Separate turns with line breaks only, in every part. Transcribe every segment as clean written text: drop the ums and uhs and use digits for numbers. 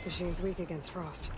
Machine's weak against frost.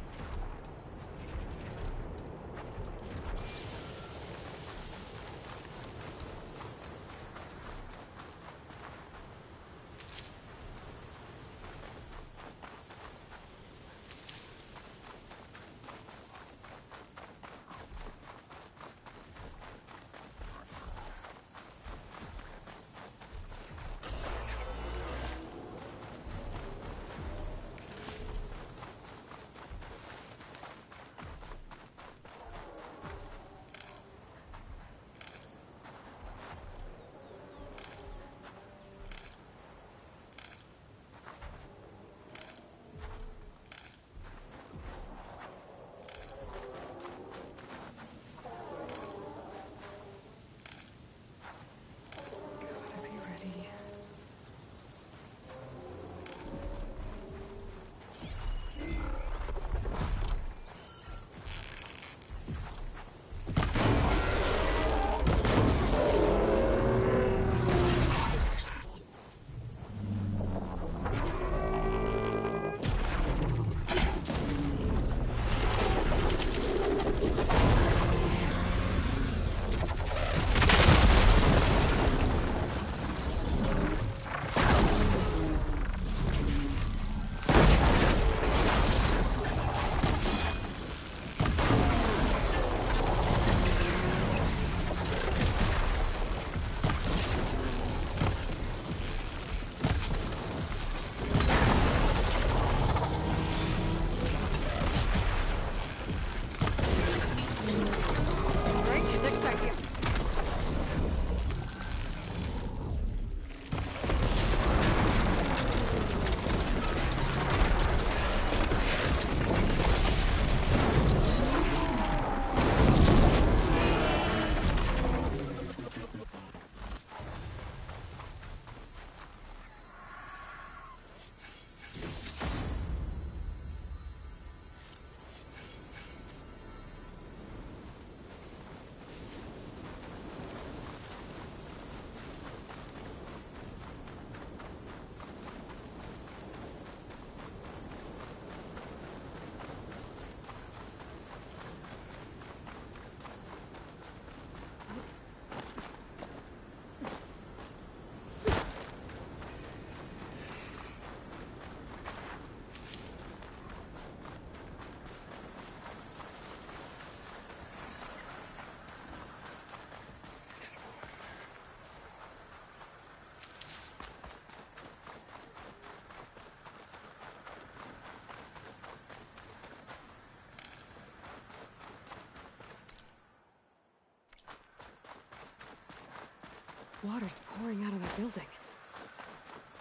Water's pouring out of that building.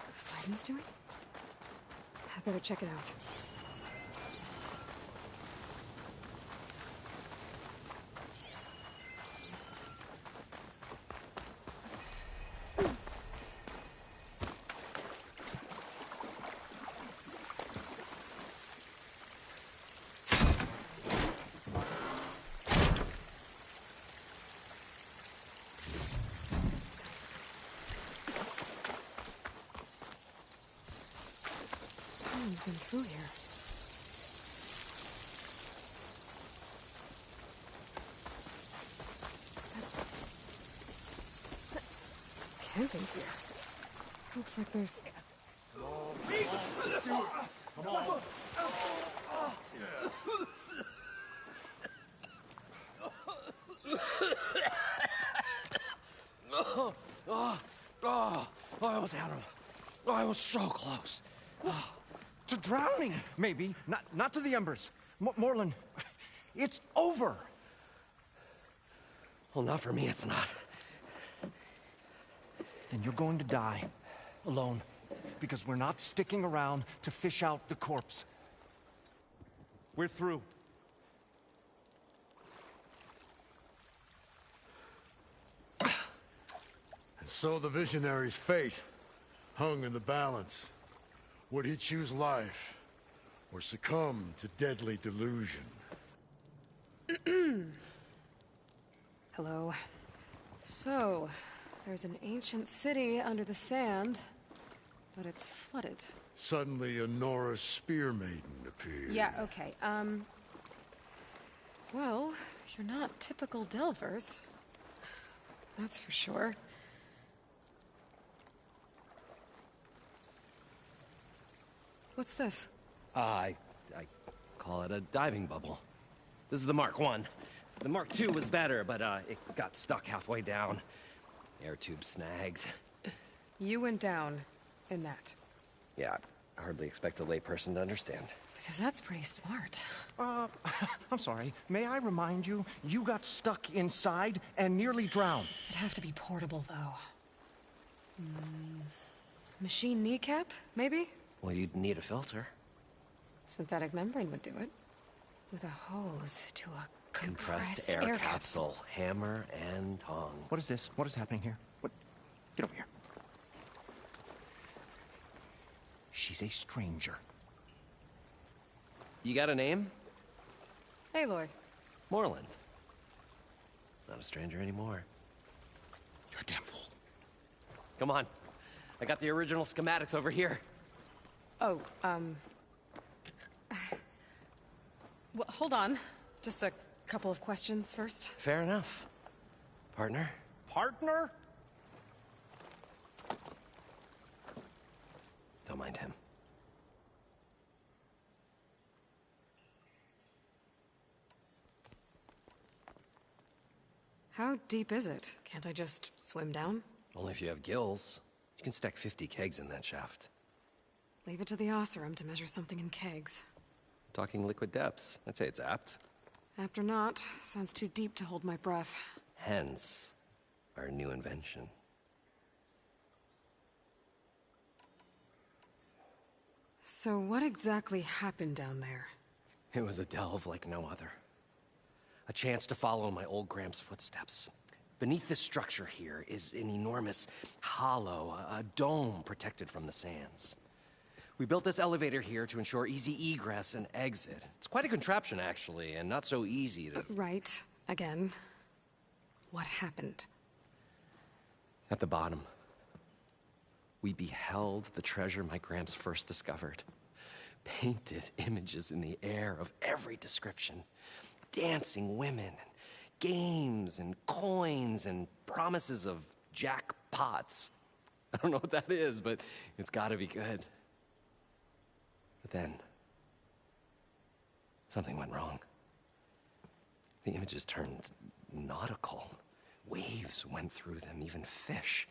What Simon's doing? I better check it out. Someone's been through here. Camping gear. Looks like there's...
Come on. I almost had him. I was so close.
To drowning, maybe. Not to the embers. Moreland, it's over.
Well, not for me, it's not.
Then you're going to die. Alone. Because we're not sticking around to fish out the corpse. We're through.
And so the visionary's fate hung in the balance. Would he choose life, or succumb to deadly delusion?
Hello. So, there's an ancient city under the sand, but it's flooded.
Suddenly a Nora Spear Maiden appeared.
Yeah, okay. Well, you're not typical Delvers. That's for sure. What's this?
I call it a diving bubble. This is the Mark I. The Mark II was better, but it got stuck halfway down. Air tube snagged.
You went down in that.
Yeah, I hardly expect a layperson to understand.
Because that's pretty smart.
I'm sorry. May I remind you, you got stuck inside and nearly drowned.
It'd have to be portable, though. Machine kneecap, maybe?
Well, you'd need a filter.
Synthetic membrane would do it. With a hose to a
Compressed air capsule. Hammer and tongs.
What is this? What is happening here? What? Get over here. She's a stranger.
You got a name?
Aloy.
Moreland. Not a stranger anymore.
You're a damn fool.
Come on. I got the original schematics over here.
Oh, well, hold on. Just a couple of questions first.
Fair enough. Partner?
Partner?
Don't mind him.
How deep is it? Can't I just swim down?
Only if you have gills. You can stack 50 kegs in that shaft.
Leave it to the Oseram to measure something in kegs.
Talking liquid depths. I'd say it's apt.
Apt or not, sounds too deep to hold my breath.
Hence, our new invention.
So what exactly happened down there?
It was a delve like no other. A chance to follow my old Gramps' footsteps. Beneath this structure here is an enormous hollow, a dome protected from the sands. We built this elevator here to ensure easy egress and exit. It's quite a contraption, actually, and not so easy to...
Right. Again. What happened?
At the bottom, we beheld the treasure my Gramps first discovered. Painted images in the air of every description. Dancing women, and games, and coins, and promises of jackpots. I don't know what that is, but it's gotta be good. But then, something went wrong. The images turned nautical. Waves went through them, even fish.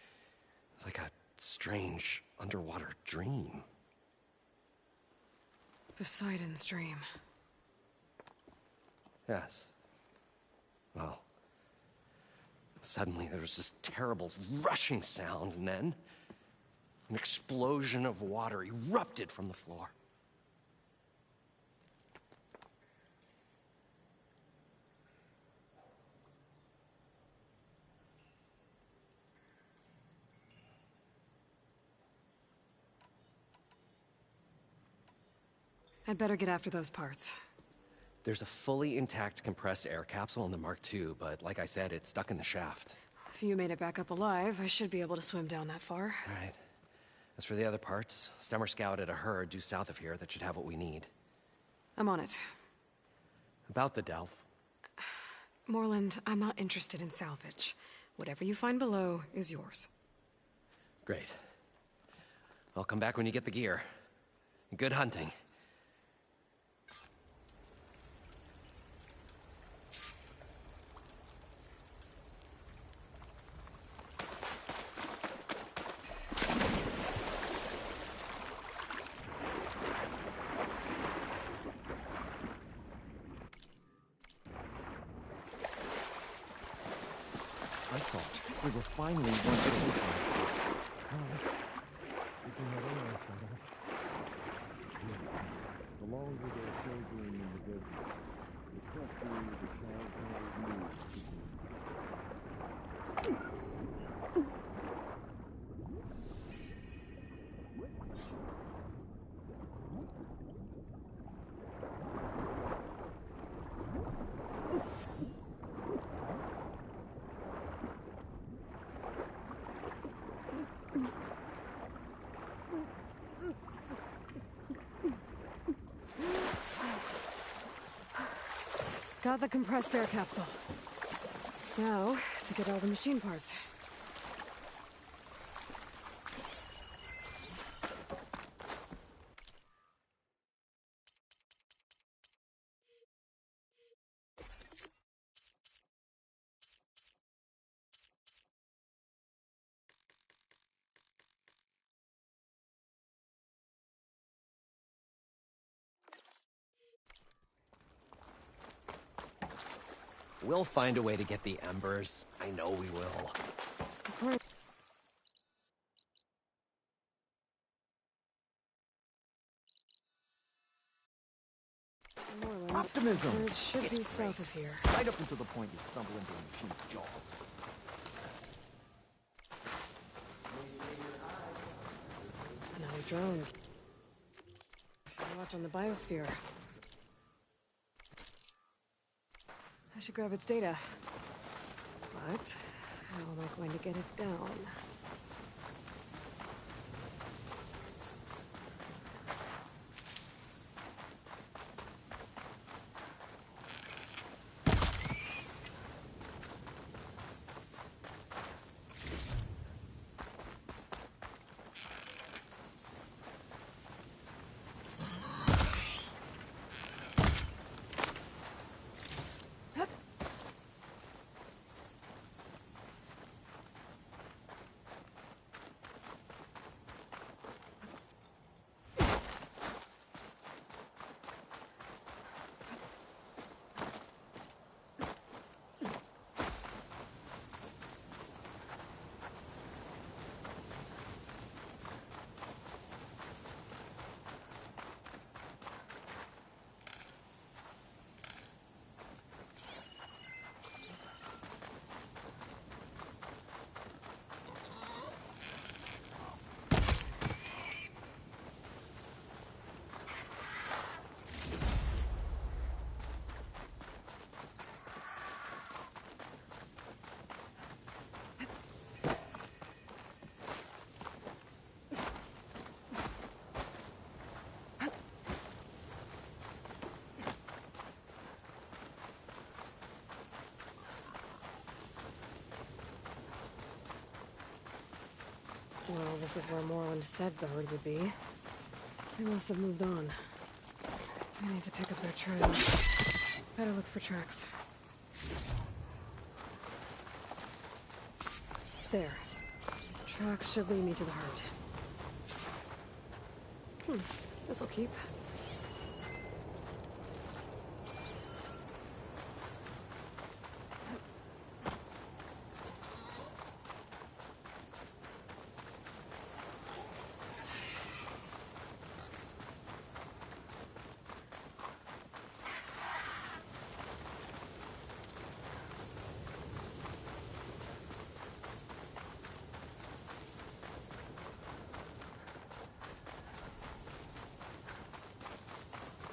It was like a strange underwater dream.
Poseidon's dream.
Yes. Well, suddenly there was this terrible rushing sound, and then an explosion of water erupted from the floor.
I'd better get after those parts.
There's a fully intact compressed air capsule in the Mark II, but like I said, it's stuck in the shaft.
If you made it back up alive, I should be able to swim down that far.
All right. As for the other parts, Stemmer scouted a herd due south of here that should have what we need.
I'm on it.
About the delve.
Moreland, I'm not interested in salvage. Whatever you find below is yours.
Great. I'll come back when you get the gear. Good hunting.
I thought we were finally going to open. We can head on after that. Yes. The longer they're sojourning in the desert, the crustier the shard-covered moves become.
Got the compressed air capsule. Now, to get all the machine parts.
We'll find a way to get the embers. I know we will.
Great. Moreland.
Optimism.
It should be south of here.
Right up until the point you stumble into a machine's jaws.
Another drone. Watch on the biosphere. I should grab its data. But how am I going to get it down? Well, this is where Moreland said the herd would be. They must have moved on. I need to pick up their trail. Better look for tracks. There. Tracks should lead me to the herd. This'll keep.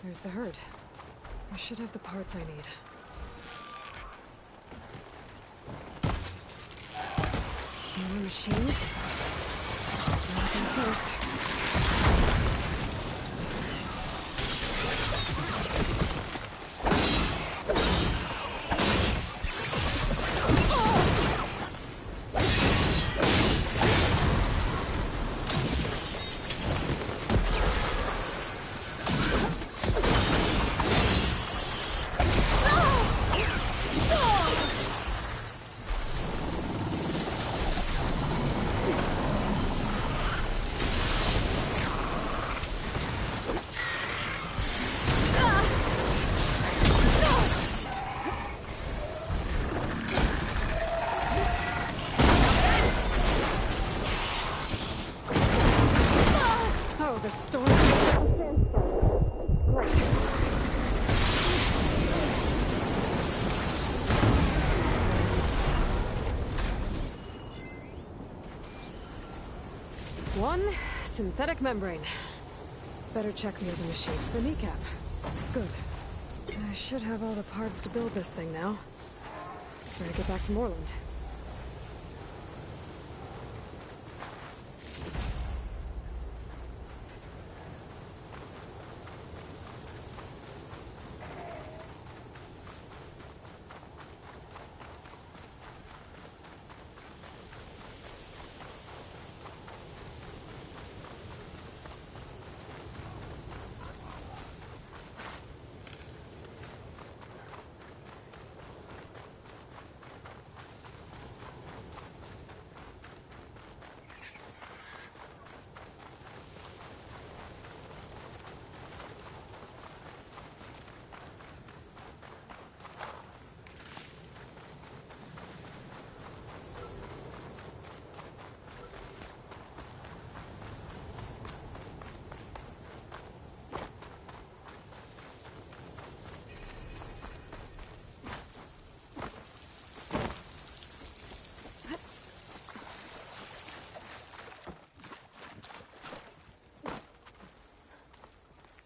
There's the herd. I should have the parts I need. More machines? Nothing first. The storm is great. One synthetic membrane. Better check the other machine. The kneecap. Good. I should have all the parts to build this thing now. Better get back to Moreland.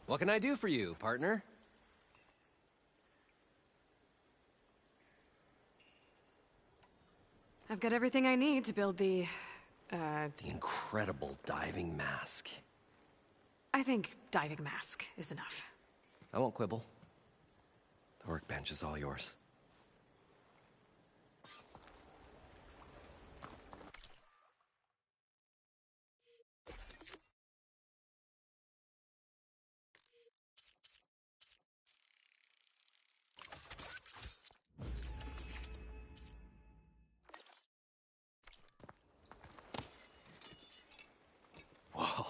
What can I do for you, partner?
I've got everything I need to build the
incredible diving mask.
I think diving mask is enough.
I won't quibble. The workbench is all yours. Whoa.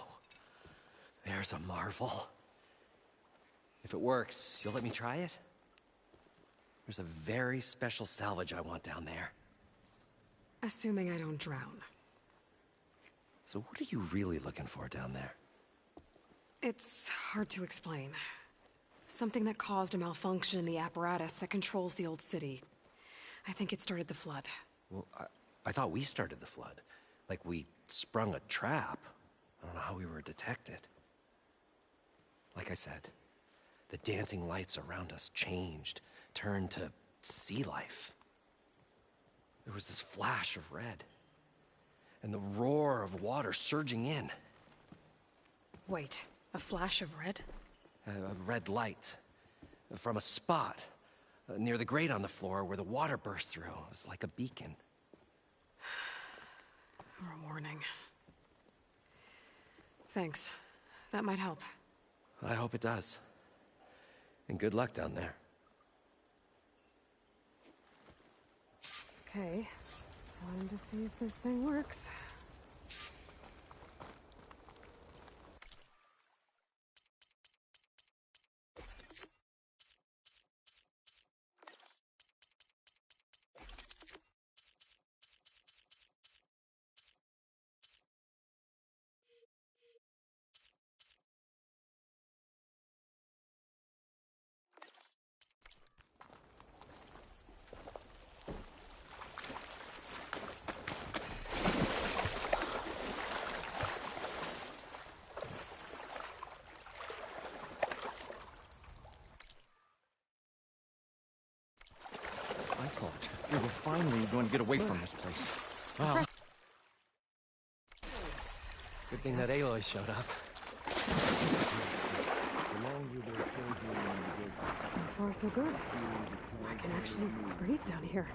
There's a marvel. If it works, you'll let me try it? There's a very special salvage I want down there.
Assuming I don't drown.
So what are you really looking for down there?
It's hard to explain. Something that caused a malfunction in the apparatus that controls the old city. I think it started the flood.
Well, I thought we started the flood. Like we sprung a trap. I don't know how we were detected. Like I said, the dancing lights around us changed, turned to sea life. There was this flash of red, and the roar of water surging in.
Wait, a flash of red?
A red light from a spot near the grate on the floor where the water burst through. It was like a beacon.
Or a warning. Thanks. That might help.
I hope it does. And good luck down there.
Okay. Time to see if this thing works.
I thought we were finally going to get away from this place.
Well, good thing that Aloy showed up.
So far, so good. I can actually breathe down here.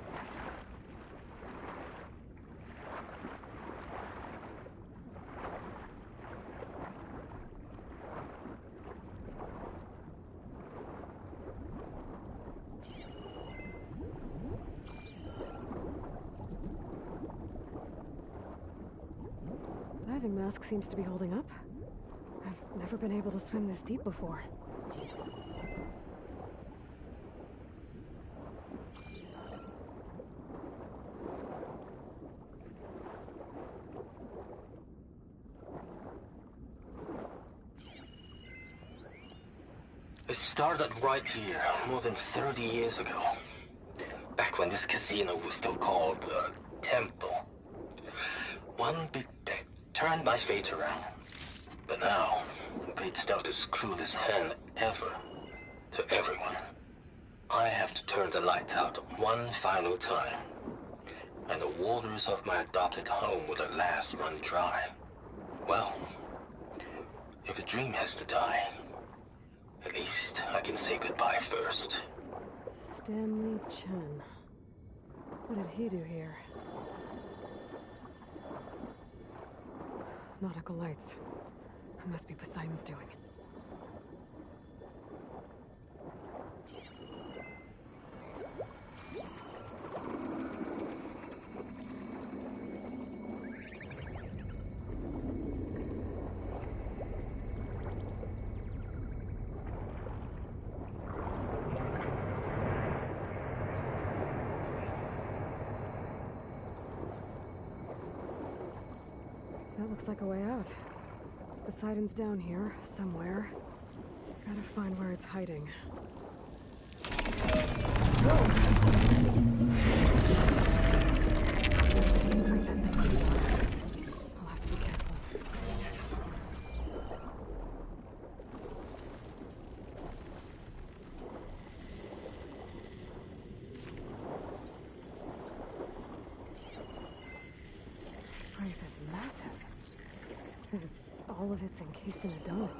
Diving mask seems to be holding up. I've never been able to swim this deep before.
It started right here, more than 30 years ago. Back when this casino was still called the Temple. One big bet turned my fate around. But now, fate's dealt this cruelest hand ever to everyone. I have to turn the lights out one final time. And the waters of my adopted home will at last run dry. Well, if a dream has to die, at least I can say goodbye first.
Stanley Chen. What did he do here? Nautical lights. It must be Poseidon's doing. That looks like a way out. Poseidon's down here, somewhere. Gotta find where it's hiding. I'll have to be careful. is massive. And all of it's encased in a dome.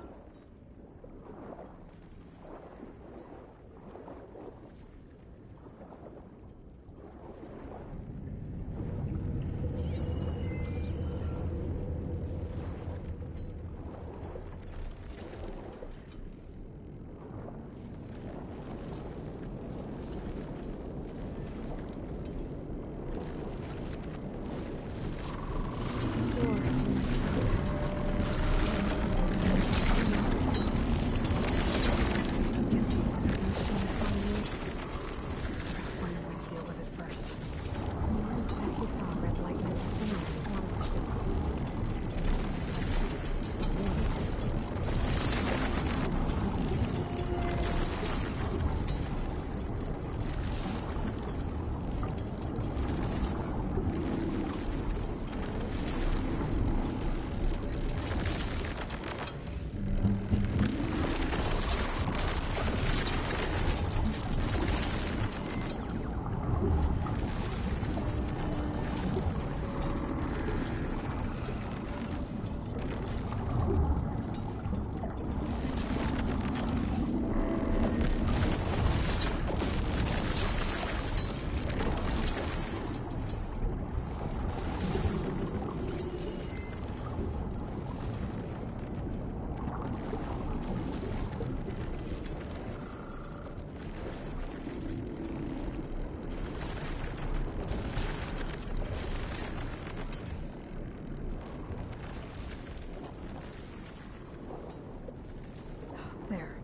There.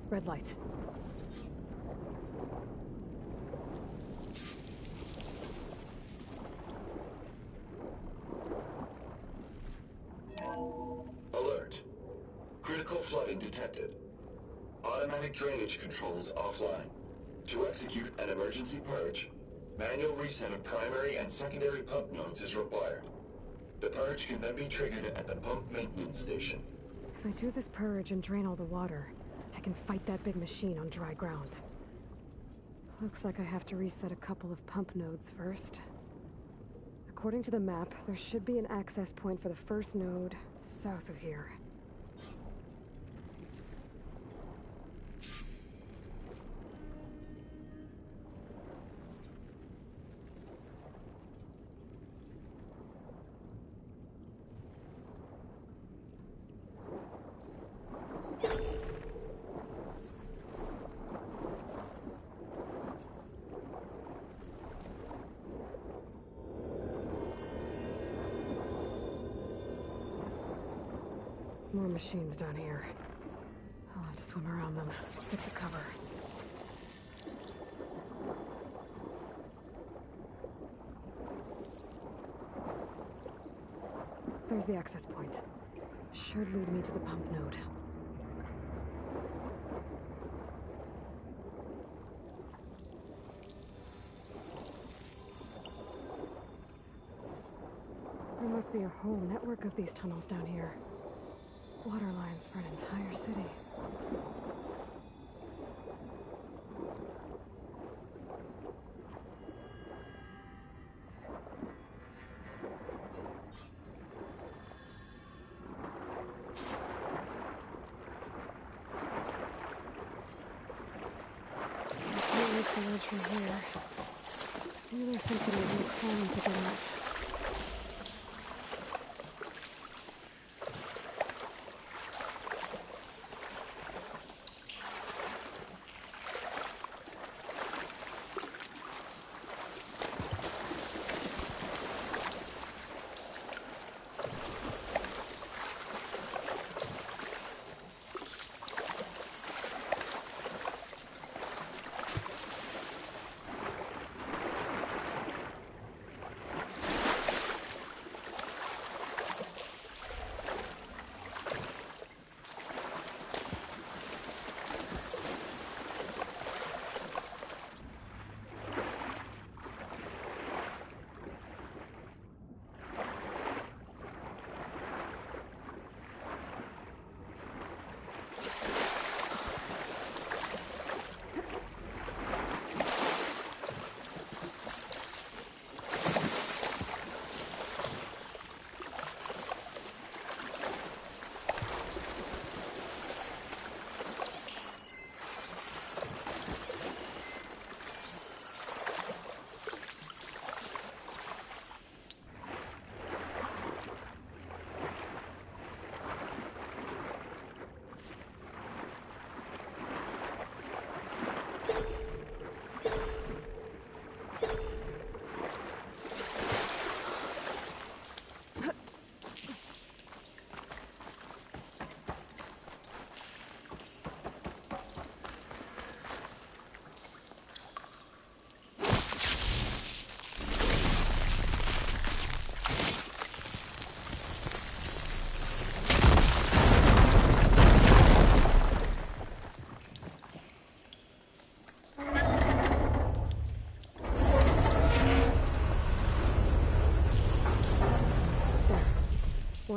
Red light.
Alert. Critical flooding detected. Automatic drainage controls offline. To execute an emergency purge, manual reset of primary and secondary pump nodes is required. The purge can then be triggered at the pump maintenance station.
If I do this purge and drain all the water, I can fight that big machine on dry ground. Looks like I have to reset a couple of pump nodes first. According to the map, there should be an access point for the first node south of here. More machines down here. I'll have to swim around them, get to cover. There's the access point. Should lead me to the pump node. There must be a whole network of these tunnels down here. Water lines for an entire city. I can't reach the ledge from here. Maybe there's something I can climb to get out.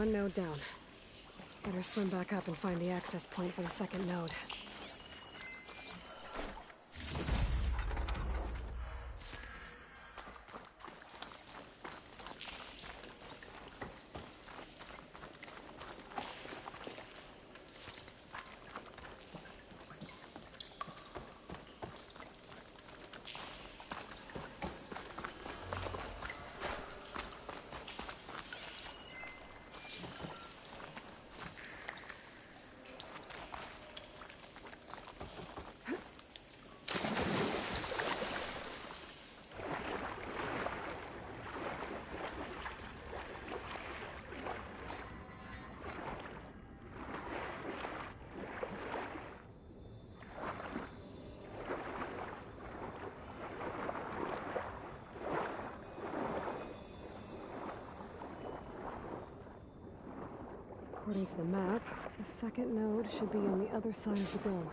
one node down. Better swim back up and find the access point for the second node. According to the map, the second node should be on the other side of the dome.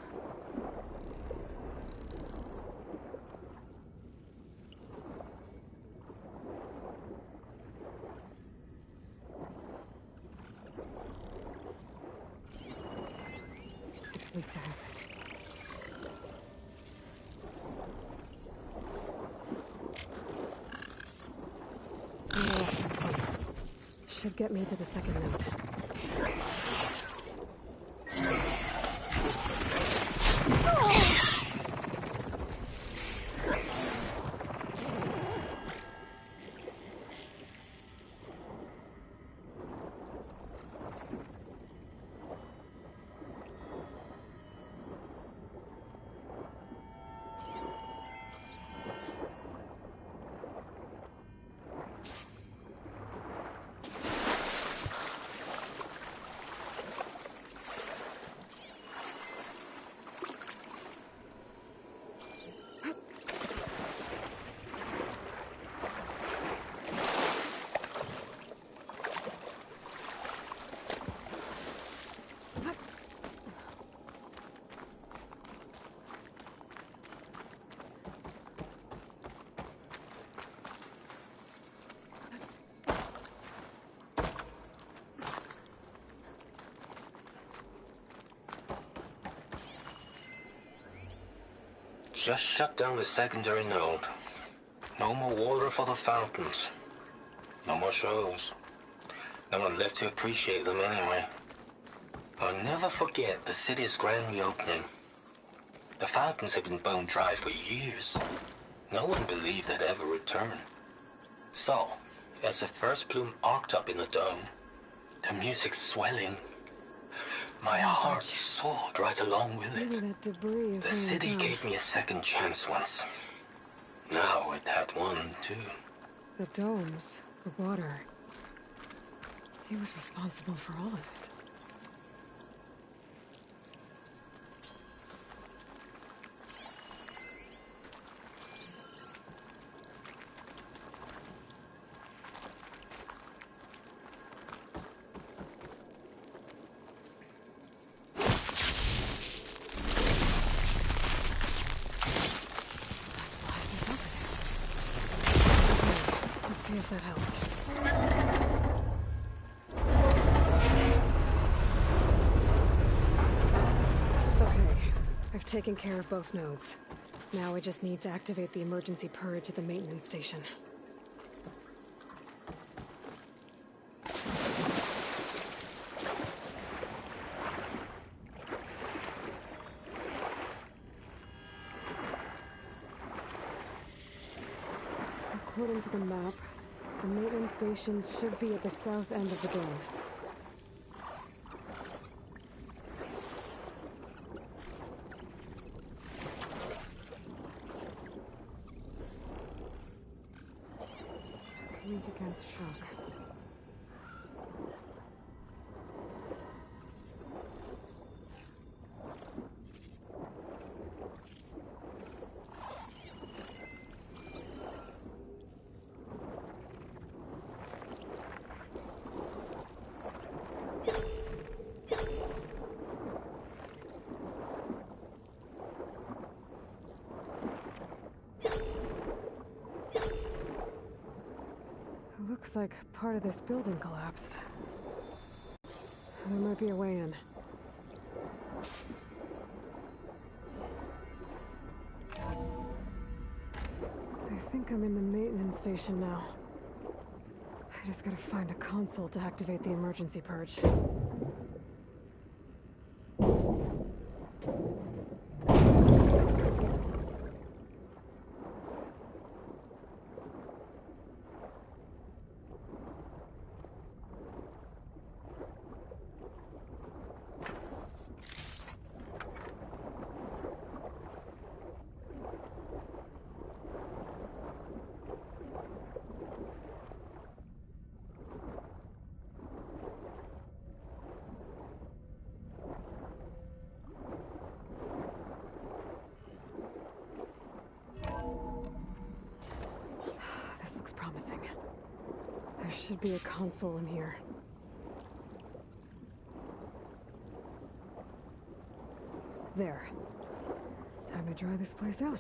It's weak to acid. No access point. Should get me to the second node.
Just shut down the secondary node. No more water for the fountains. No more shows. No one left to appreciate them anyway. I'll never forget the city's grand reopening. The fountains had been bone dry for years. No one believed they'd ever return. So, as the first bloom arced up in the dome, the music swelling, my heart soared right along with
Maybe
it.
that debris is
The
weighing
city
down.
gave me a second chance once. Now it had one, too.
The domes, the water. He was responsible for all of it. Let's see if that helped. Okay, I've taken care of both nodes. Now I just need to activate the emergency purge at the maintenance station. According to the map, the maintenance stations should be at the south end of the dome. It's weak against shock. Looks like part of this building collapsed. There might be a way in. I think I'm in the maintenance station now. I just gotta find a console to activate the emergency purge. This looks promising. There should be a console in here. There. Time to dry this place out.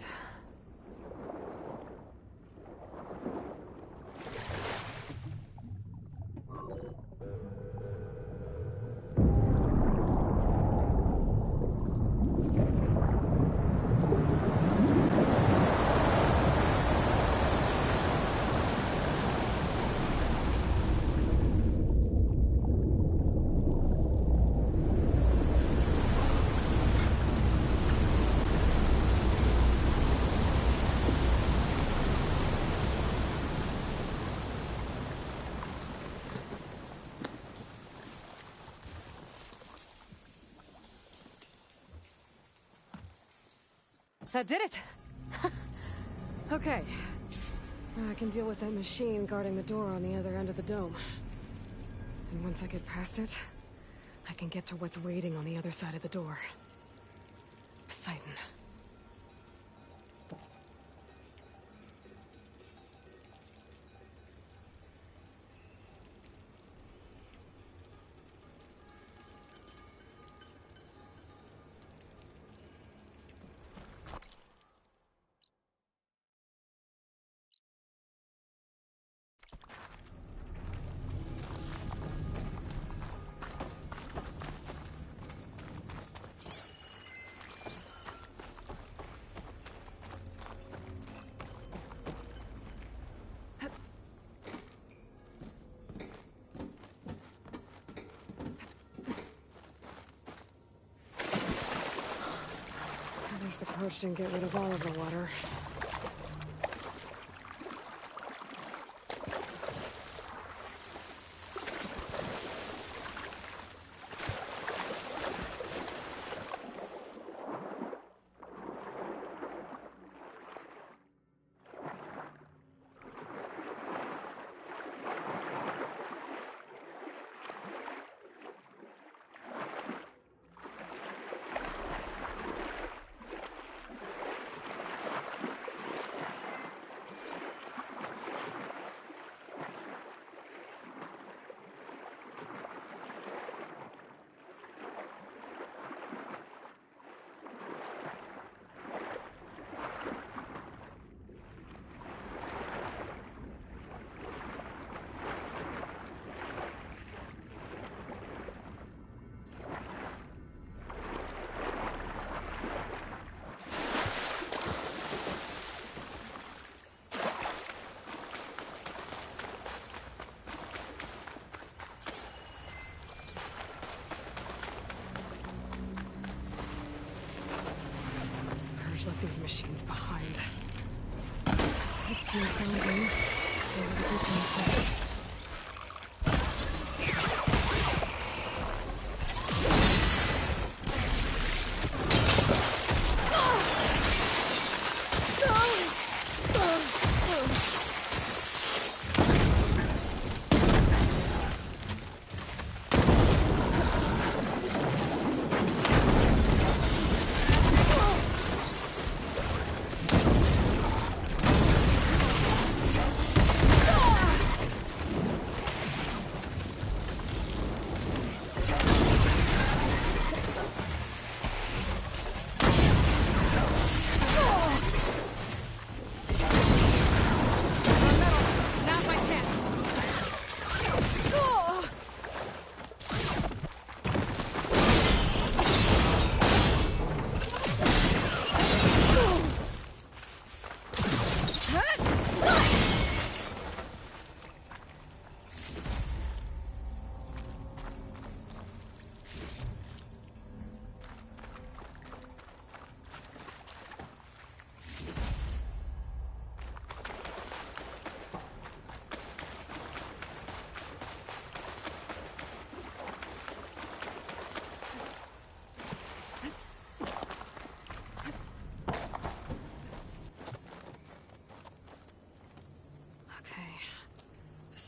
That did it! Okay. Now I can deal with that machine guarding the door on the other end of the dome. And once I get past it, I can get to what's waiting on the other side of the door. Poseidon. At least the purge didn't get rid of all of the water. Left these machines behind. Let's see if I'm going to do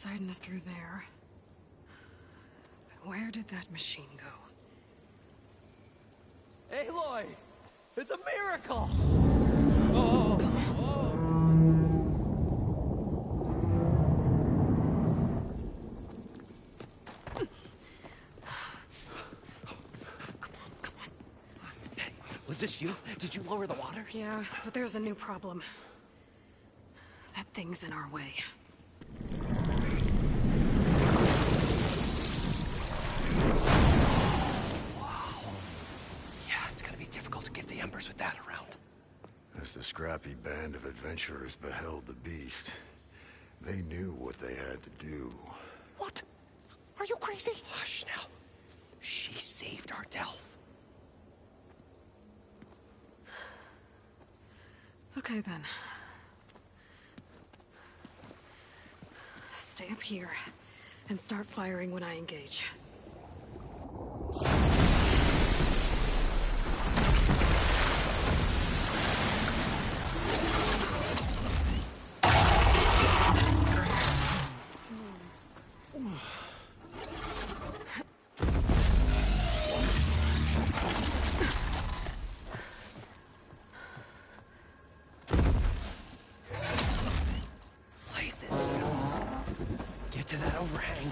Poseidon is through there. But where did that machine go?
Aloy! It's a miracle! Was this you? Did you lower the waters?
Yeah, but there's a new problem. That thing's in our way.
Wow. Yeah, it's gonna be difficult to get the embers with that around.
As the scrappy band of adventurers beheld the beast, they knew what they had to do.
What? Are you crazy? Hush now. She saved our Delph.
Okay then. Stay up here and start firing when I engage.
Get to that overhang.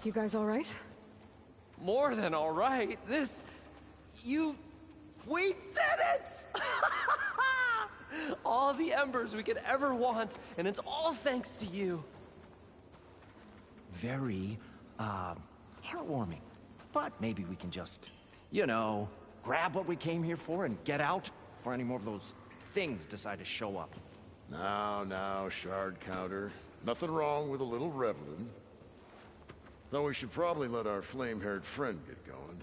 You guys all right?
More than all right. We did it! All the embers we could ever want, and it's all thanks to you.
Very, heartwarming. But maybe we can just, grab what we came here for and get out before any more of those things decide to show up.
Now, shard counter. Nothing wrong with a little reveling. Though we should probably let our flame-haired friend get going.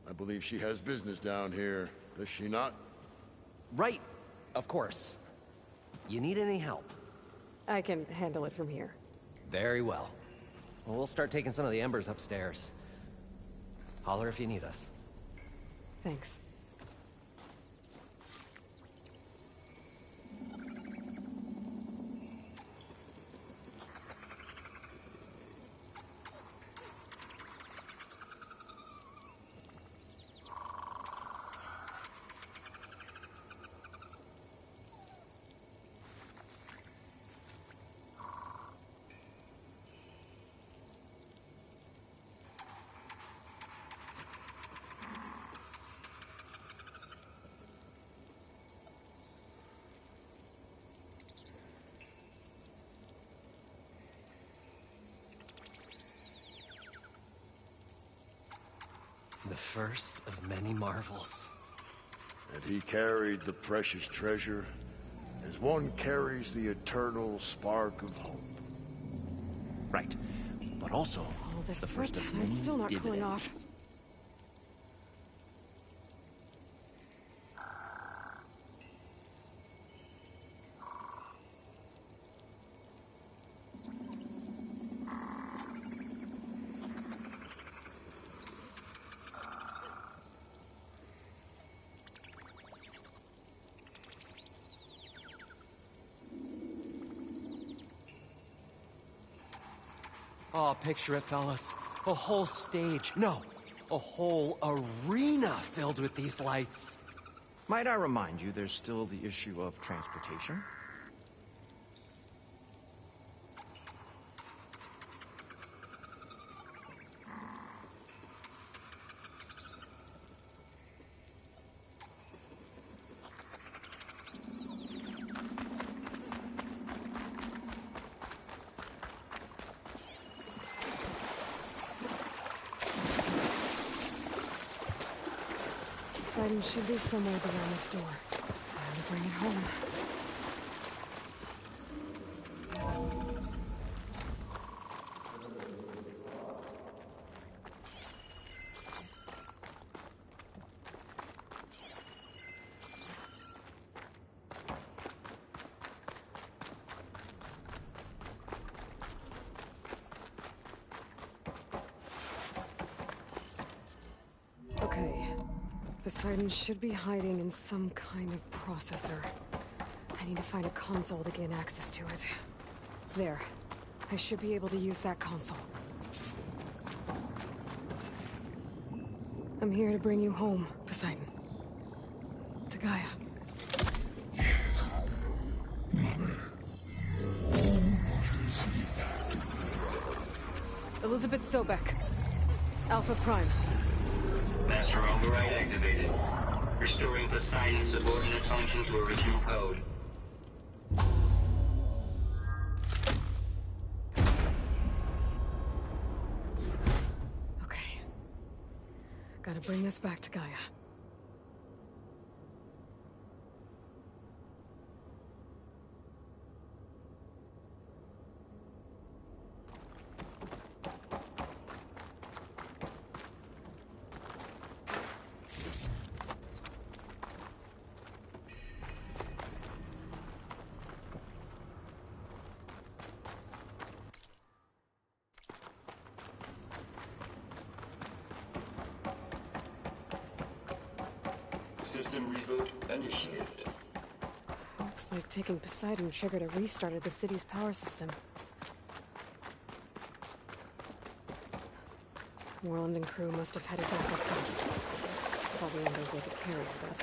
I believe she has business down here, does she not?
Right, of course. You need any help?
I can handle it from here.
Very well. Well, we'll start taking some of the embers upstairs. Holler if you need us.
Thanks.
The first of many marvels.
And he carried the precious treasure as one carries the eternal spark of hope.
Right. But also,
All this
the first
sweat,
of
and I'm
many
still not cooling
dividends.
off.
Oh, picture it, fellas. A whole stage. No, a whole arena filled with these lights.
Might I remind you, there's still the issue of transportation?
Poseidon should be somewhere around this door. Time to bring it home. Okay. Poseidon should be hiding in some kind of processor. I need to find a console to gain access to it. There. I should be able to use that console. I'm here to bring you home, Poseidon. To Gaia. Elizabeth Sobek. Alpha Prime.
Master override activated. Restoring Poseidon's subordinate function to original code.
Okay. Gotta bring this back to Gaia.
System reboot initiated.
Looks like taking Poseidon triggered a restart of the city's power system. Moreland and crew must have headed back up top. Probably in those they could carry, I guess.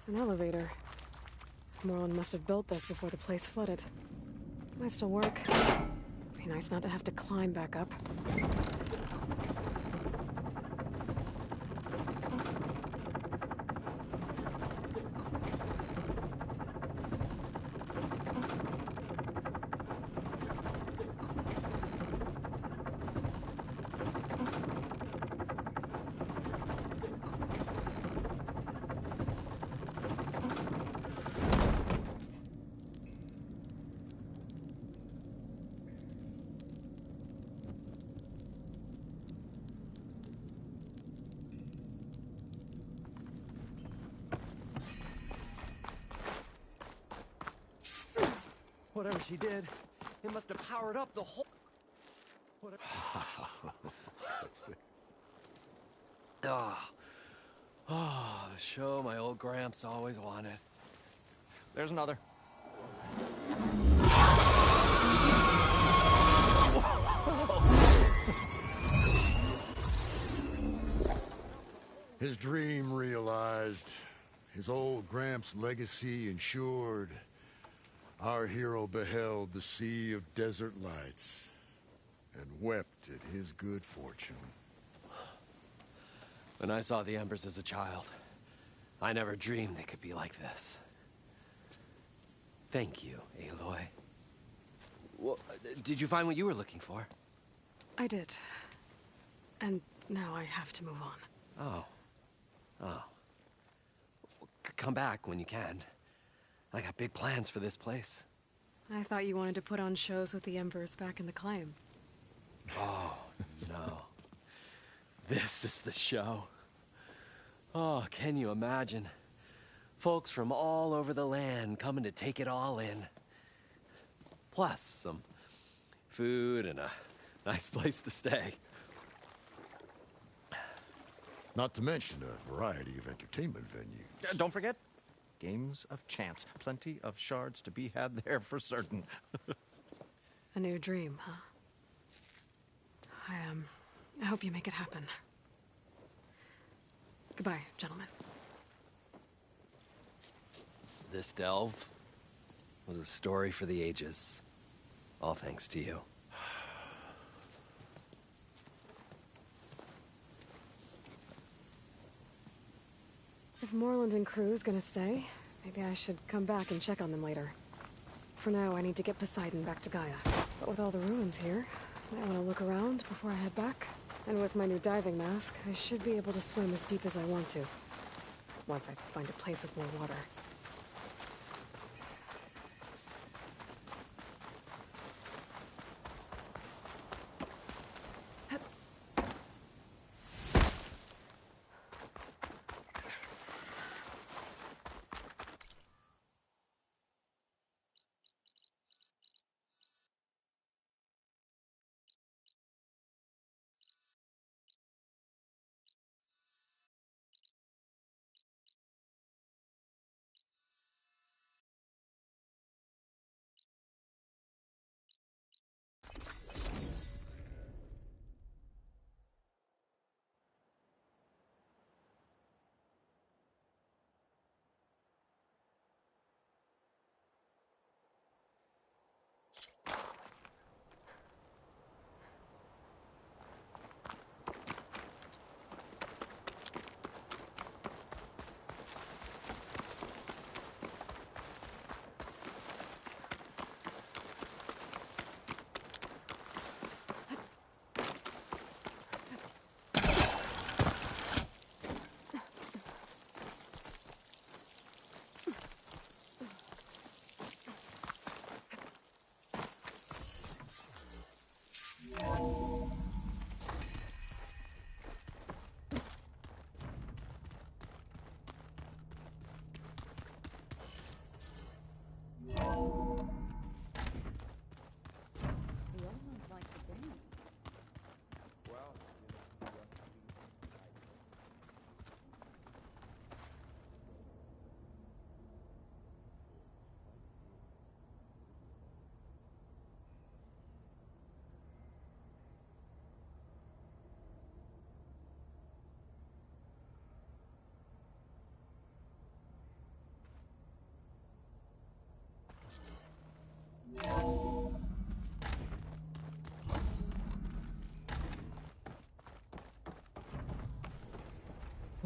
An elevator. Moreland must have built this before the place flooded. Might still work. Be nice not to have to climb back up.
Whatever she did, it must have powered up the whole... Oh, the show my old Gramps always wanted.
There's another.
His dream realized. His old Gramps' legacy ensured. Our hero beheld the sea of desert lights and wept at his good fortune.
When I saw the embers as a child, I never dreamed they could be like this. Thank you, Aloy. Well, did you find what you were looking for?
I did. And now I have to move on.
Oh. Oh. Come back when you can. I got big plans for this place.
I thought you wanted to put on shows with the Embers back in the claim.
Oh, no. This is the show. Oh, can you imagine? Folks from all over the land coming to take it all in. Plus some food and a nice place to stay.
Not to mention a variety of entertainment venues.
Don't forget, games of chance. Plenty of shards to be had there for certain.
A new dream, huh? I hope you make it happen. Goodbye, gentlemen.
This delve was a story for the ages. All thanks to you.
If Moreland and crew's gonna stay, maybe I should come back and check on them later. For now, I need to get Poseidon back to Gaia. But with all the ruins here, I want to look around before I head back. And with my new diving mask, I should be able to swim as deep as I want to. Once I find a place with more water.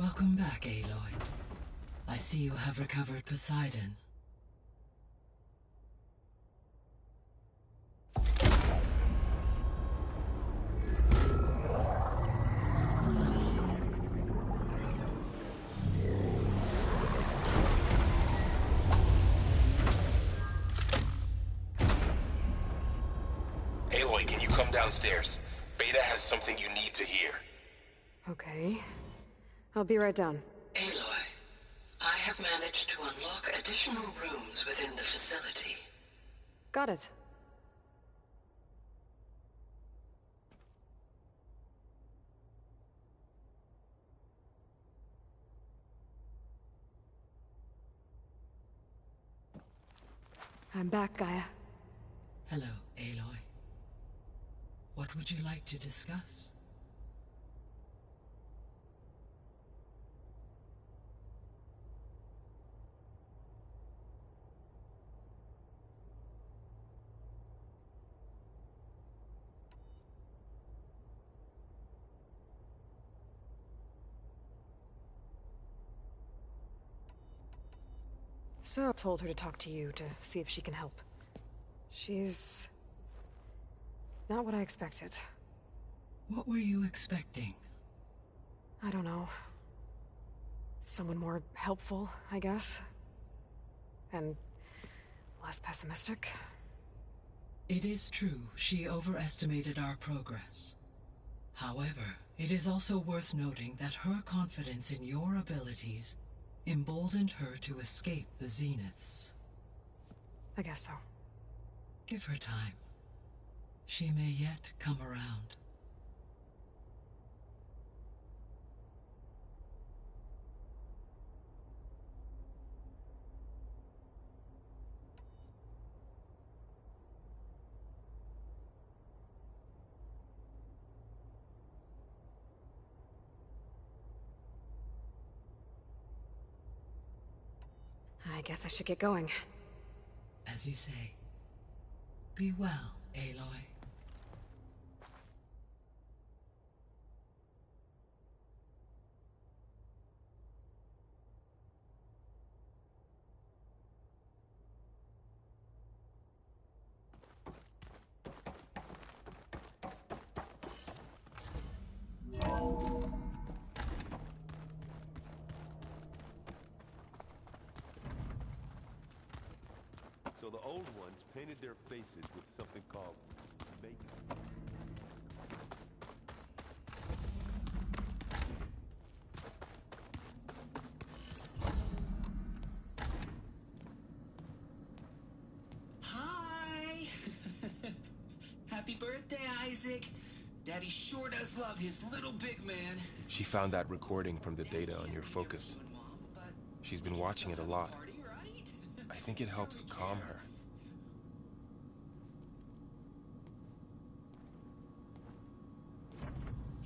Welcome back, Aloy. I see you have recovered Poseidon.
Aloy, can you come downstairs? Beta has something you need to hear.
Okay. I'll be right down.
Aloy, I have managed to unlock additional rooms within the facility.
Got it. I'm back, Gaia.
Hello, Aloy. What would you like to discuss?
So I told her to talk to you to see if she can help. She's not what I expected.
What were you expecting?
I don't know. Someone more helpful, I guess. And less pessimistic.
It is true, she overestimated our progress. However, it is also worth noting that her confidence in your abilities emboldened her to escape the Zeniths.
I guess so.
Give her time. She may yet come around.
I guess I should get going.
As you say. Be well, Aloy.
So the old ones painted their faces with something called makeup.
Hi! Happy birthday, Isaac. Daddy sure does love his little big man.
She found that recording from the data on your focus. She's been watching it a lot. I think it helps calm her.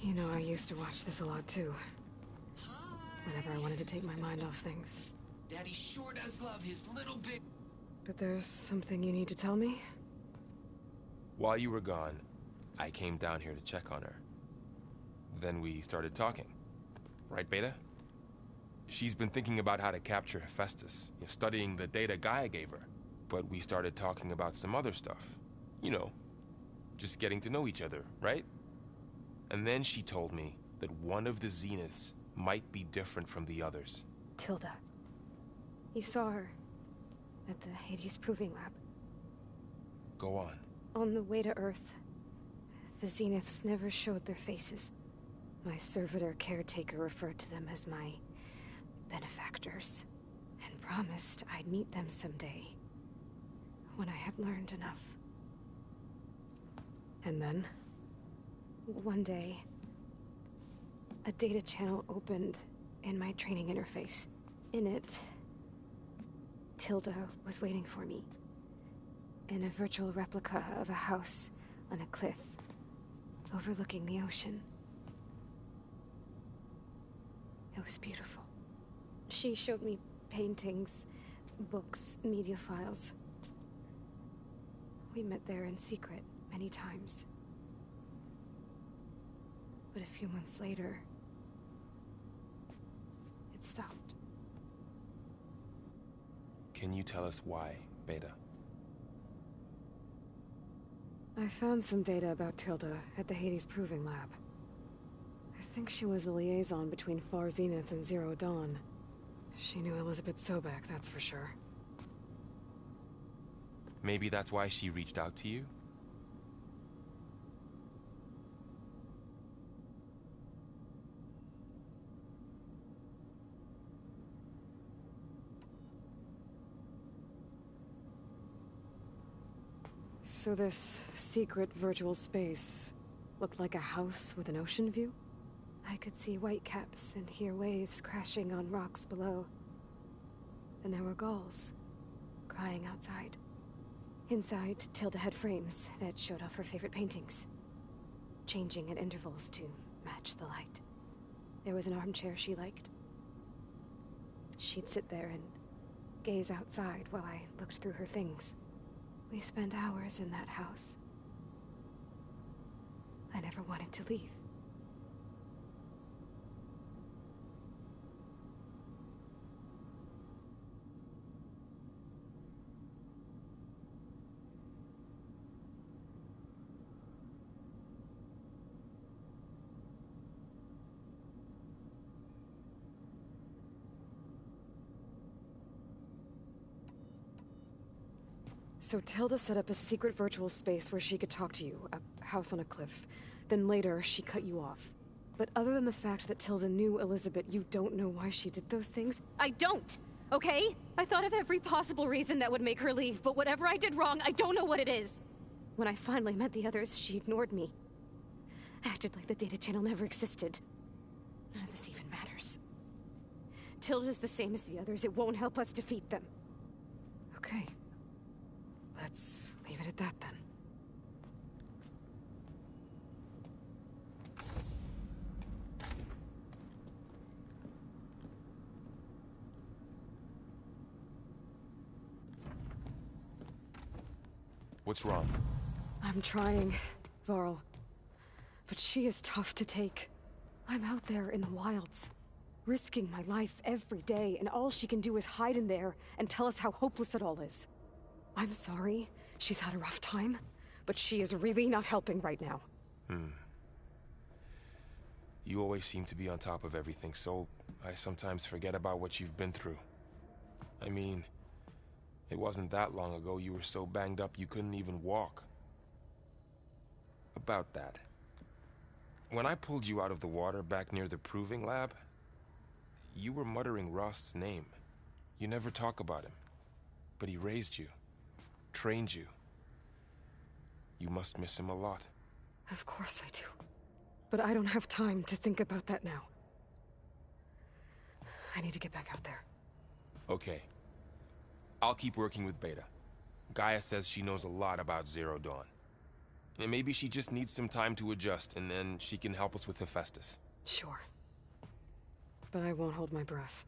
You know, I used to watch this a lot too. Whenever I wanted to take my mind off things.
Daddy sure does love his little big...
But there's something you need to tell me?
While you were gone, I came down here to check on her. Then we started talking. Right, Beta? She's been thinking about how to capture Hephaestus, studying the data Gaia gave her. But we started talking about some other stuff. You know, just getting to know each other, right? And then she told me that one of the Zeniths might be different from the others.
Tilda. You saw her at the Hades Proving Lab.
Go on.
On the way to Earth, the Zeniths never showed their faces. My servitor caretaker referred to them as my benefactors, and promised I'd meet them someday, when I had learned enough. And then, one day, a data channel opened in my training interface. In it, Tilda was waiting for me, in a virtual replica of a house on a cliff, overlooking the ocean. It was beautiful. She showed me paintings, books, media files. We met there in secret many times. But a few months later, it stopped.
Can you tell us why, Beta?
I found some data about Tilda at the Hades Proving Lab. I think she was the liaison between Far Zenith and Zero Dawn. She knew Elizabeth Sobek, that's for sure.
Maybe that's why she reached out to you?
So this secret virtual space looked like a house with an ocean view? I could see whitecaps and hear waves crashing on rocks below. And there were gulls crying outside. Inside, Tilda had frames that showed off her favorite paintings, changing at intervals to match the light. There was an armchair she liked. She'd sit there and gaze outside while I looked through her things. We spent hours in that house. I never wanted to leave. So Tilda set up a secret virtual space where she could talk to you, a house on a cliff. Then later, she cut you off. But other than the fact that Tilda knew Elizabeth, you don't know why she did those things?
I don't! Okay? I thought of every possible reason that would make her leave, but whatever I did wrong, I don't know what it is. When I finally met the others, she ignored me. Acted like the data channel never existed. None of this even matters. Tilda's the same as the others. It won't help us defeat them.
Okay. Let's leave it at that, then.
What's wrong?
I'm trying, Varl. But she is tough to take. I'm out there in the wilds, risking my life every day, and all she can do is hide in there and tell us how hopeless it all is. I'm sorry, she's had a rough time, but she is really not helping right now.
You always seem to be on top of everything, so I sometimes forget about what you've been through. I mean, it wasn't that long ago you were so banged up you couldn't even walk. About that. When I pulled you out of the water back near the Proving Lab, you were muttering Rost's name. You never talk about him, but he raised you. Trained you. You must miss him a lot.
Of course I do. But I don't have time to think about that now. I need to get back out there.
Okay. I'll keep working with Beta. Gaia says she knows a lot about Zero Dawn. And maybe she just needs some time to adjust, and then she can help us with Hephaestus.
Sure. But I won't hold my breath.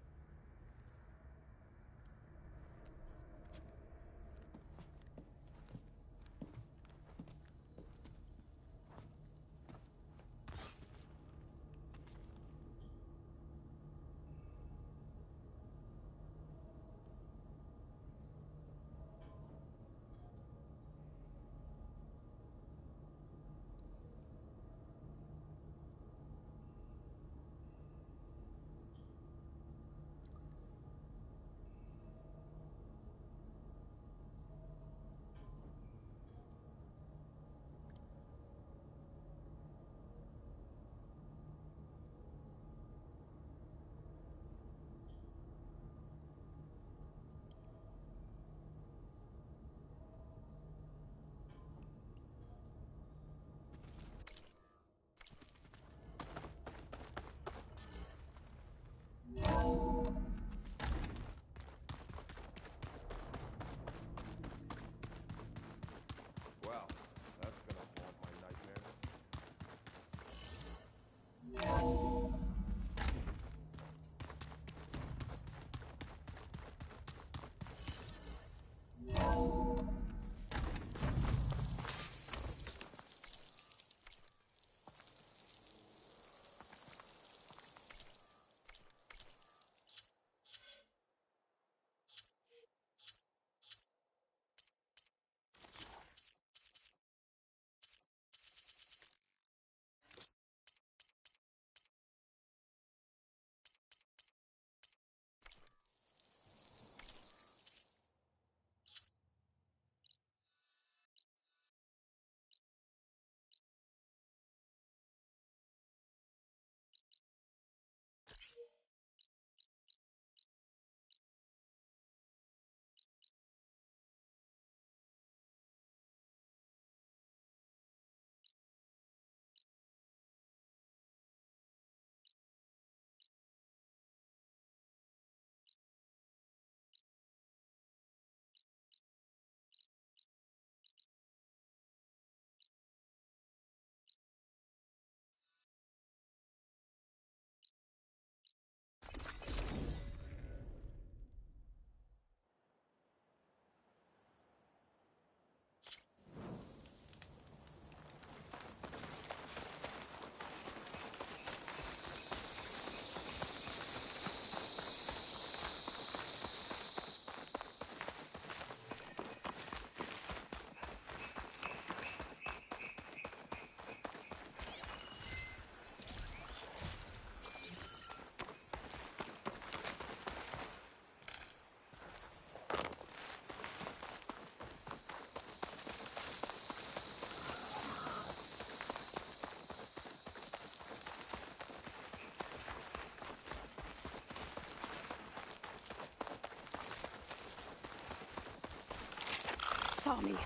saw me.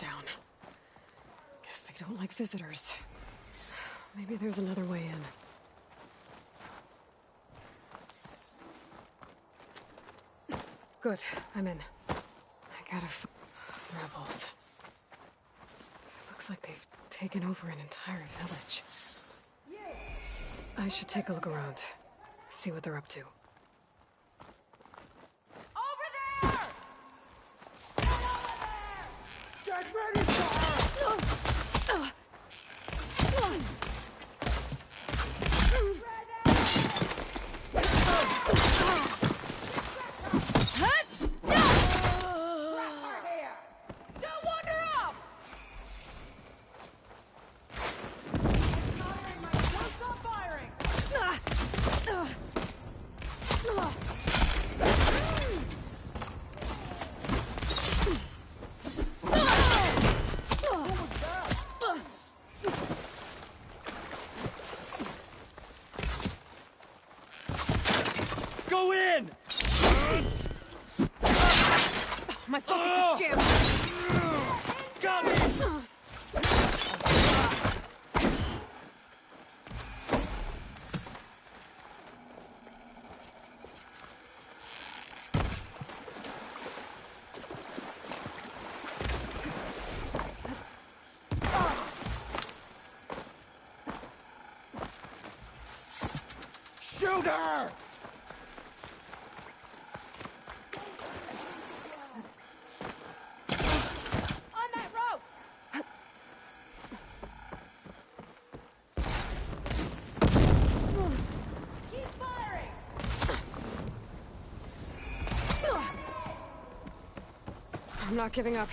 down. Guess they don't like visitors. Maybe there's another way in. Good, I'm in. I gotta rebels. Looks like they've taken over an entire village. I should take a look around. See what they're up to.
Over there! Get ready for her! Don't wander off! Don't stop firing!
Go in!
My focus is jammed.
Got me! Shoot her!
On that rope! Keep firing!
I'm not giving up.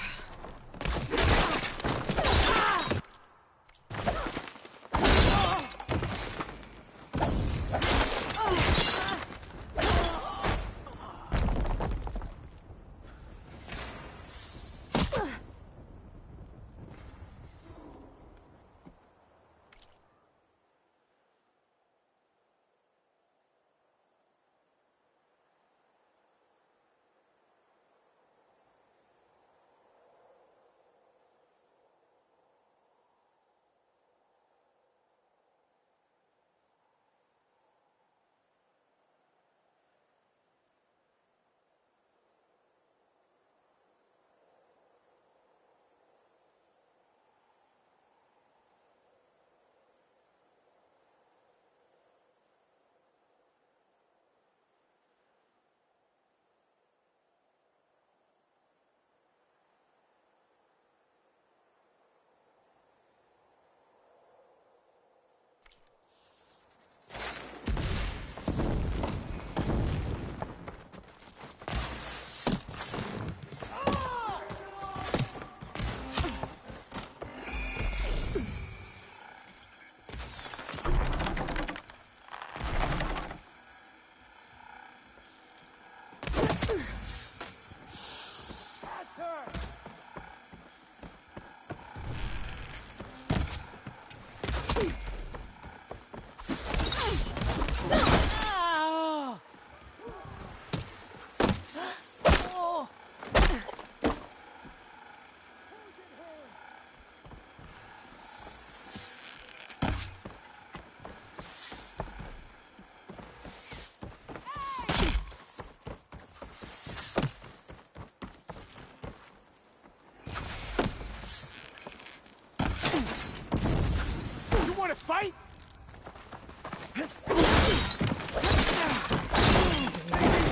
Want to fight?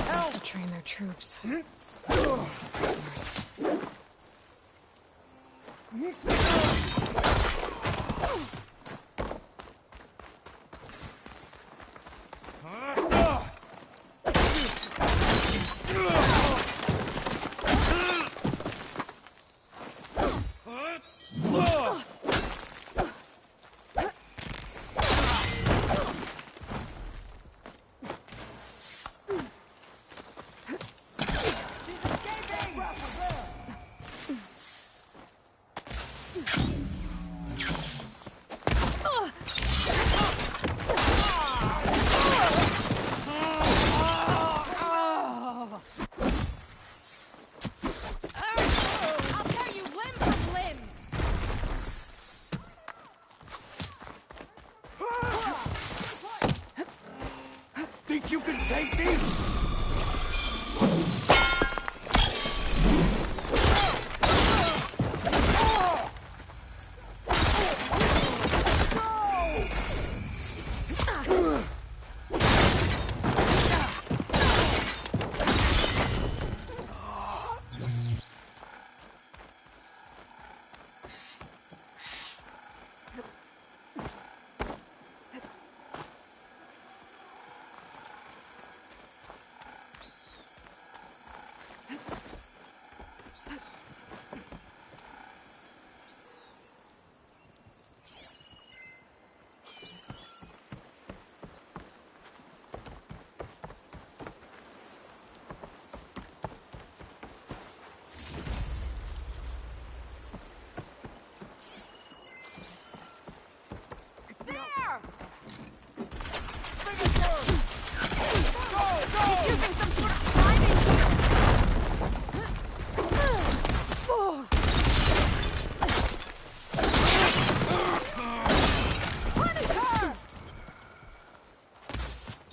Help to train their troops. Prisoners.
Escaping!
safety?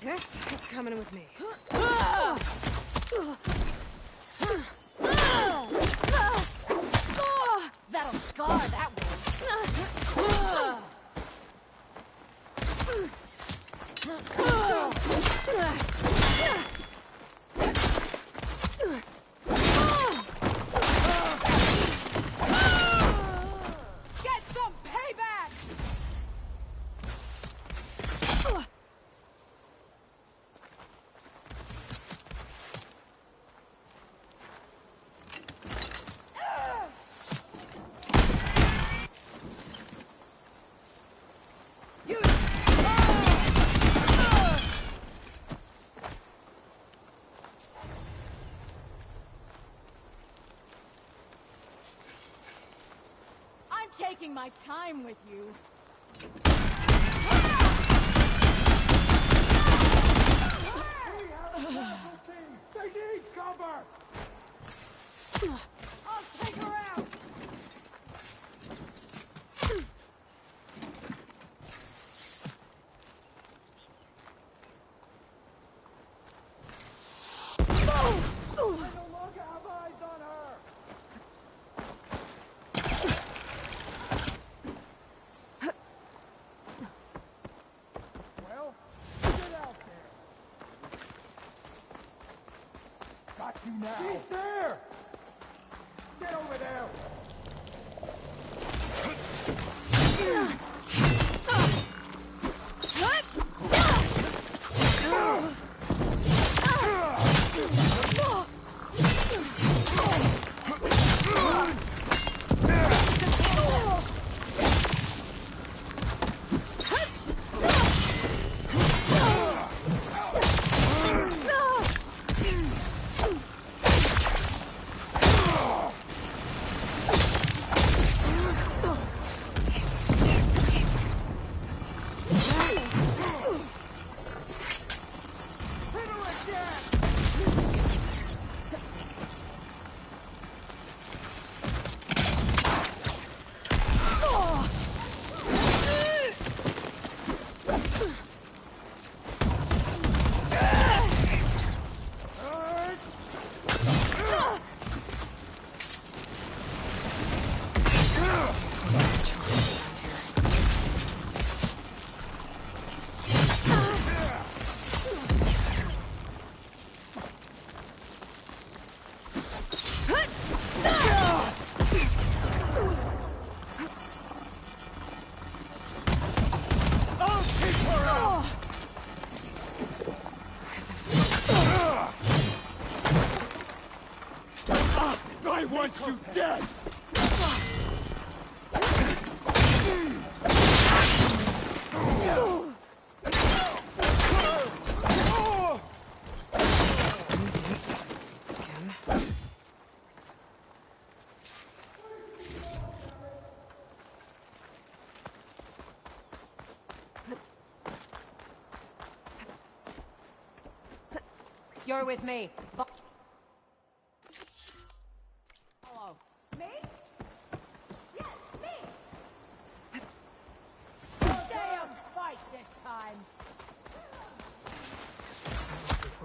This is coming with me.
That'll scar that one. Get some payback! I'm taking my time with you.
They need cover!
I'll take her out!
I no longer have eyes on her! Well, get out there! Got you now! He's there! Get over there! I want you dead!
You're with me. Follow. Me? Yes, me! Damn fight this time!
I wasn't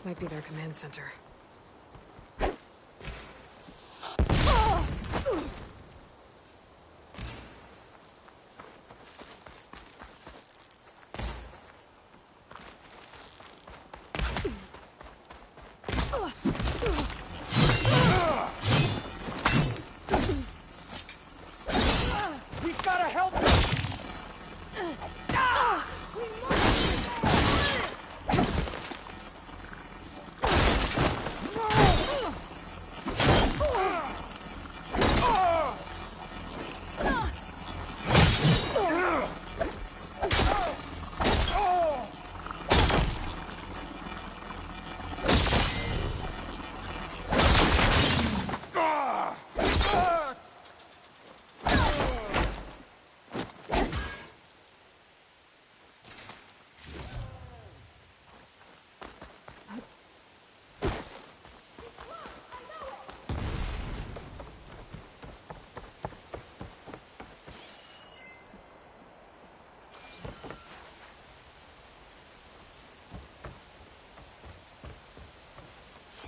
Might be their command center.
We've gotta help them!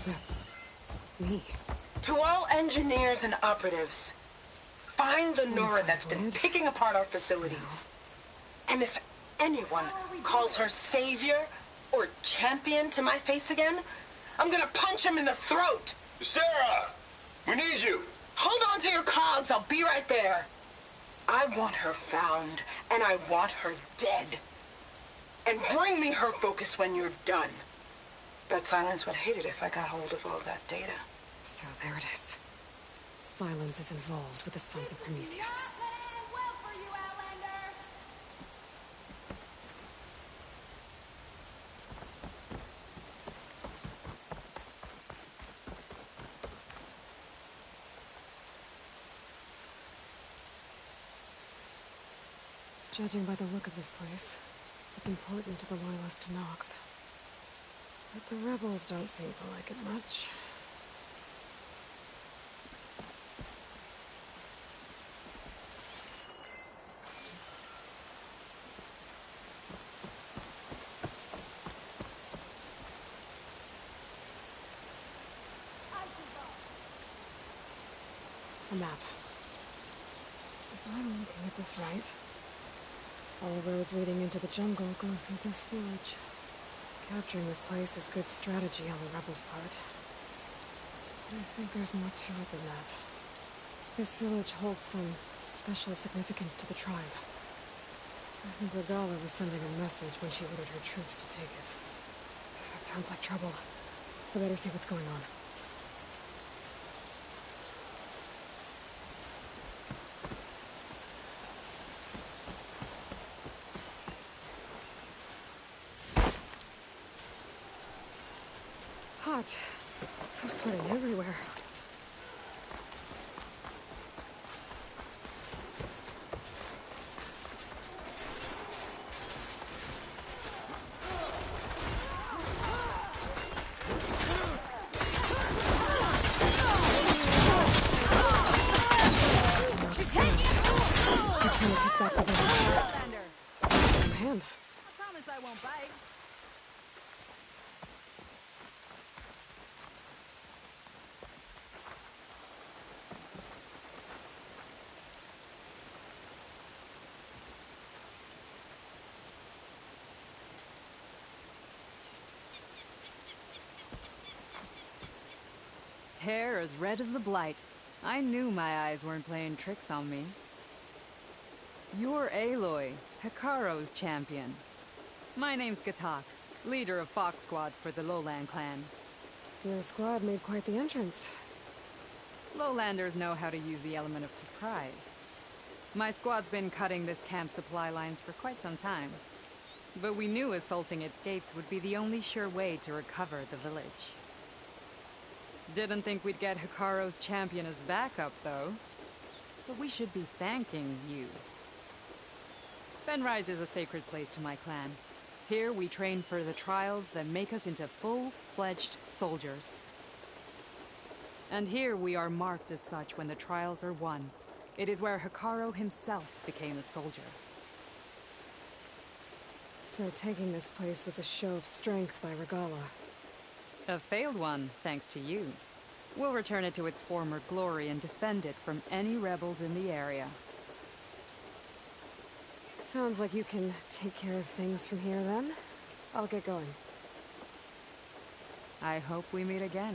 That's me.
To all engineers and operatives, find the Nora that's been picking apart our facilities. And if anyone calls her savior or champion to my face again, I'm gonna punch him in the throat.
Sarah! We need you!
Hold on to your cogs, I'll be right there. I want her found, and I want her dead. And bring me her focus when you're done. Bet Silence would hate it if I got hold of all that data.
So there it is. Silence is involved with the Sons of Prometheus. Judging by the look of this place, it's important to the Loyalists to Noct. But the rebels don't seem to like it much. A map. If I'm looking at this right, all roads leading into the jungle go through this village. Capturing this place is good strategy on the rebels' part. But I think there's more to it than that. This village holds some special significance to the tribe. I think Regala was sending a message when she ordered her troops to take it. That sounds like trouble. I better see what's going on. Hot. I'm sweating everywhere.
She's taking it!
I'm trying to take back the village. My hand.
I promise I won't bite.
Hair as red as the blight. I knew my eyes weren't playing tricks on me. You're Aloy, Hikaro's champion. My name's Gatak, leader of Fox Squad for the Lowland clan.
Your squad made quite the entrance.
Lowlanders know how to use the element of surprise. My squad's been cutting this camp's supply lines for quite some time. But we knew assaulting its gates would be the only sure way to recover the village. Didn't think we'd get Hikaro's champion as backup, though. But we should be thanking you. Fenrise is a sacred place to my clan. Here we train for the trials that make us into full-fledged soldiers. And here we are marked as such when the trials are won. It is where Hikaro himself became a soldier.
So taking this place was a show of strength by Regala.
A failed one, thanks to you. We'll return it to its former glory and defend it from any rebels in the area.
Sounds like you can take care of things from here then. I'll get going.
I hope we meet again.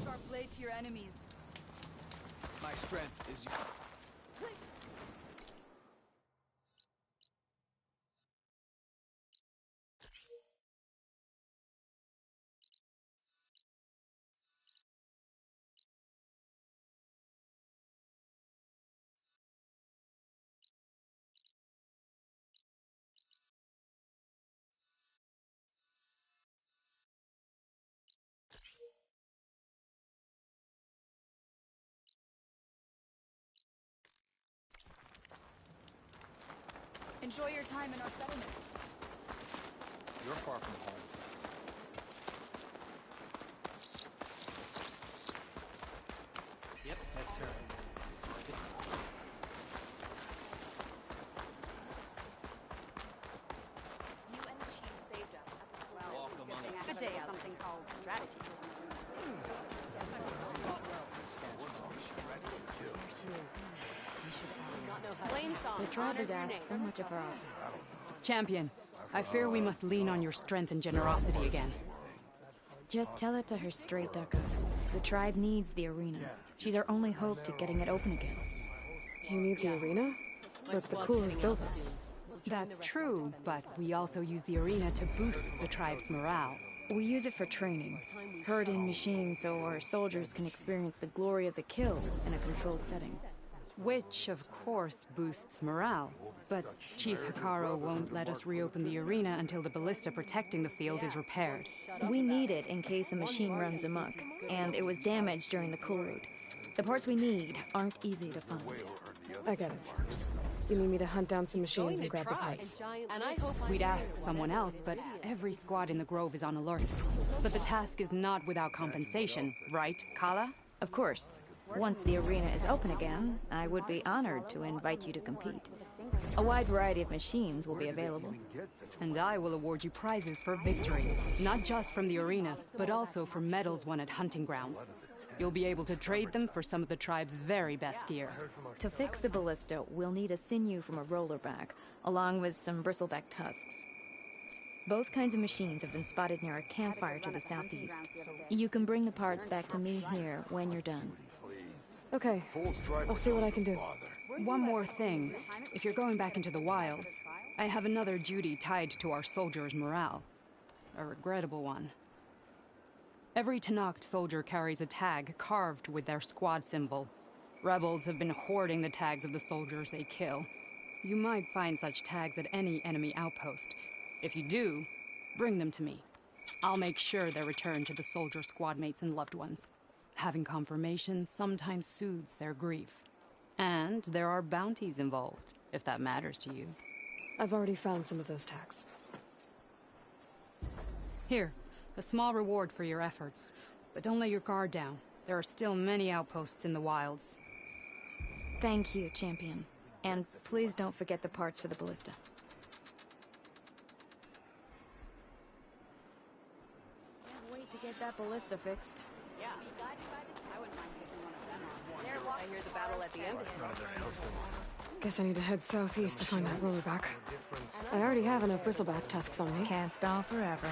Sharp blade to your enemies.
My strength is...
Enjoy your time in our settlement.
You're far from home.
Yep, that's her.
You and the chief saved us.
Walk among us.
Good day, something called strategy.
Blainsong,
The tribe has
honors your
asked
name.
so much of her.
Champion, I fear we must lean on your strength and generosity again.
Just tell it to her straight, Ducka. The tribe needs the arena. She's our only hope to getting it open again.
You need the arena? But the coolering's over.
That's true, but we also use the arena to boost the tribe's morale.
We use it for training. Herd in machines so our soldiers can experience the glory of the kill in a controlled setting.
Which, of course, boosts morale. But Chief Hikaru won't let us reopen the arena until the ballista protecting the field is repaired.
We need it in case the machine runs amok, and it was damaged during the cool raid. The parts we need aren't easy to find.
I get it. You need me to hunt down some machines and grab the parts.
And I hope
We'd ask someone else, but every squad in the Grove is on alert. But the task is not without compensation, right, Kala?
Of course. Once the arena is open again, I would be honored to invite you to compete. A wide variety of machines will be available.
And I will award you prizes for victory, not just from the arena, but also for medals won at hunting grounds. You'll be able to trade them for some of the tribe's very best gear.
To fix the ballista, we'll need a sinew from a rollerback, along with some bristleback tusks. Both kinds of machines have been spotted near a campfire to the southeast. You can bring the parts back to me here when you're done.
Okay, I'll see what I can do.
One more thing. If you're going back into the wilds, I have another duty tied to our soldiers' morale. A regrettable one. Every Tenakth soldier carries a tag carved with their squad symbol. Rebels have been hoarding the tags of the soldiers they kill. You might find such tags at any enemy outpost. If you do, bring them to me. I'll make sure they're returned to the soldier squad mates and loved ones. Having confirmation sometimes soothes their grief. And there are bounties involved, if that matters to you.
I've already found some of those tags.
Here, a small reward for your efforts. But don't let your guard down. There are still many outposts in the wilds.
Thank you, Champion. And please don't forget the parts for the ballista. Can't wait to get that ballista fixed.
Yeah. I wouldn't mind picking one of them on. I hear the battle at the embassy.
Guess I need to head southeast to find that rollerback. I already have enough bristleback tusks on me.
Can't stall forever.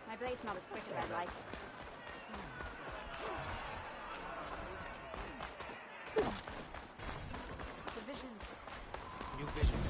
My blade's not as quick as I'd like. The visions.
New visions.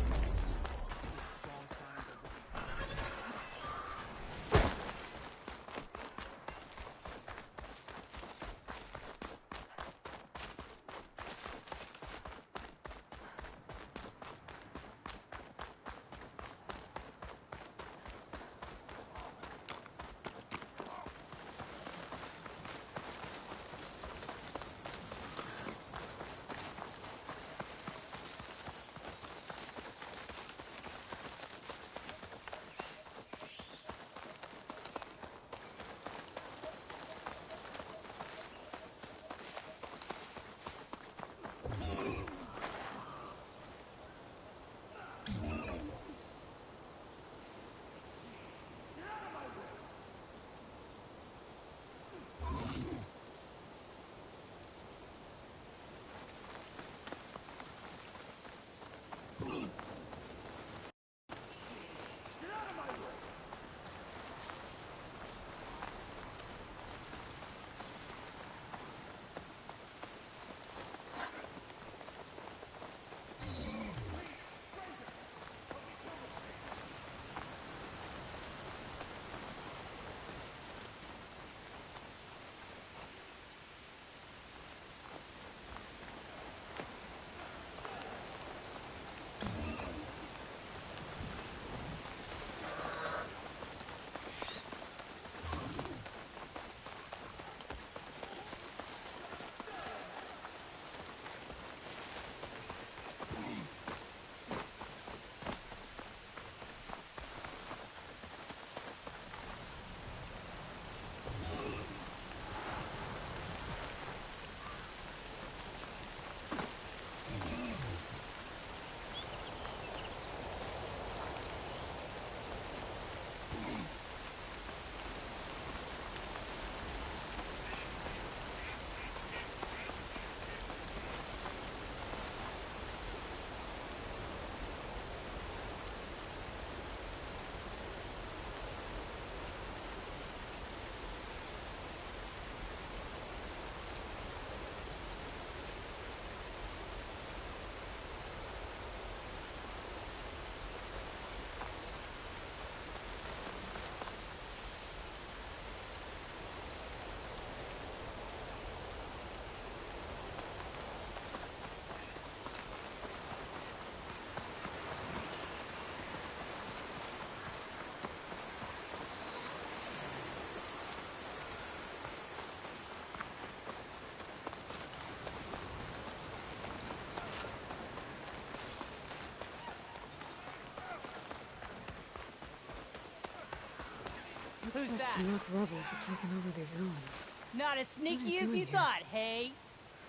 Looks like
that?
North rebels have taken over these ruins.
Not as
What are
sneaky
they
as
doing
you
here?
thought, hey?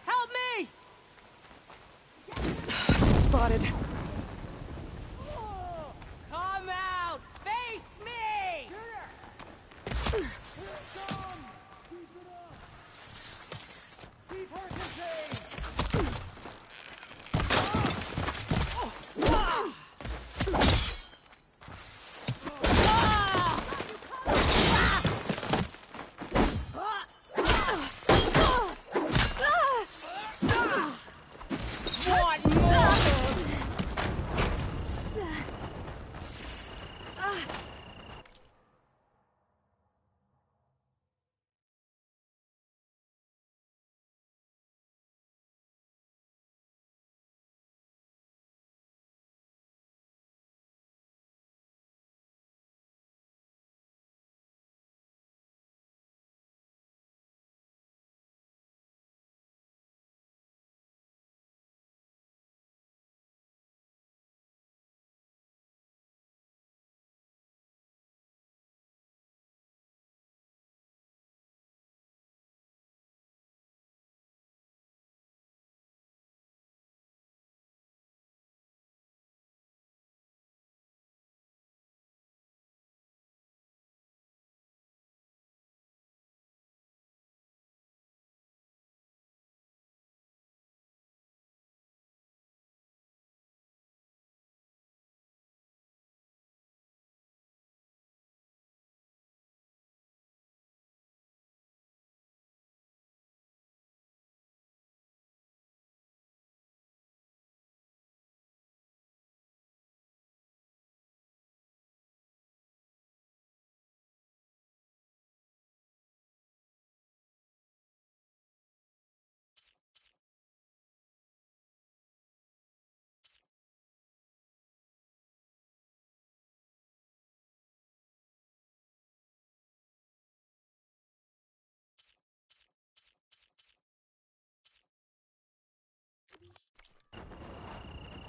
Help me!
Spotted.
Come out! Face me! What more?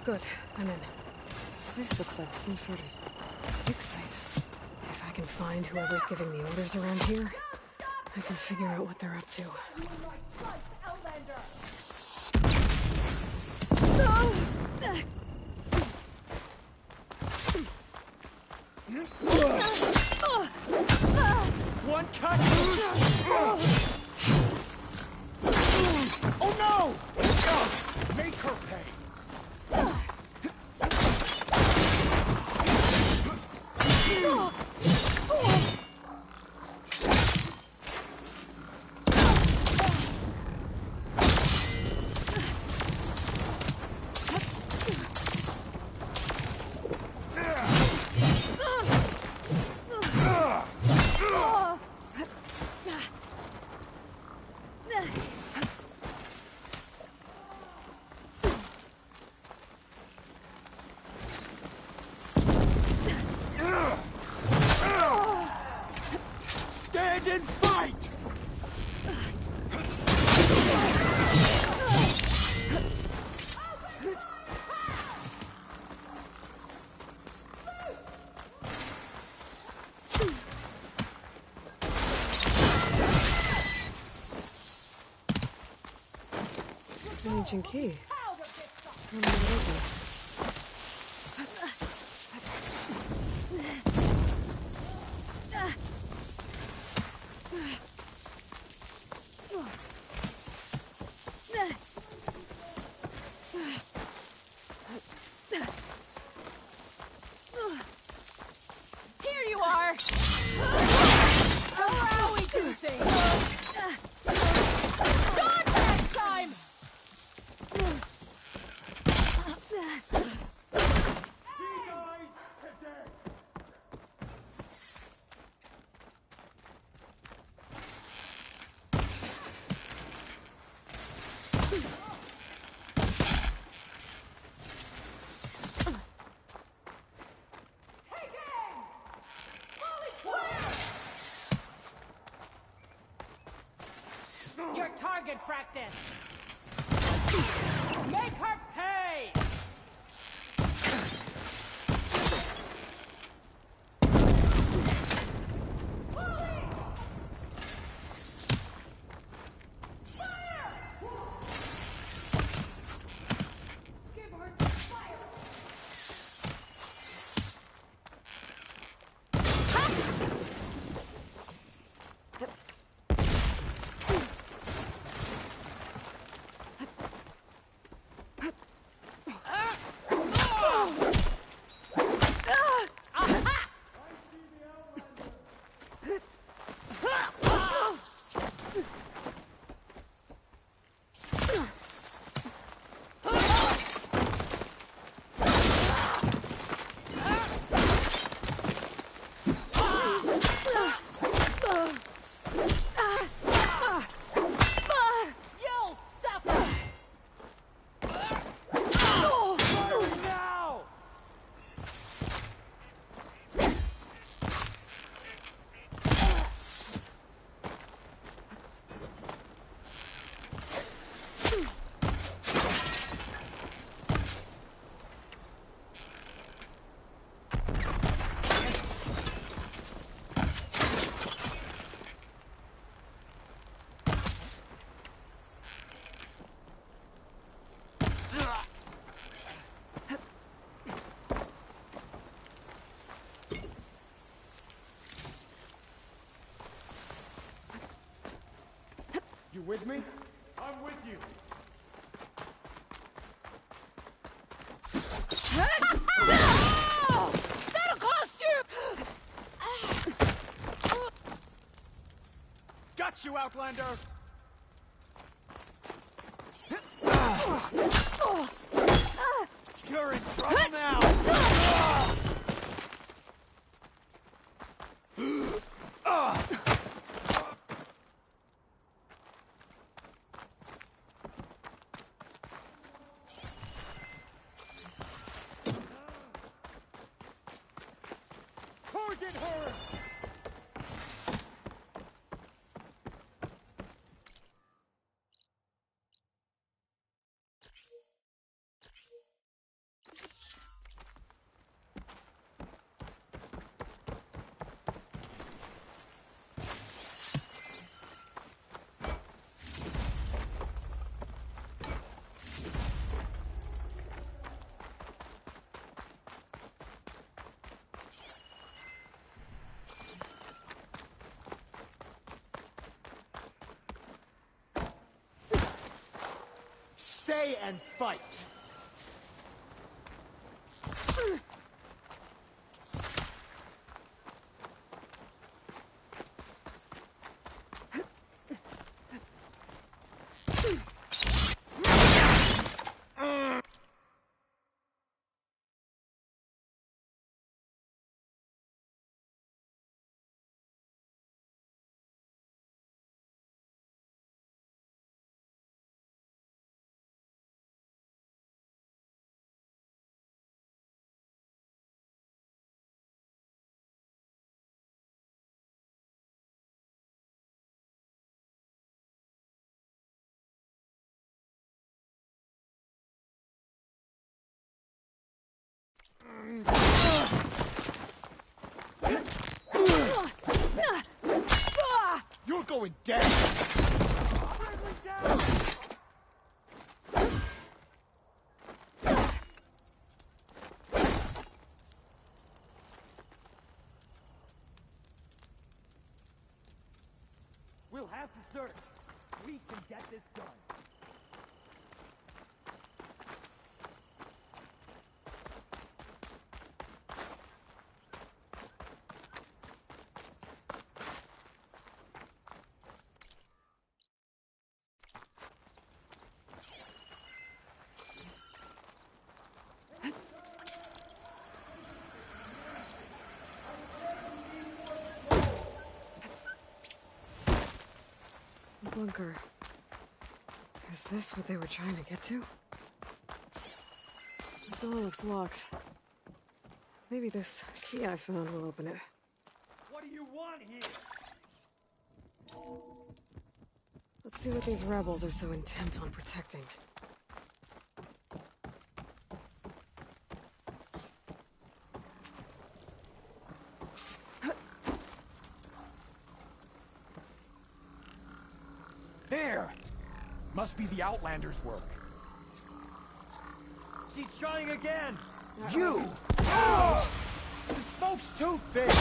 Good, I'm in. This looks like some sort of dig site. If I can find whoever's giving the orders around here, I can figure out what they're up to.
One cut! Oh no! Make her pay! Stand and fight!
An ancient key. I wonder what it opens.
Here you are! Oh, how we do things! Dodge that time! Your target practice! Make her pay! You'll suffer!
Now! You with me? I'm with you.
That'll cost you!
Got you, Outlander! You're in trouble now! Target her!
away and fight.
You're going down!
We'll have to search. We can get this done.
Bunker. Is this what they were trying to get to? The door looks locked. Maybe this key I found will open it.
What do you want here?
Let's see what these rebels are so intent on protecting.
There! Must be the Outlanders' work.
She's trying again!
You! Oh! This smoke's too thick!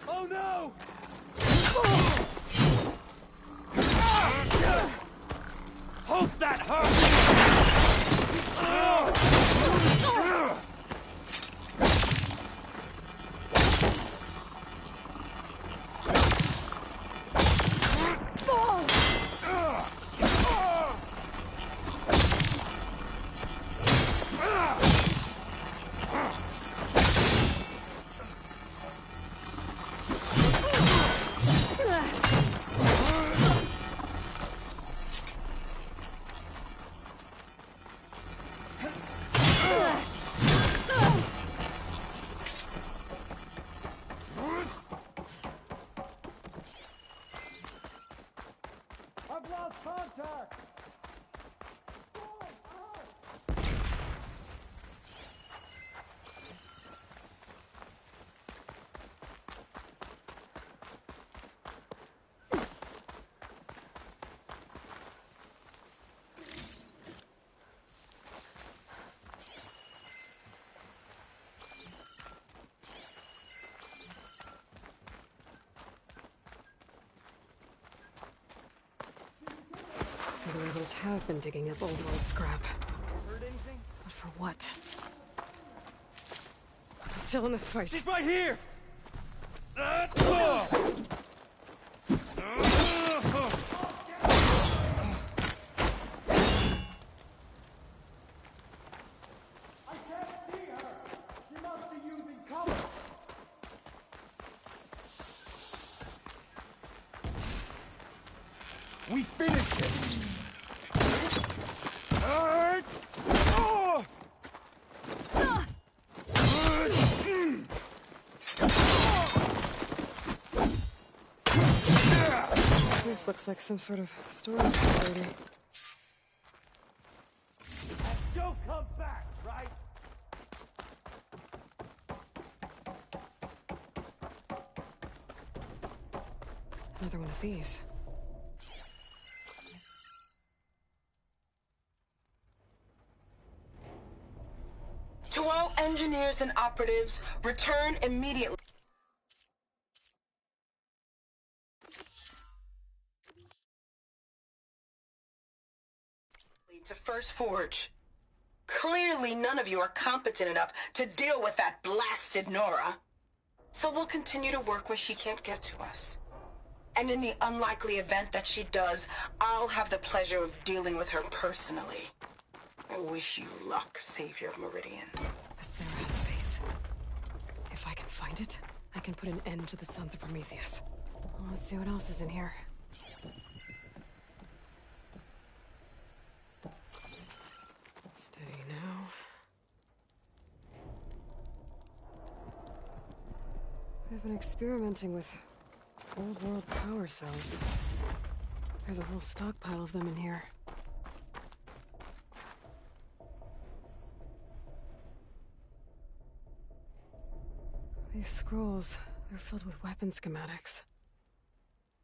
Oh no!
Hope that hurts!
I've lost contact!
So the rebels have been digging up old world scrap.
Heard anything?
But for what? I'm still in this fight.
She's right here! I can't see her! She must be using cover!
We finished it!
This looks like some sort of storage facility.
Don't come back, right?
Another one of these.
engineers and operatives, return immediately to First Forge. Clearly, none of you are competent enough to deal with that blasted Nora. So we'll continue to work where she can't get to us. And in the unlikely event that she does, I'll have the pleasure of dealing with her personally. I wish you luck, Savior of Meridian.
Sarah has a base. If I can find it, I can put an end to the Sons of Prometheus. Well, let's see what else is in here. Steady now. I've been experimenting with old world power cells. There's a whole stockpile of them in here. These scrolls, they're filled with weapon schematics.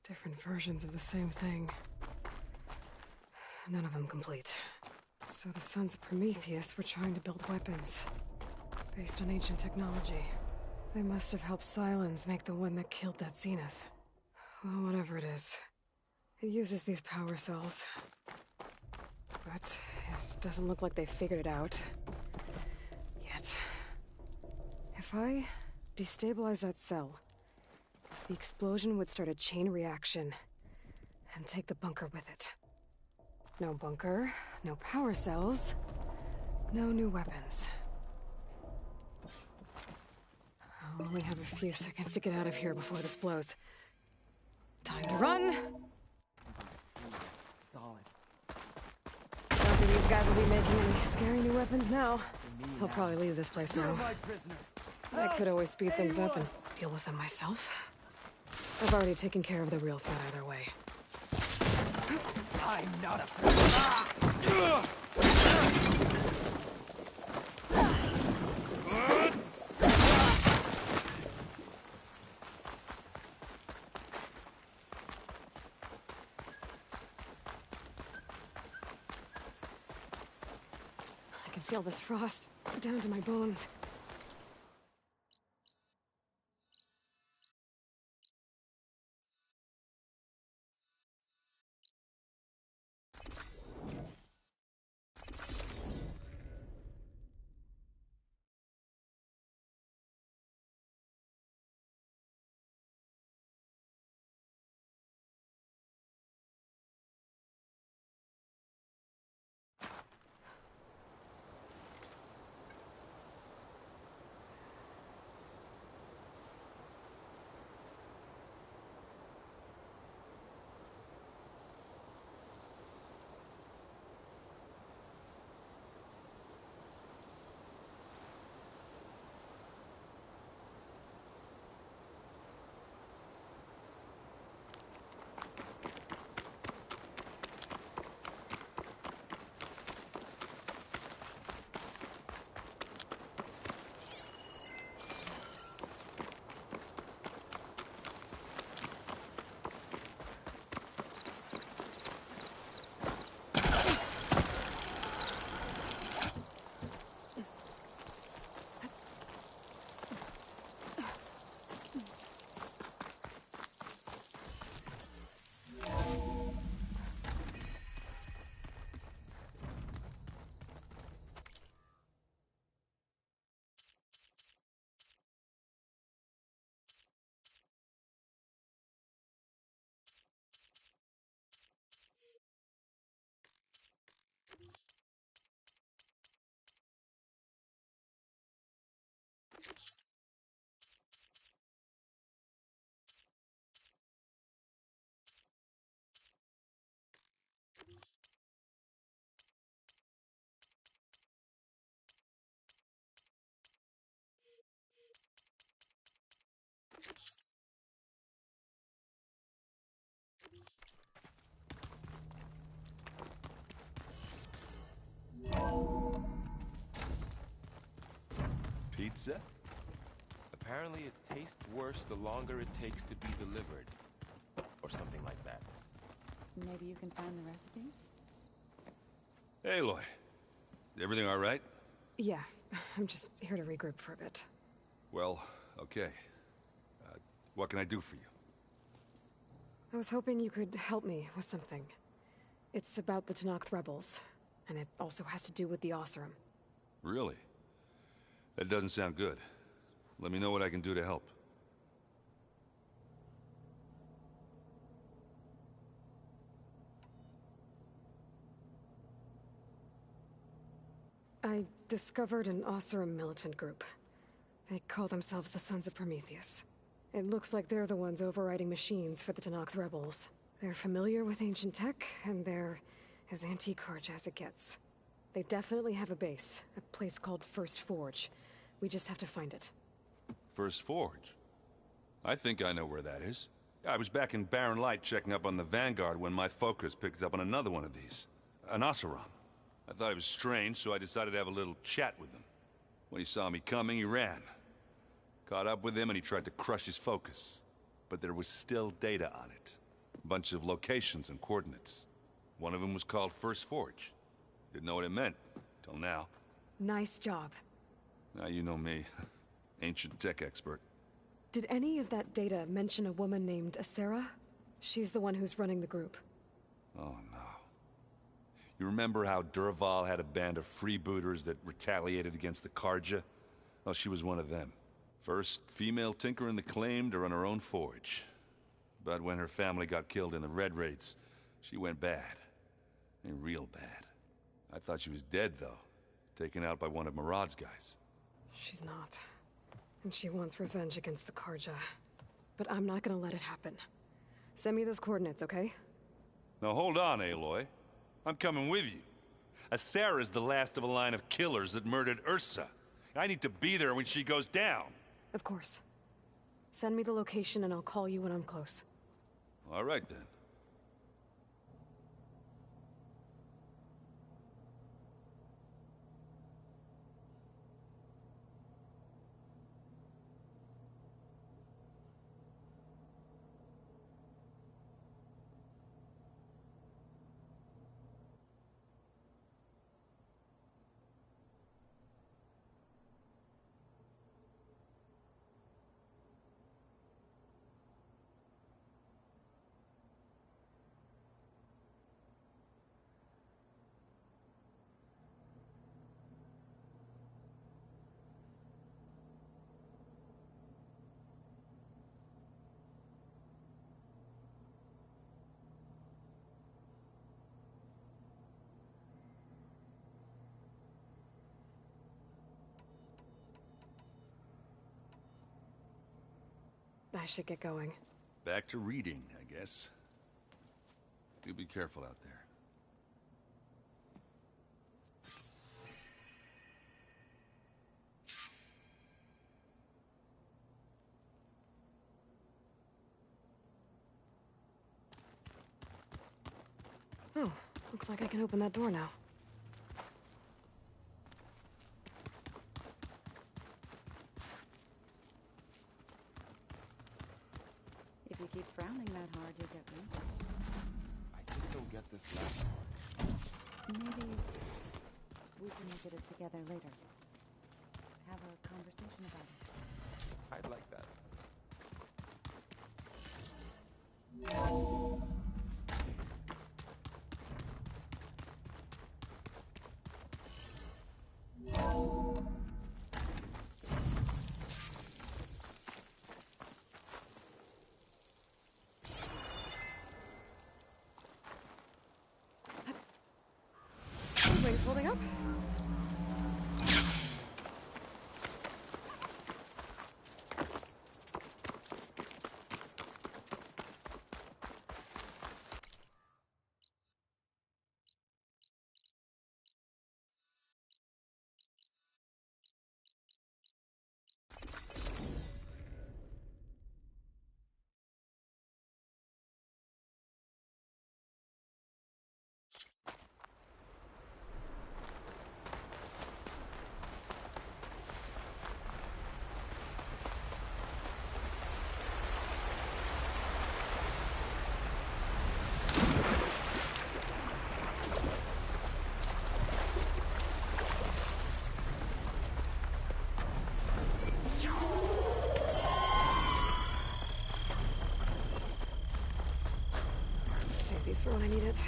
Different versions of the same thing. None of them complete. So the Sons of Prometheus were trying to build weapons based on ancient technology. They must have helped Silence make the one that killed that Zenith. Well, whatever it is. It uses these power cells. But it doesn't look like they figured it out. Yet. If I destabilize that cell, the explosion would start a chain reaction and take the bunker with it. No bunker, no power cells, no new weapons. I'll only have a few seconds to get out of here before this blows. Time to run!
Solid.
Don't think these guys will be making any scary new weapons now. They'll probably leave this place now. I could always speed things up and deal with them myself. I've already taken care of the real threat either way.
I'm not a...
I can feel this frost down to my bones.
Pizza? Apparently it tastes worse the longer it takes to be delivered. Or something like that.
Maybe you can find the recipe?
Aloy, is everything all right?
Yeah, I'm just here to regroup for a bit.
Well, okay. What can I do for you?
I was hoping you could help me with something. It's about the Tenakth rebels, and it also has to do with the Oseram.
Really? That doesn't sound good. Let me know what I can do to help.
I discovered an Oseram militant group. They call themselves the Sons of Prometheus. It looks like they're the ones overriding machines for the Tenakth rebels. They're familiar with ancient tech, and they're as anti-Karj as it gets. They definitely have a base, a place called First Forge. We just have to find it.
First Forge? I think I know where that is. I was back in Barren Light checking up on the Vanguard when my focus picked up on another one of these. An Oseram. I thought it was strange, so I decided to have a little chat with him. When he saw me coming, he ran. Caught up with him and he tried to crush his focus. But there was still data on it. A bunch of locations and coordinates. One of them was called First Forge. Didn't know what it meant, till now.
Nice job.
Now you know me. Ancient tech expert.
Did any of that data mention a woman named Asera? She's the one who's running the group.
Oh no. You remember how Durval had a band of freebooters that retaliated against the Karja? Well, she was one of them. First female tinker in the claim to run her own forge. But when her family got killed in the Red Raids, she went bad. And real bad. I thought she was dead, though. Taken out by one of Murad's guys.
She's not. And she wants revenge against the Karja. But I'm not gonna let it happen. Send me those coordinates, okay?
Now hold on, Aloy. I'm coming with you. Asera's the last of a line of killers that murdered Ursa. I need to be there when she goes down.
Of course. Send me the location and I'll call you when I'm close.
All right, then.
I should get going.
Back to reading, I guess. You be careful out there.
Oh, looks like I can open that door now.
If you keep frowning that hard, you'll get me.
I just don't get this last part.
Maybe we can get it together later. Have a conversation about it.
I'd like that.
Wings holding up? Thanks for when I need it.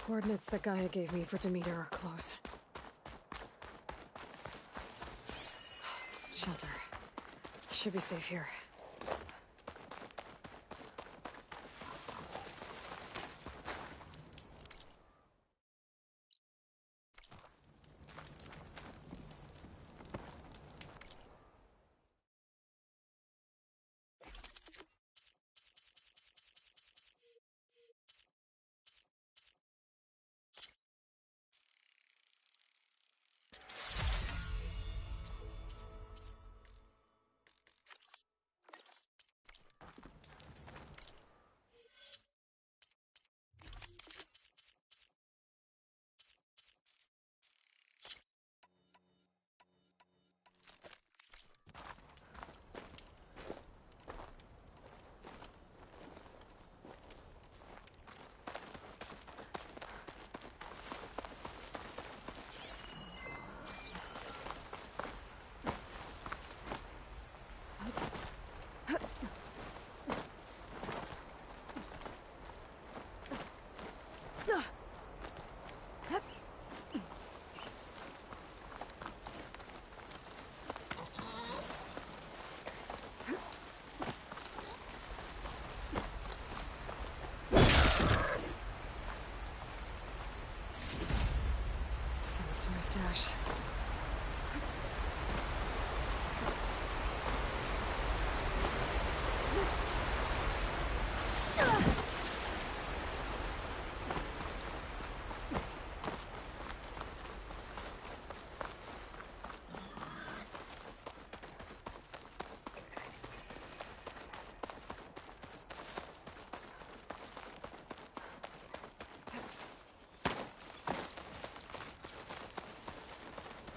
Coordinates that Gaia gave me for Demeter are close. Shelter. Should be safe here. Stash.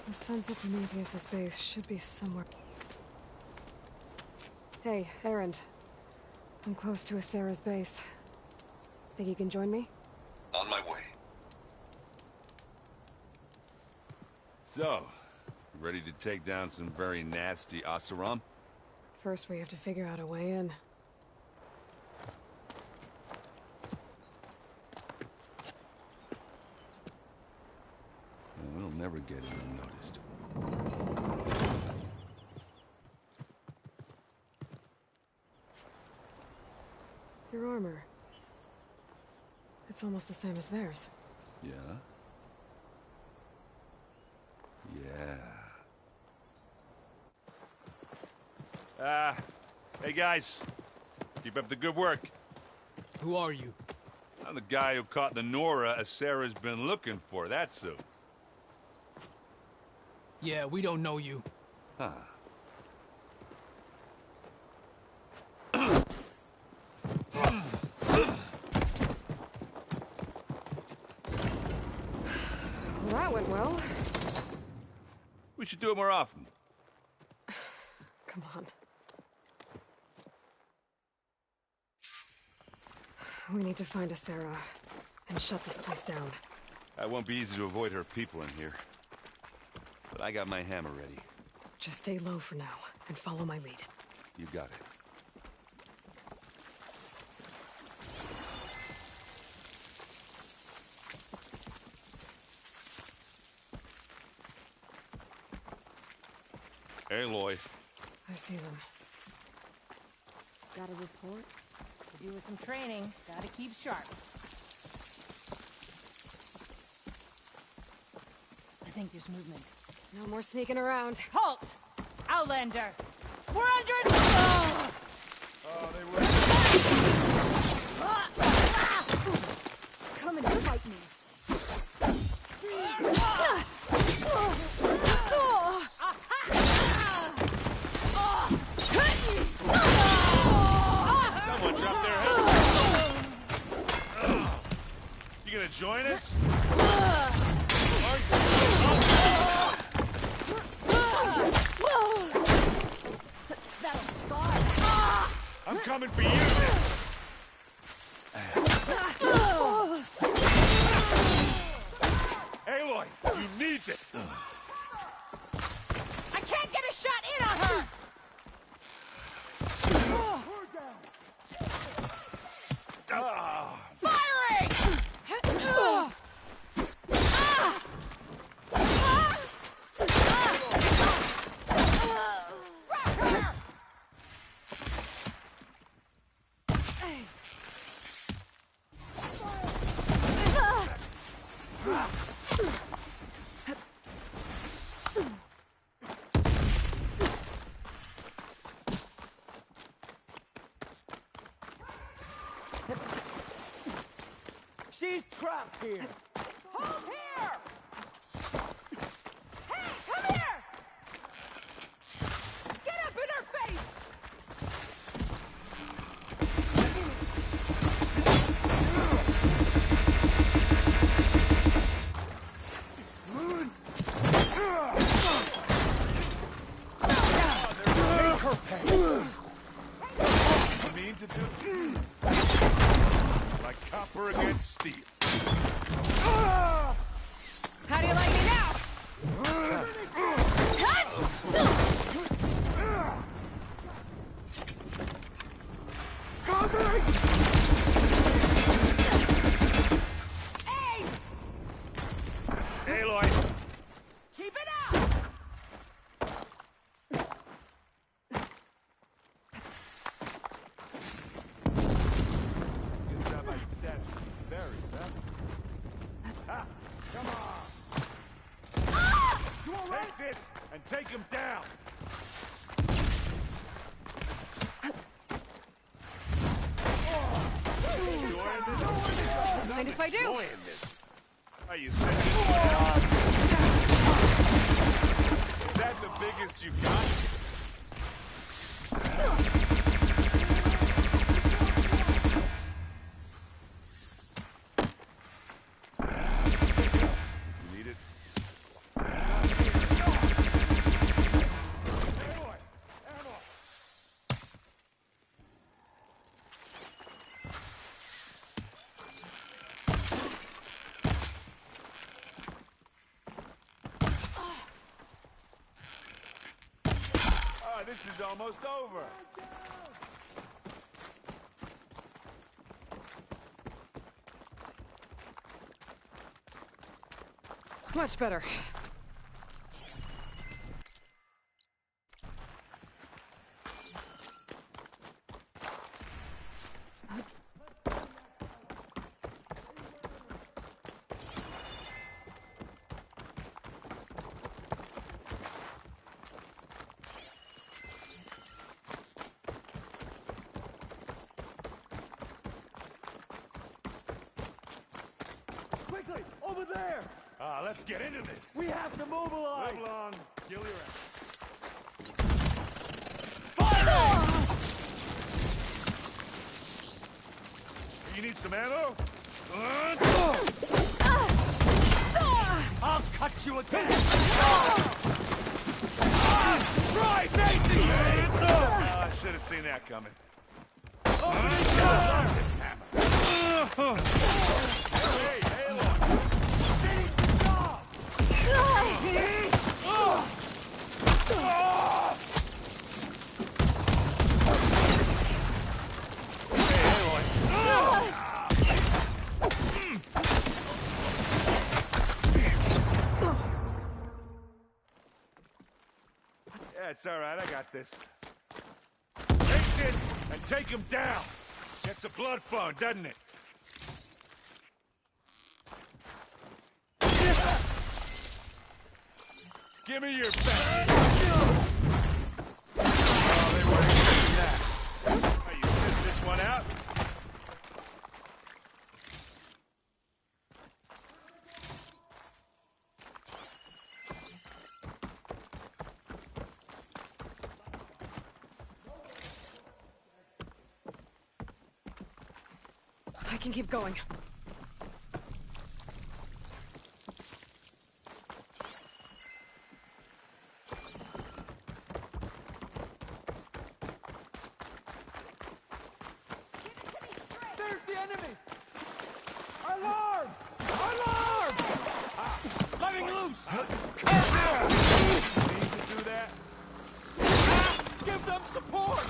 The sense of Prometheus's base should be somewhere. Hey, Erend. I'm close to Asera's base. Think you can join me?
On my way. So, ready to take down some very nasty Oseram?
First, we have to figure out a way in.
We'll never get in unnoticed.
Your armor. It's almost the same as theirs.
Yeah? Yeah. Hey guys. Keep up the good work.
Who are you?
I'm the guy who caught the Nora Asera's been looking for, that's who.
Yeah, we don't know you.
Huh.
Well, that went well.
We We should do it more often.
Come on. We need to find a Sarah and shut this place down.
It won't be easy to avoid her people in here. But I got my hammer ready.
Just stay low for now and follow my lead.
You got it. Aloy.
I see them.
Got a report? Could do with some training. Gotta keep sharp. I think there's movement.
No more sneaking around.
Halt! Outlander! We're under attack!
Oh, they were...
Come and fight me.
Someone dropped their head. You gonna join us?
That'll scar.
I'm coming for you. Aloy, you need this.
I can't get a shot in on her! Firing!
She's trapped here.
Hold here! Hey, come here! Get up in her face!
Make her pay. You mean to do like copper against steel.
How do you like me now?
Hey!
Aloy,
Keep it up!
get that my stats very huh? Ha! Come on! You all right? Take this and take him down.
Mind if I do?
Enjoying this. Are you serious? Is that the biggest you got? You need it? Aloy, ammo. Ah, this is almost over.
Much better.
Quickly, over there!
Ah, let's get into this.
We have to mobilize!
Move along. Kill your ass. You need some ammo?
I'll cut you again!
Right, Macy! I should have seen that coming. Love this hammer. Hey, Aloy! Yeah, it's all right. I got this. Take this and take him down. Gets a blood flowing, doesn't it? Give me your best. Oh, they weren't expecting that. Oh, you sit this one out?
I can keep going.
There's the enemy! Alarm! Alarm! Letting loose!
Need to do that?
Give them support!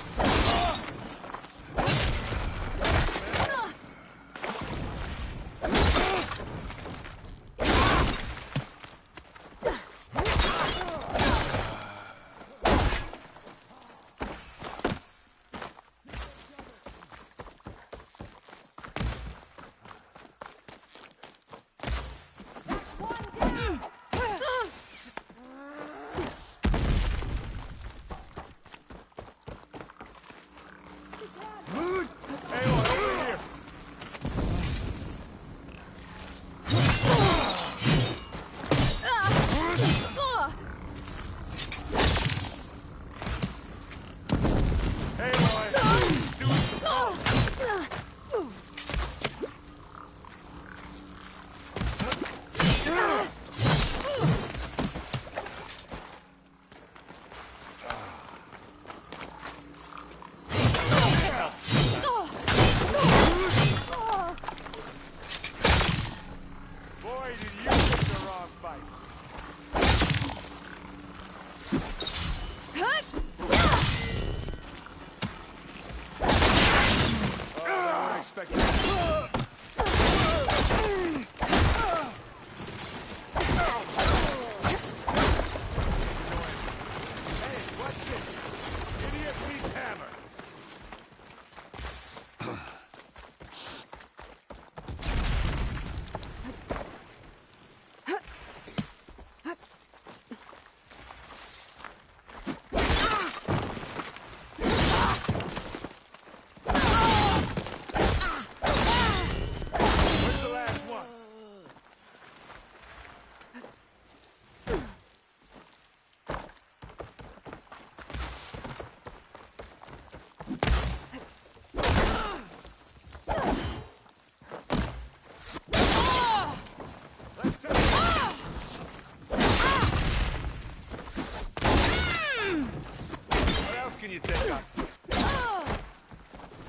Can you take out?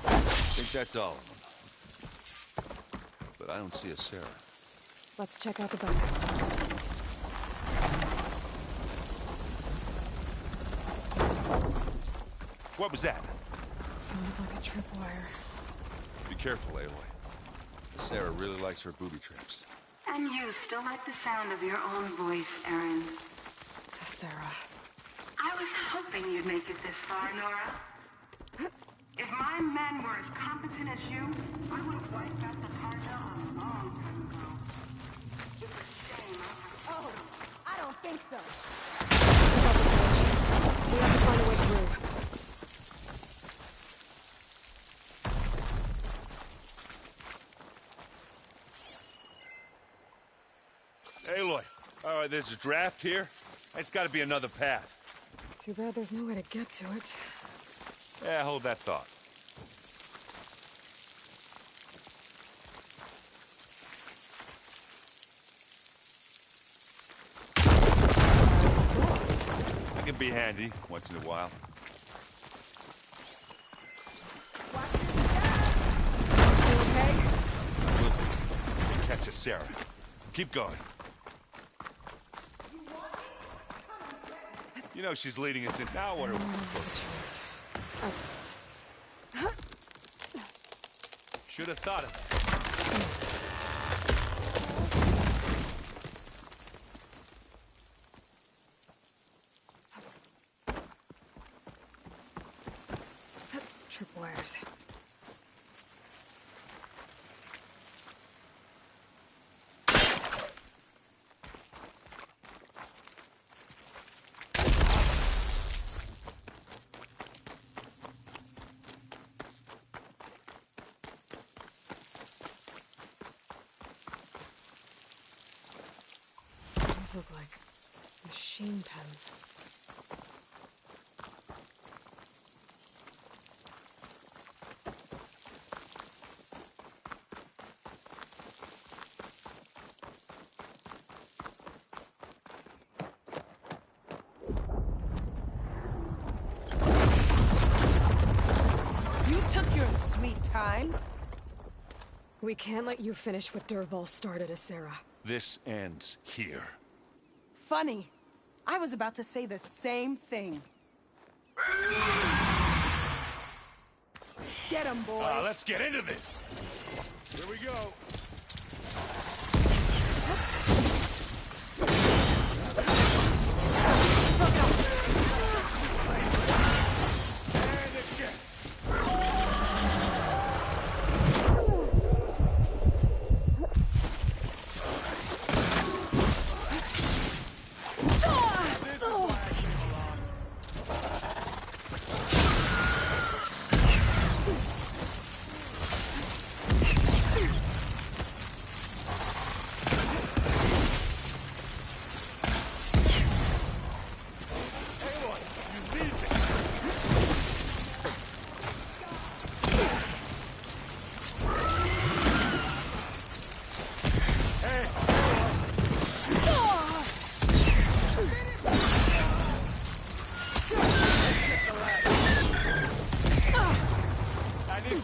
I think that's all of them. But I don't see a Sarah.
Let's check out the bunker space.
What was that?
It sounded like a tripwire.
Be careful, Aloy. Sarah really likes her booby traps.
And you still like the sound of your own voice, Erin.
Sarah.
I was hoping you'd make it this far, Nora. If my men were as competent as you, I would have wiped out the cartel a long time ago. It's a shame.
Oh, I don't think so.
We have to find a way through.
Aloy, all right, there's a draft here. It's got to be another path.
Too bad there's no way to get to it.
Yeah, hold that thought. can be handy once in a while.
You okay?
Catch us, Sarah. Keep going. You know she's leading us in. Now what are we supposed to do? Should have thought of that.
Tripwires. These look like machine pens.
You took your sweet time.
We can't let you finish what Dervahl started, Asera.
This ends here.
Funny. I was about to say the same thing. Get him, boys.
Let's get into this. Here we go.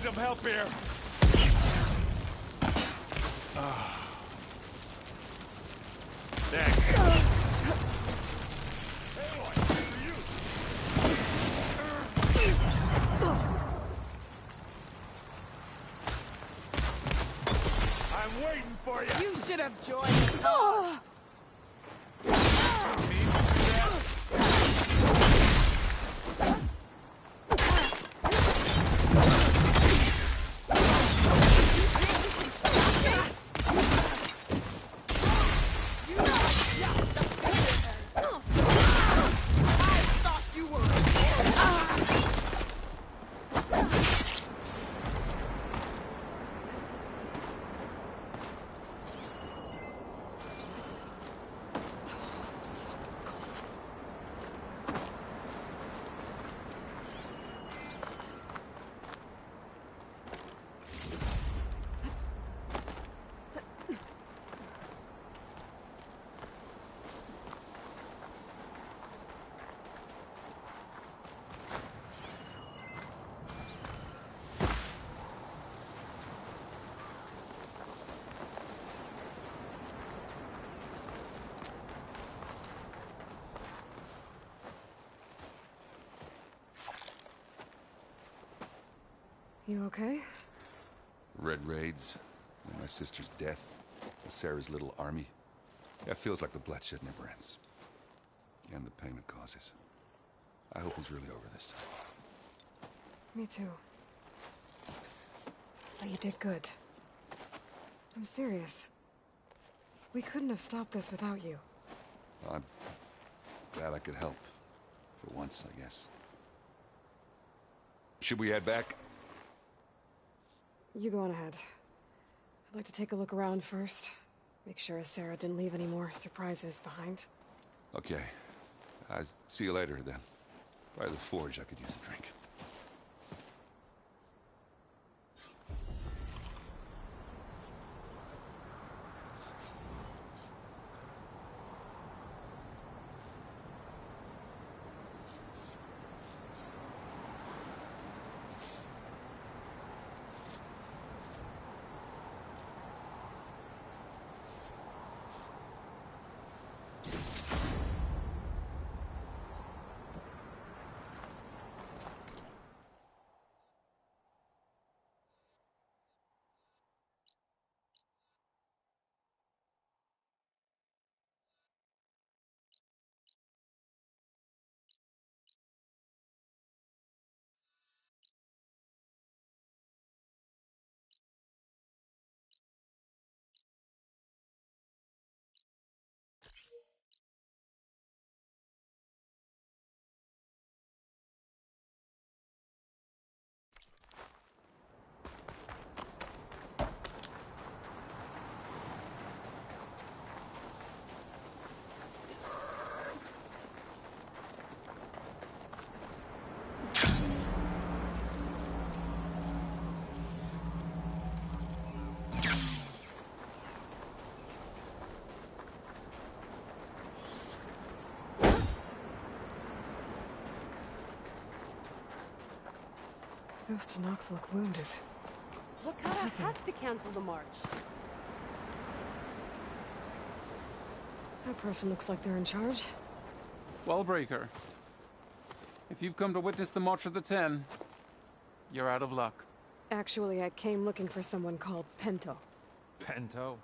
Some help here. Thanks. I'm waiting for you.
You should have joined the cause.
You okay?
Red raids, and my sister's death, Sarah's little army. It feels like the bloodshed never ends. And the pain it causes. I hope he's really over this time.
Me too. But you did good. I'm serious. We couldn't have stopped this without you.
Well, I'm glad I could help. For once, I guess. Should we head back?
You go on ahead. I'd like to take a look around first. Make sure Sarah didn't leave any more surprises behind.
Okay. I'll see you later, then. By the forge, I could use a drink.
Those Tenakth look wounded.
Wakata has to cancel the march.
That person looks like they're in charge.
Wallbreaker. If you've come to witness the March of the Ten, you're out of luck.
Actually, I came looking for someone called Pento.
Pento?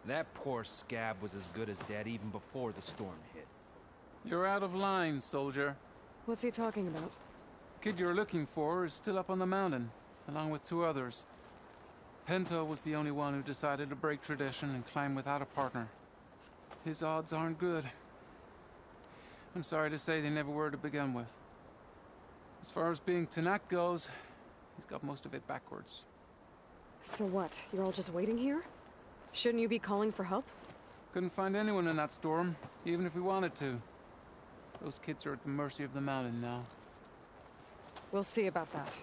That poor scab was as good as dead even before the storm hit.
You're out of line, soldier.
What's he talking about?
Kid you're looking for is still up on the mountain, along with 2 others. Pento was the only one who decided to break tradition and climb without a partner. His odds aren't good. I'm sorry to say they never were to begin with. As far as being Tenakth goes, he's got most of it backwards.
So what? You're all just waiting here? Shouldn't you be calling for help?
Couldn't find anyone in that storm, even if we wanted to. Those kids are at the mercy of the mountain now.
We'll see about that.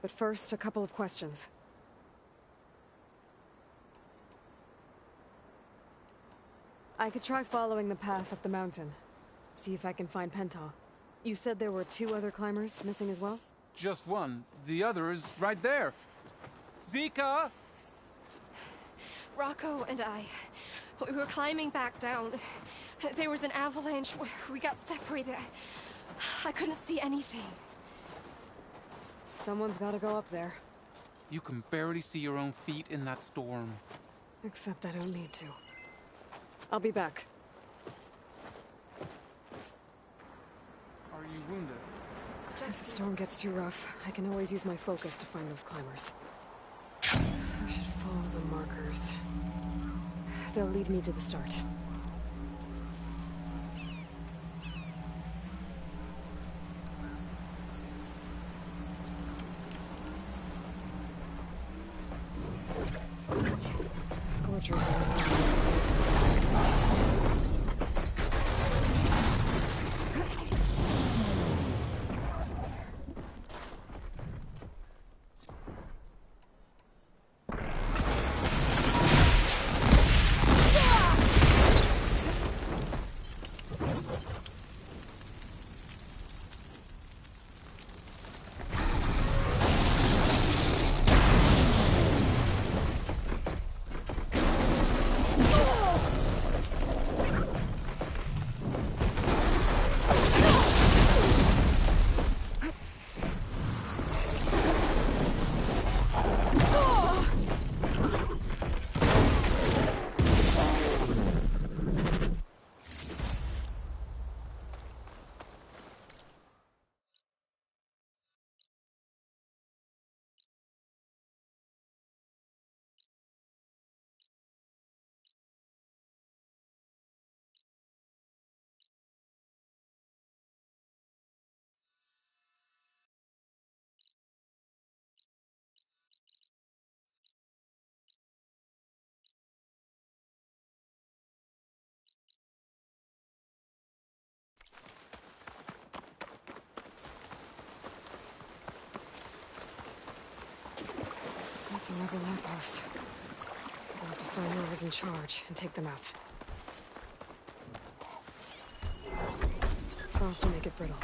But first, a couple of questions. I could try following the path up the mountain. See if I can find Pento. You said there were 2 other climbers missing as well?
Just one. The other is right there. Zika!
Rocco and I, we were climbing back down. There was an avalanche. We got separated. I couldn't see anything.
Someone's gotta go up there.
You can barely see your own feet in that storm.
Except I don't need to. I'll be back.
Are you wounded?
If the storm gets too rough, I can always use my focus to find those climbers. I should follow the markers. They'll lead me to the start. Scorchers. That's another lamppost. I'll have to find whoever's in charge and take them out. Frost will make it brittle.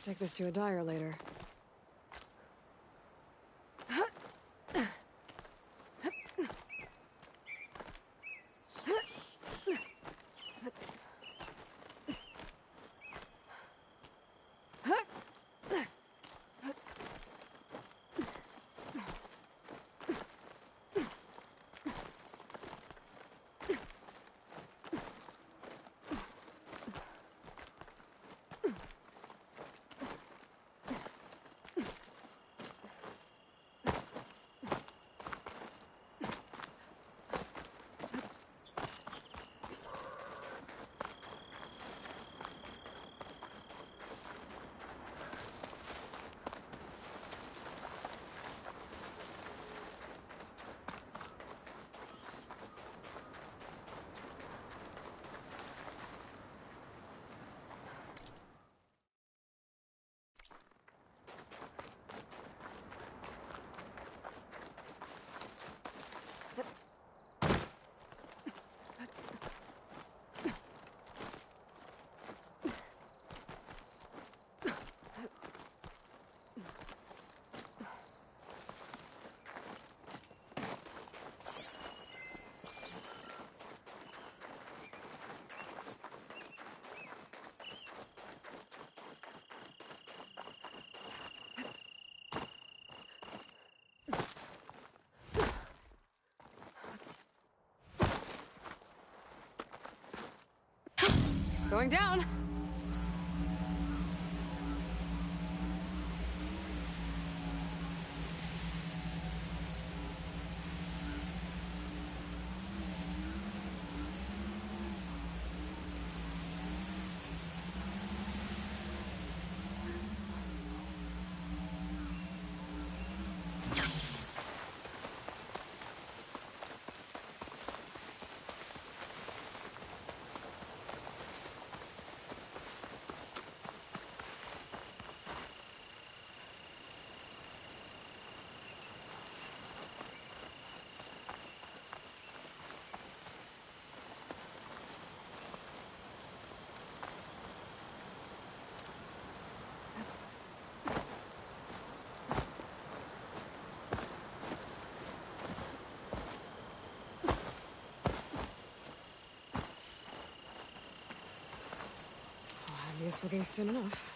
Take this to a dyer later. Going down. I guess we'll get soon enough.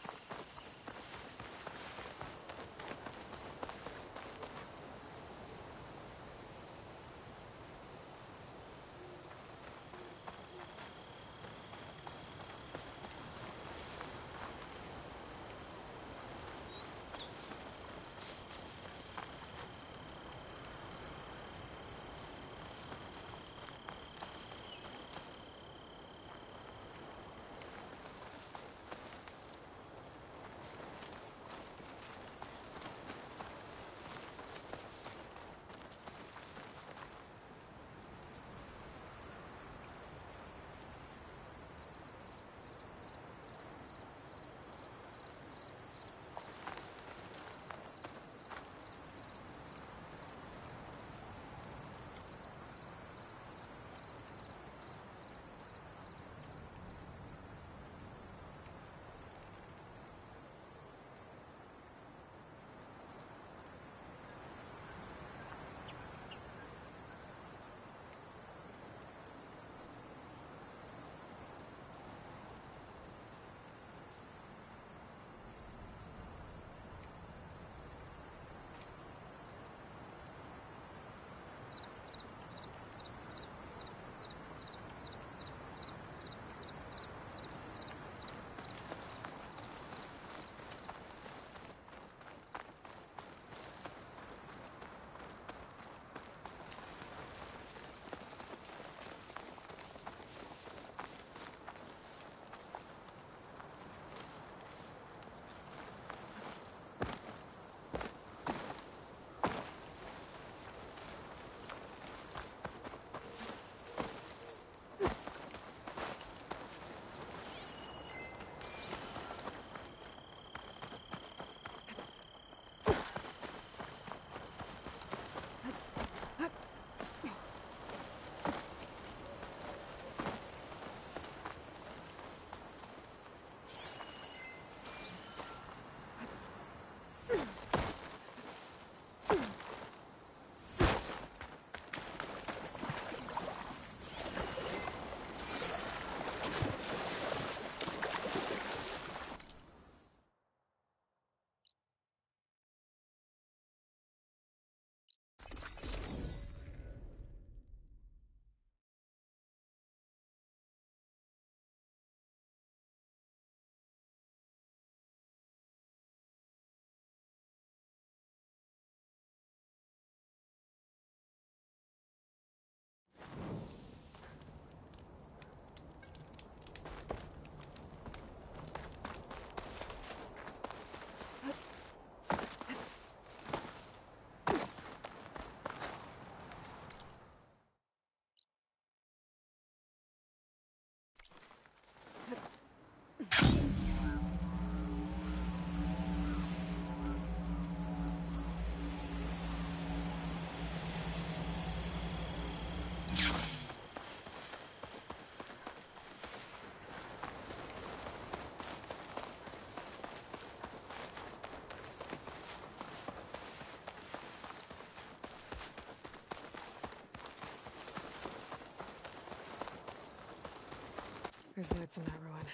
There's lights in that ruin.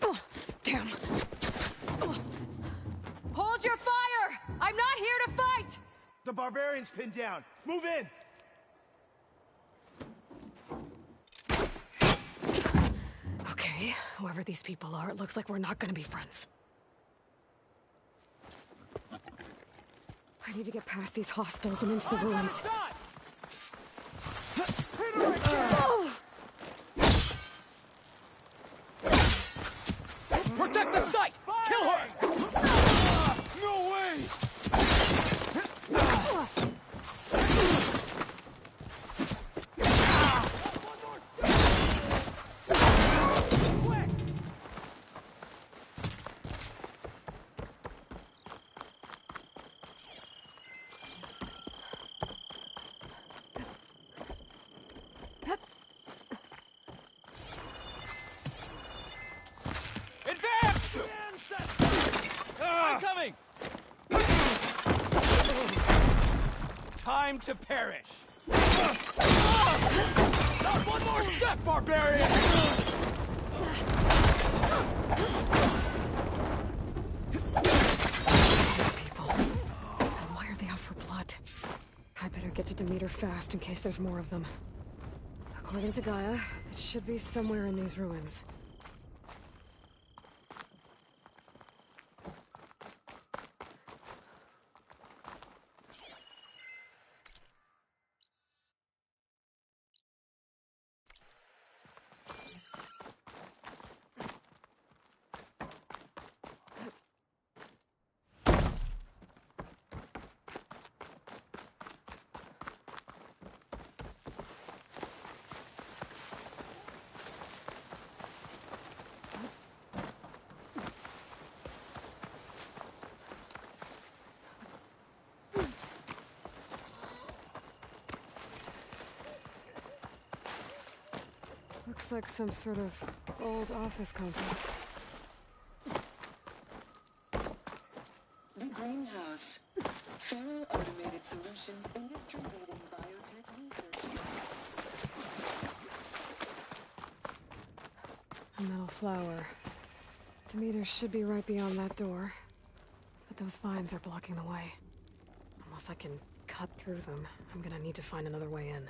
Oh, damn. Oh.
Hold your fire! I'm not here to fight!
The barbarian's pinned down. Move in!
Okay, whoever these people are, it looks like we're not gonna be friends. I need to get past these hostiles and into the ruins.
Protect the site! Kill her! No way! Coming! Time to perish! Not one more step, barbarian!
These people. And why are they out for blood? I better get to Demeter fast in case there's more of them. According to Gaia, it should be somewhere in these ruins. Looks like some sort of old office complex.
The greenhouse. Faro Automated Solutions, industry-leading biotech research.
A metal flower. Demeter should be right beyond that door. But those vines are blocking the way. Unless I can cut through them, I'm gonna need to find another way in.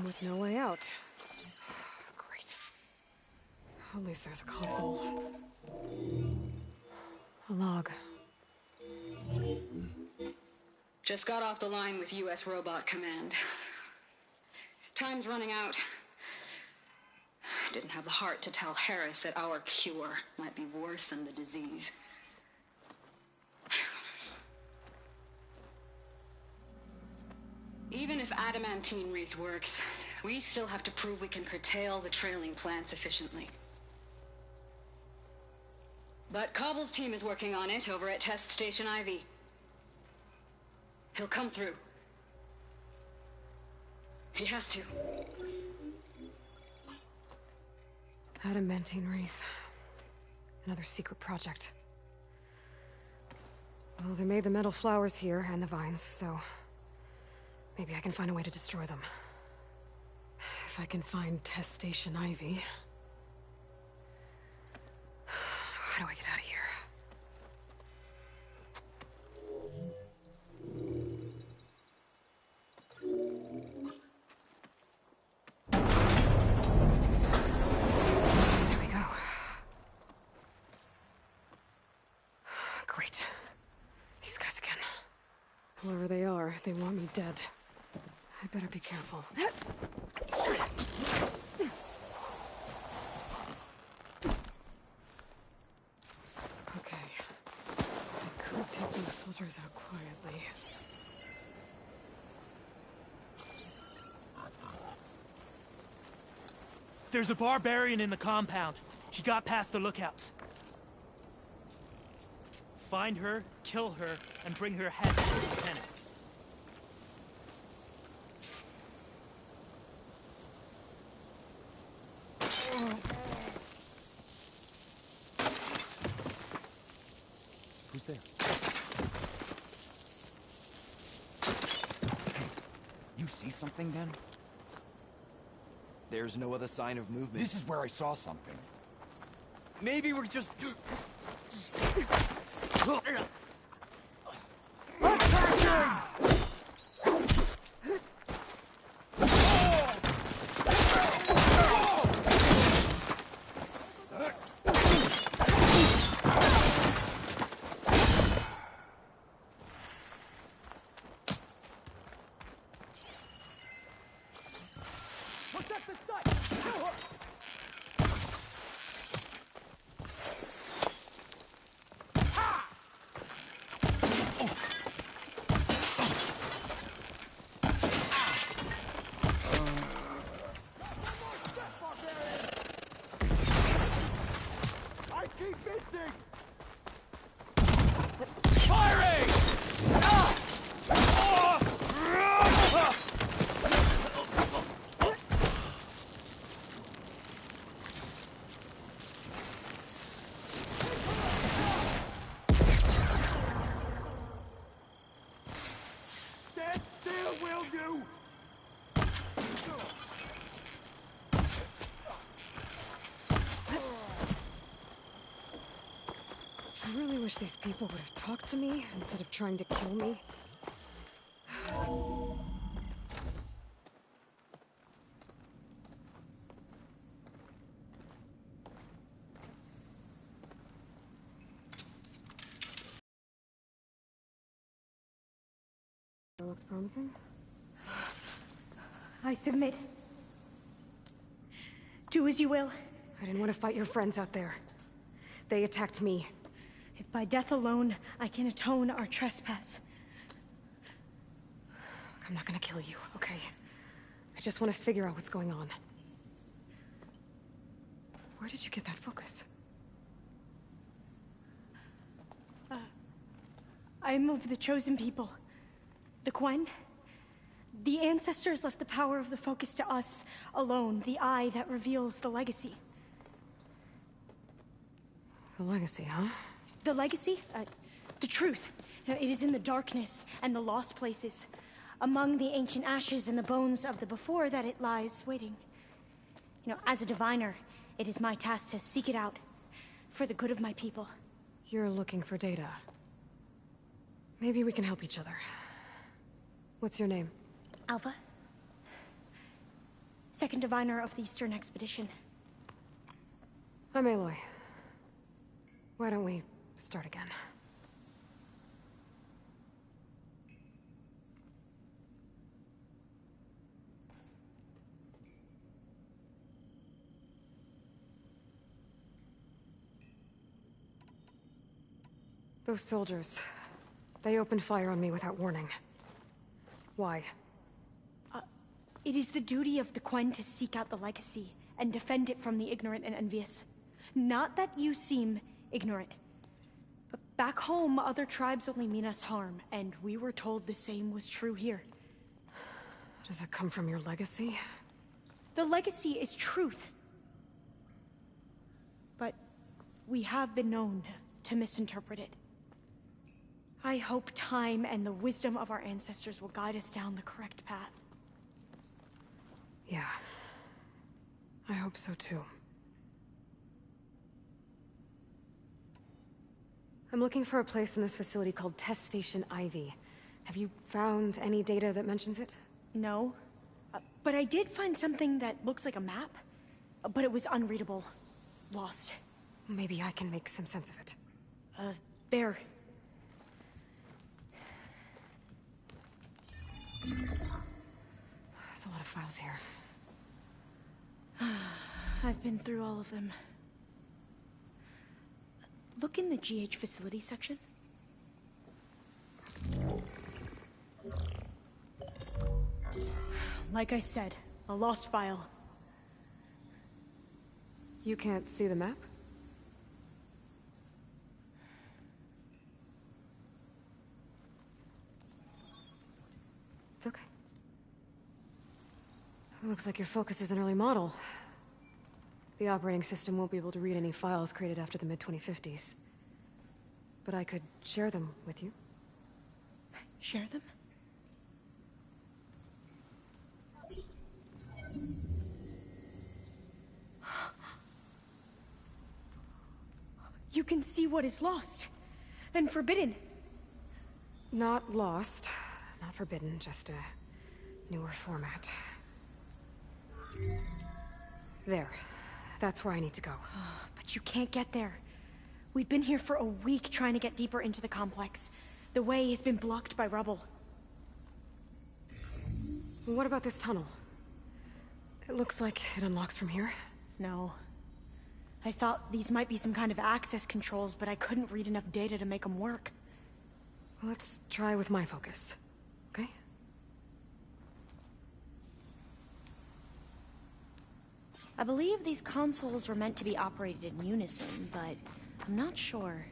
With no way out. Great. At least there's a console. A log.
Just got off the line with U.S. Robot Command. Time's running out. Didn't have the heart to tell Harris that our cure might be worse than the disease. Even if adamantine wreath works, we still have to prove we can curtail the trailing plants efficiently. But Cobble's team is working on it over at Test Station Ivy. He'll come through. He has to.
Adamantine wreath. Another secret project. Well, they made the metal flowers here and the vines, so maybe I can find a way to destroy them. If I can find Test Station Ivy. How do I get out of here? Whoever they are, they want me dead. I better be careful. Okay. I could take those soldiers out quietly.
There's a barbarian in the compound. She got past the lookouts. Find her, kill her, and bring her head to the lieutenant.
Who's there?
You see something, then? There's no other sign of movement.
This is where I saw something.
Maybe we're just...
I really wish these people would have talked to me instead of trying to kill me. That looks promising.
I submit. Do as you will.
I didn't want to fight your friends out there. They attacked me.
If by death alone I can atone our trespass.
I'm not gonna kill you, okay? I just want to figure out what's going on. Where did you get that focus?
I'm of the chosen people. The Quen. The ancestors left the power of the focus to us alone, the eye that reveals the legacy.
The legacy, huh?
The legacy? The truth. It is in the darkness and the lost places. Among the ancient ashes and the bones of the before that it lies waiting. As a diviner, it is my task to seek it out. For the good of my people.
You're looking for data. Maybe we can help each other. What's your name?
Alva. Second diviner of the Eastern Expedition.
I'm Aloy. Why don't we start again? Those soldiers, they opened fire on me without warning. Why?
It is the duty of the Quen to seek out the legacy and defend it from the ignorant and envious. Not that you seem ignorant. But back home, other tribes only mean us harm, and we were told the same was true here.
Does that come from your legacy?
The legacy is truth. But we have been known to misinterpret it. I hope time and the wisdom of our ancestors will guide us down the correct path.
Yeah. I hope so too. I'm looking for a place in this facility called Test Station Ivy. Have you found any data that mentions it?
No. But I did find something that looks like a map. But it was unreadable. Lost.
Maybe I can make some sense of it.
There.
There's a lot of files here.
I've been through all of them. Look in the GH facility section. Like I said, a lost file.
You can't see the map? It's okay. It looks like your focus is an early model. The operating system won't be able to read any files created after the mid-2050s. But I could share them with you.
Share them? You can see what is lost and forbidden.
Not lost, not forbidden, just a newer format. There. That's where I need to go.
But you can't get there. We've been here for a week trying to get deeper into the complex. The way has been blocked by rubble.
What about this tunnel? It looks like it unlocks from here.
No. I thought these might be some kind of access controls, but I couldn't read enough data to make them work.
Let's try with my focus, okay?
I believe these consoles were meant to be operated in unison, but I'm not sure.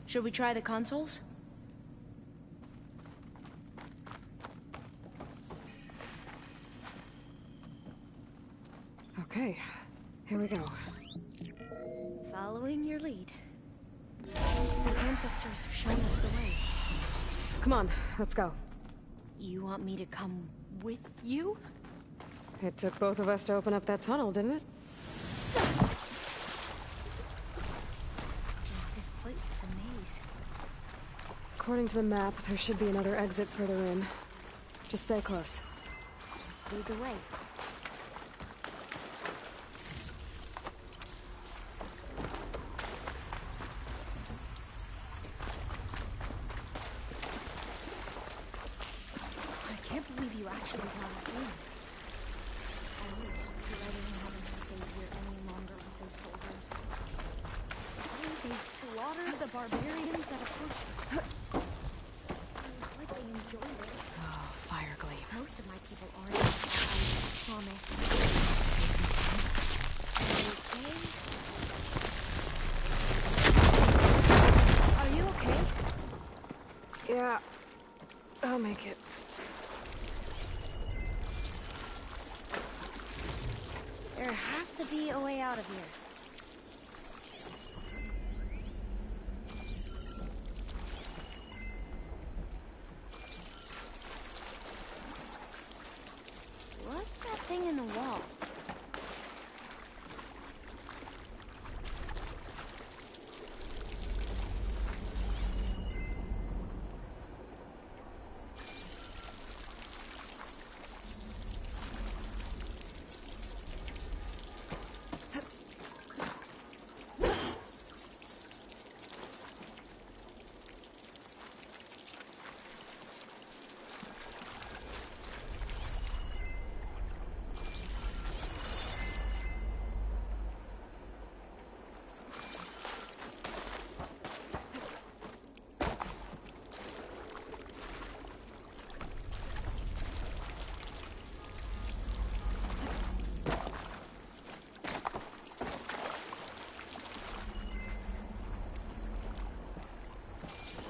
Should we try the consoles?
Okay, here we go.
Following your lead. The ancestors have shown us the way.
Come on, let's go.
You want me to come with you?
It took both of us to open up that tunnel, didn't it?
This place is a maze.
According to the map, there should be another exit further in. Just stay close.
Lead the way. I can't believe you actually got us in. I wish that I didn't have enough savior any longer with those soldiers. They slaughtered the barbarians that approached us. It's like they enjoyed it.
Oh, fire gleam.
Most of my people aren't as I promised. Are you okay?
Yeah, I'll make it.
There has to be a way out of here. What's that thing in the wall?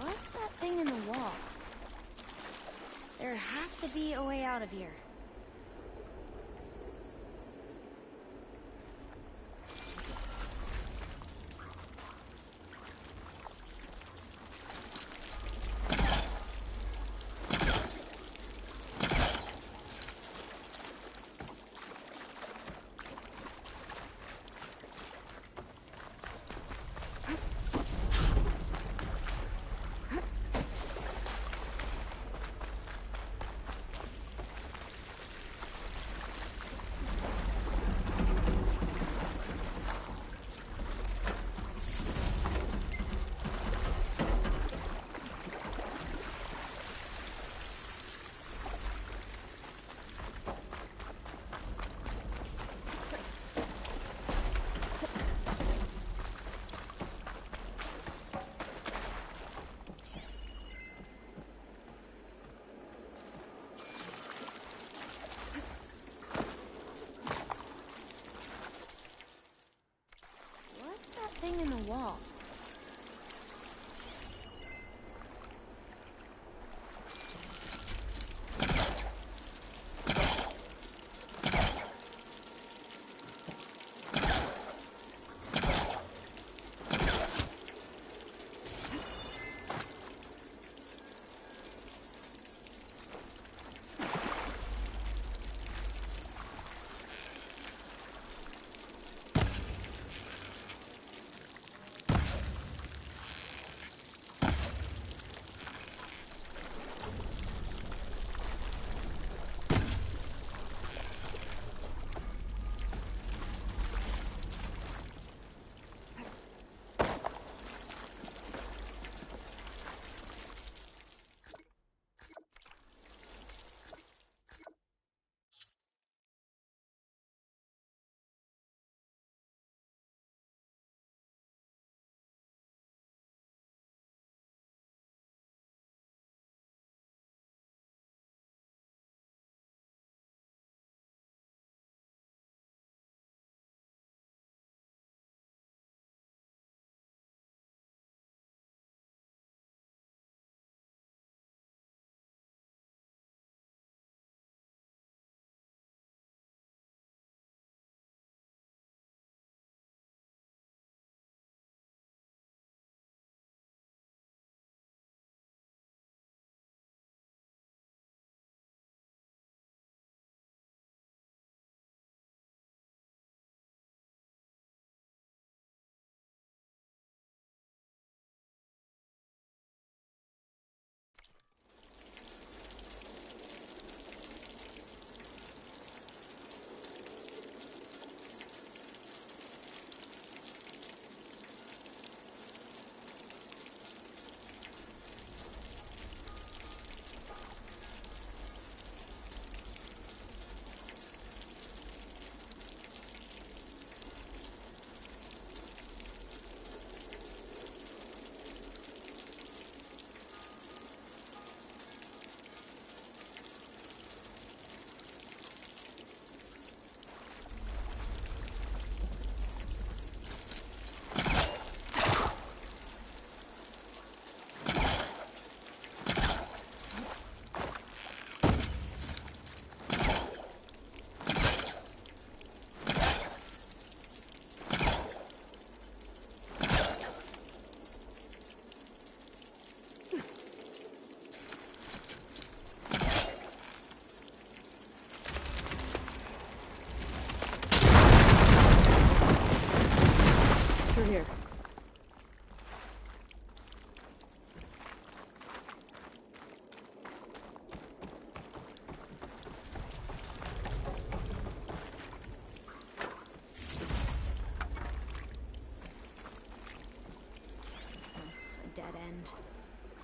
What's that thing in the wall? There has to be a way out of here.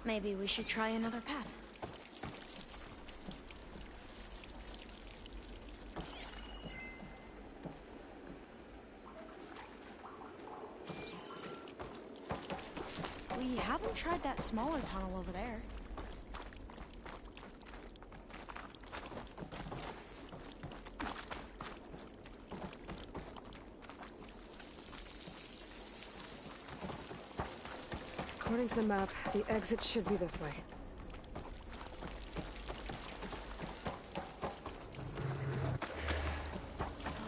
Maybe we should try another path. We haven't tried that smaller tunnel over there.
According to the map, the exit should be this way.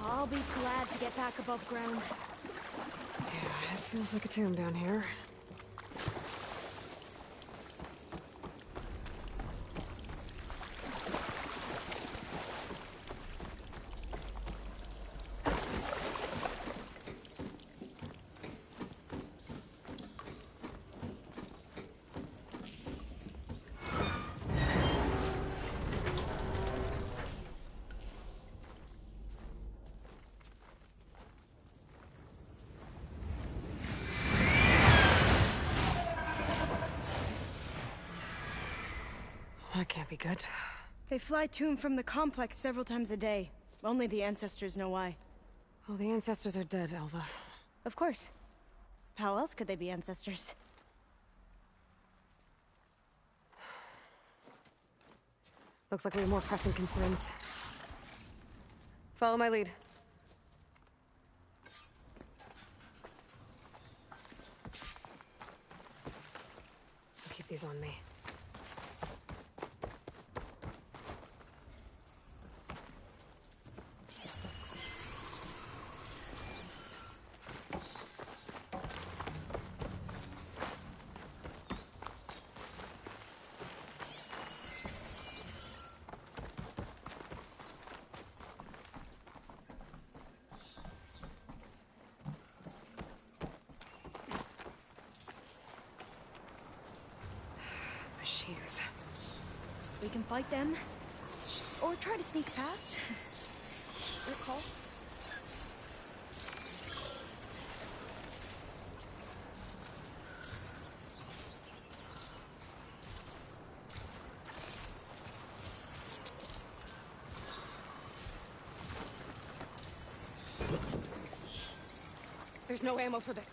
I'll be glad to get back above ground.
Yeah, it feels like a tomb down here. That can't be good.
They fly to and from the complex several times a day. Only the ancestors know why.
Well, the ancestors are dead, Elva.
Of course. How else could they be ancestors?
Looks like we have more pressing concerns. Follow my lead. I'll keep these on me. Machines.
We can fight them, or try to sneak past. Your call.
There's no ammo for that.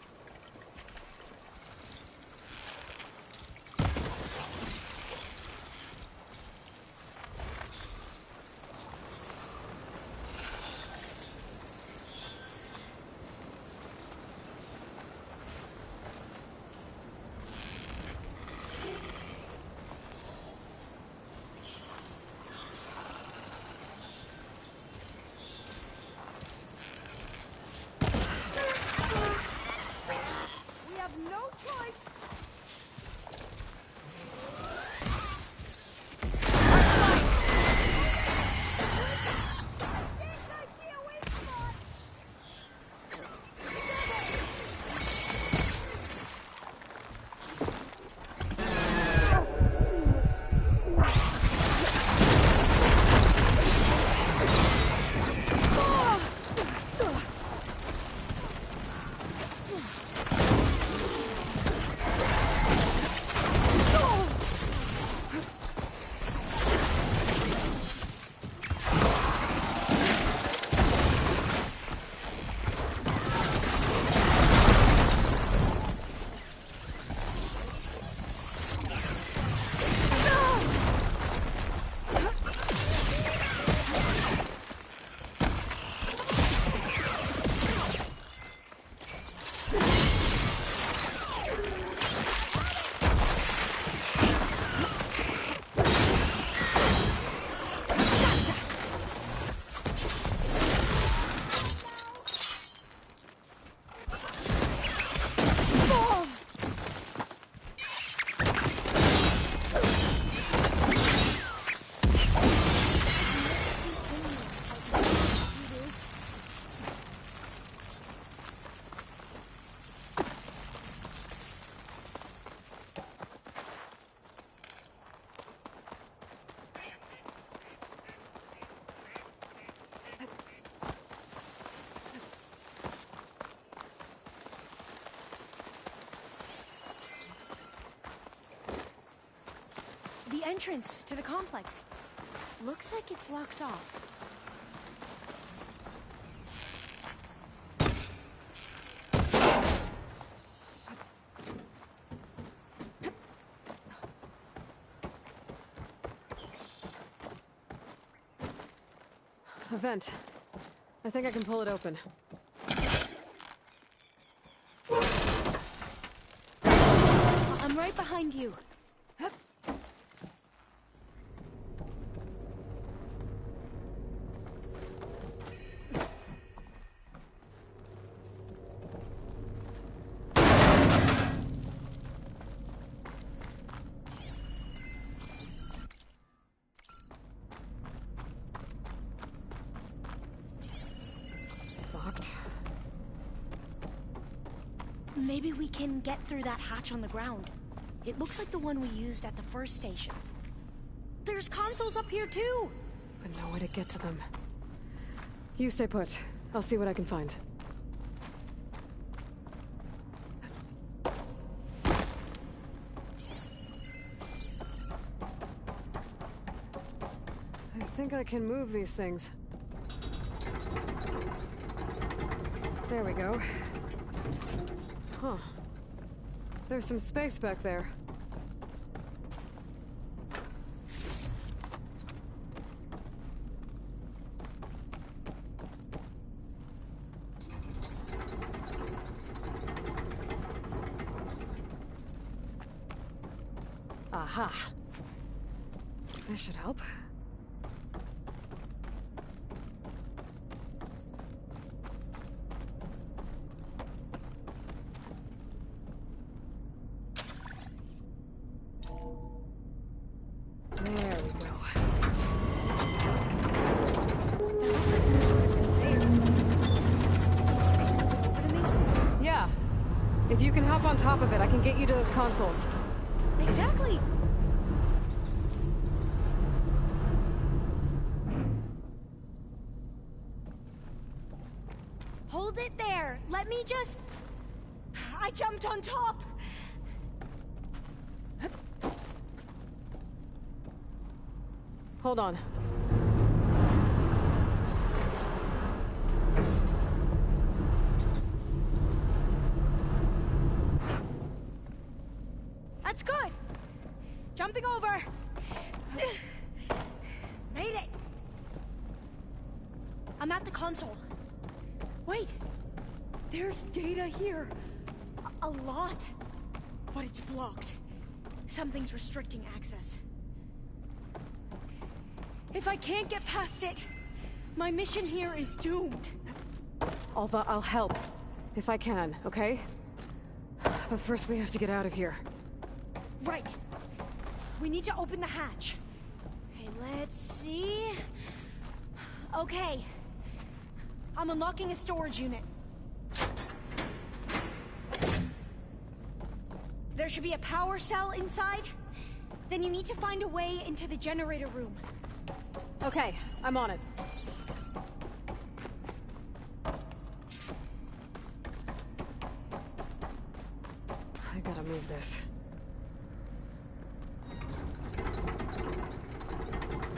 entrance to the complex. Looks like it's locked off.
A vent. I think I can pull it open.
I'm right behind you.
Locked.
Maybe we can get through that hatch on the ground. It looks like the one we used at the first station. There's consoles up here too!
But no way to get to them. You stay put. I'll see what I can find. I think I can move these things. There we go. Huh. There's some space back there. Aha. This should help. There we go.
That looks like some sort of conveyor. Over to me?
Yeah. If you can hop on top of it, I can get you to those consoles.
Exactly! Hold it there! Let me just... I jumped on top!
Hold on.
That's good! Jumping over! Made it! I'm at the console. Wait! There's data here. A lot. But it's blocked. Something's restricting access. If I can't get past it, my mission here is doomed.
Although I'll help. If I can, okay? But first we have to get out of here.
Right. We need to open the hatch. Okay, let's see... Okay. I'm unlocking a storage unit. There should be a power cell inside. Then you need to find a way into the generator room.
Okay, I'm on it. I gotta move this.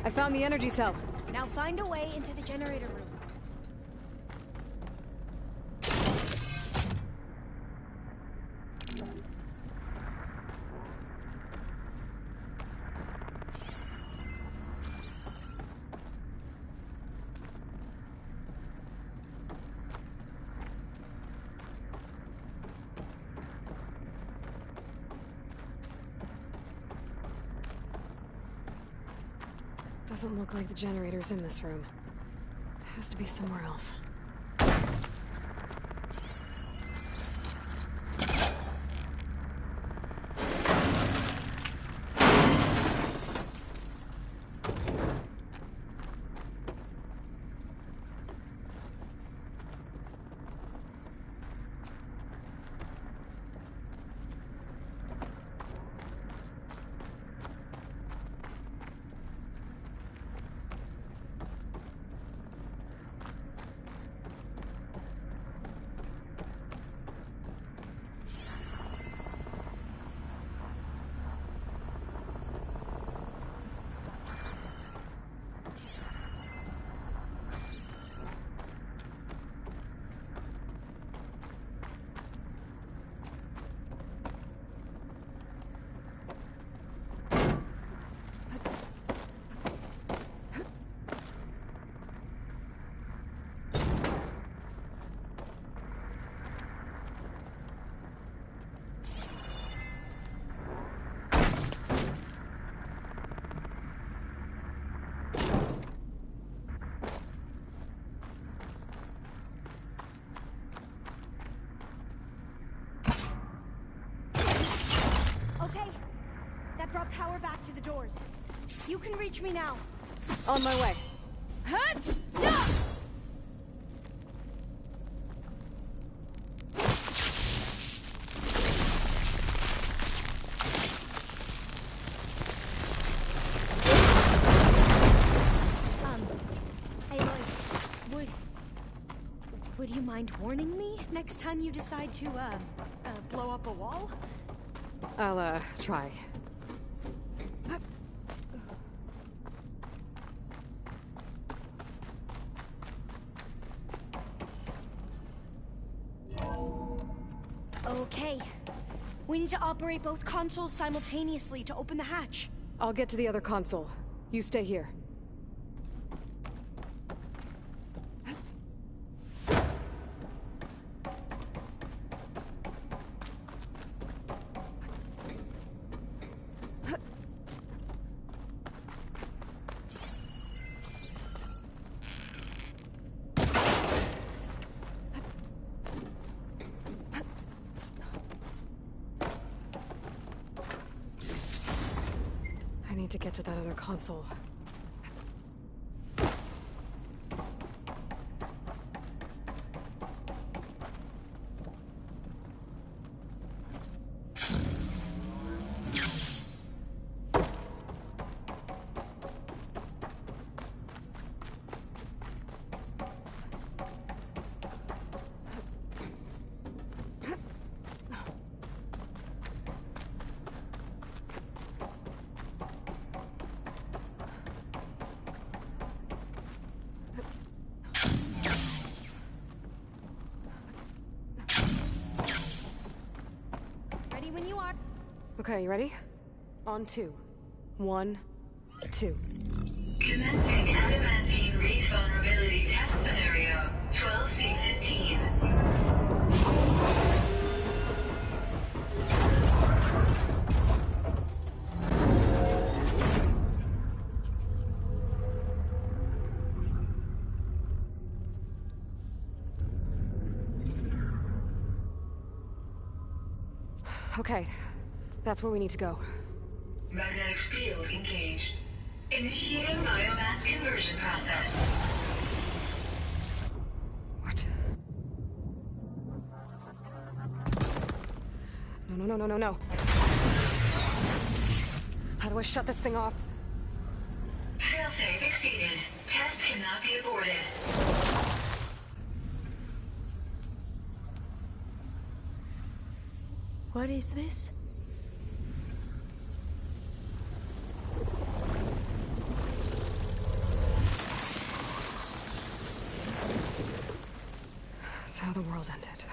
I found the energy cell.
Now find a way into the generator room.
Doesn't look like the generator's in this room. It has to be somewhere else.
can reach me now.
On my way.
Huh? No! Hey, Lloyd. Would you mind warning me next time you decide to, blow up a wall?
I'll, try.
Okay. We need to operate both consoles simultaneously to open the hatch.
I'll get to the other console. You stay here. I need to get to that other console.
When you are.
Okay, you ready? On 2. 1, 2.
Commencing adamantine wreath vulnerability test scenario 12C15.
Okay, that's where we need to go.
Magnetic field engaged. Initiating biomass conversion process.
What? No. How do I shut this thing off?
Failsafe exceeded. Test cannot be aborted.
What is this?
That's how the world ended.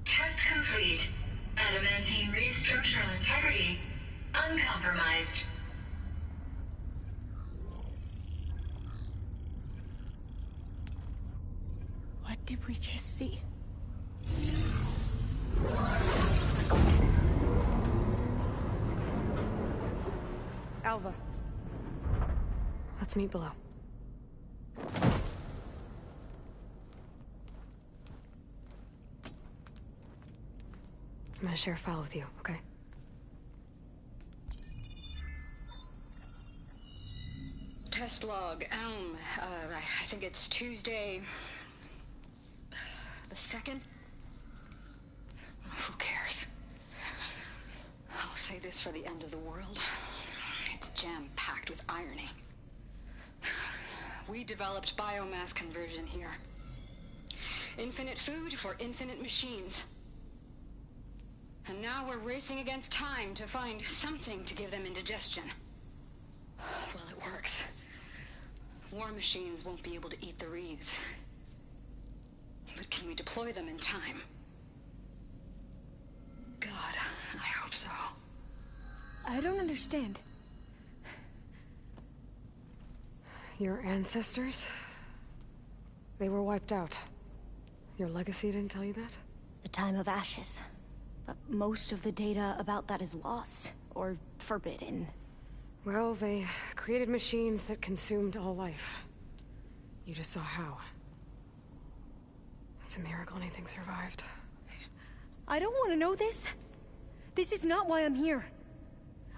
Test complete. Adamantine wreath structural integrity uncompromised.
What did we just see?
Alva. Let's meet below. I'm gonna share a file with you, okay?
Test log, Elm. I think it's Tuesday... the 2nd? Who cares? I'll say this for the end of the world. It's jam-packed with irony. We developed biomass conversion here. Infinite food for infinite machines. And now we're racing against time to find something to give them indigestion. Well, it works. War machines won't be able to eat the wreaths. But can we deploy them in time? God, I hope so.
I don't understand.
Your ancestors? They were wiped out. Your legacy didn't tell you that?
The time of ashes. But most of the data about that is lost, or forbidden.
Well, they created machines that consumed all life. You just saw how. It's a miracle anything survived.
I don't want to know this. This is not why I'm here.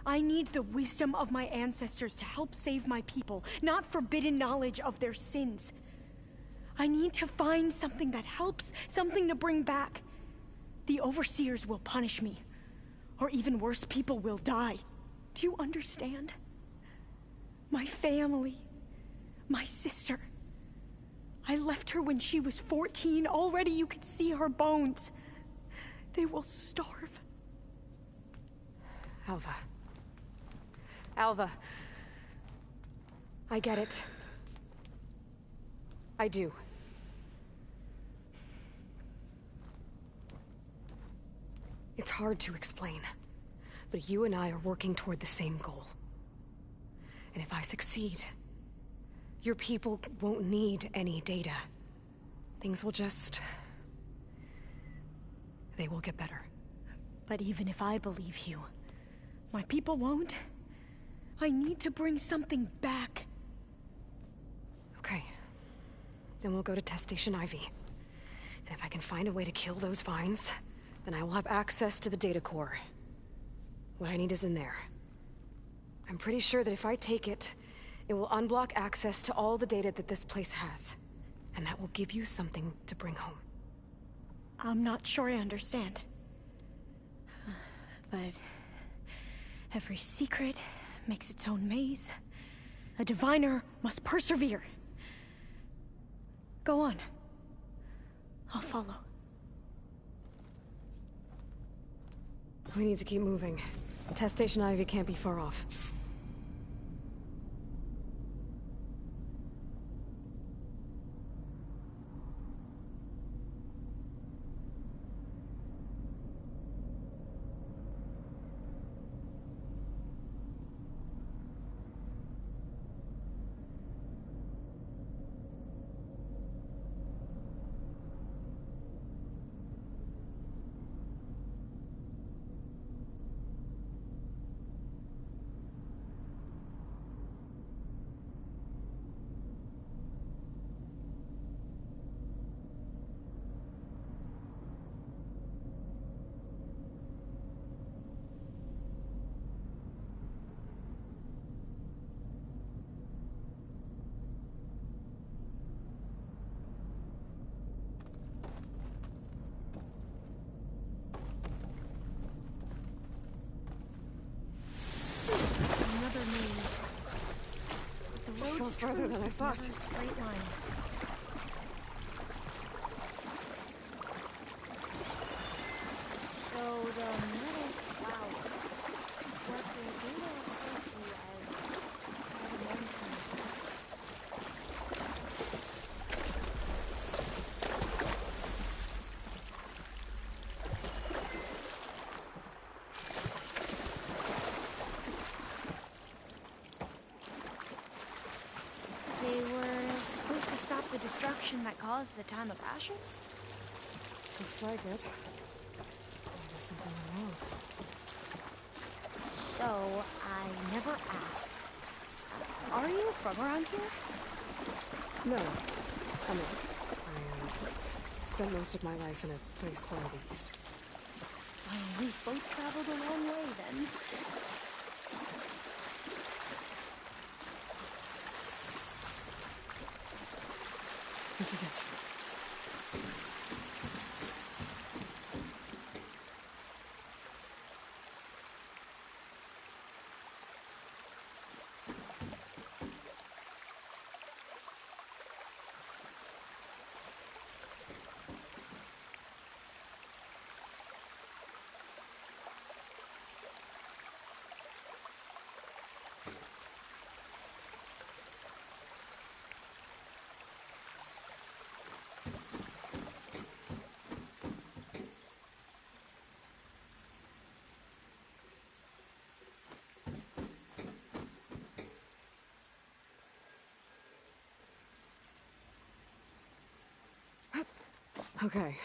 I need the wisdom of my ancestors to help save my people, not forbidden knowledge of their sins. I need to find something that helps, something to bring back. The overseers will punish me. Or even worse, people will die. Do you understand? My family, my sister. I left her when she was 14. Already you could see her bones. They will starve.
Alva. Alva. I get it. I do. It's hard to explain, but you and I are working toward the same goal. And if I succeed, your people won't need any data. Things will just... they will get better.
But even if I believe you, my people won't. I need to bring something back.
Okay. Then we'll go to Test Station Ivy. And if I can find a way to kill those vines, then I will have access to the data core. What I need is in there. I'm pretty sure that if I take it, it will unblock access to all the data that this place has. And that will give you something to bring home.
I'm not sure I understand. But every secret makes its own maze. A diviner must persevere. Go on. I'll follow.
We need to keep moving. Test Station Ivy can't be far off.
Another maze. The road
Far further than I thought.
Never a straight line. So the metal cloud, what the data refers to as adamantium. They were supposed to stop the destruction that caused the Time of Ashes?
Looks like it. Maybe something went wrong.
So, I never asked. Are you from around here?
No, I'm not. I spent most of my life in a place far east.
We've both traveled a long way then.
This is it. Okay.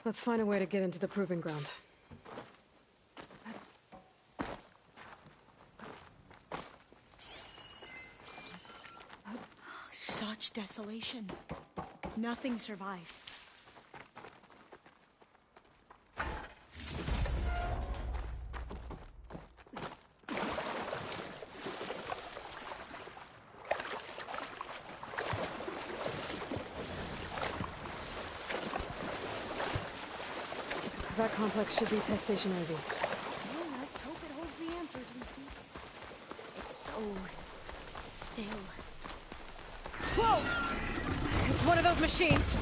Let's find a way to get into the proving ground.
Such desolation. Nothing survived.
That complex should be test station Ivy.
Well, let's hope it holds the answers we see. It's so still.
Whoa! It's one of those machines!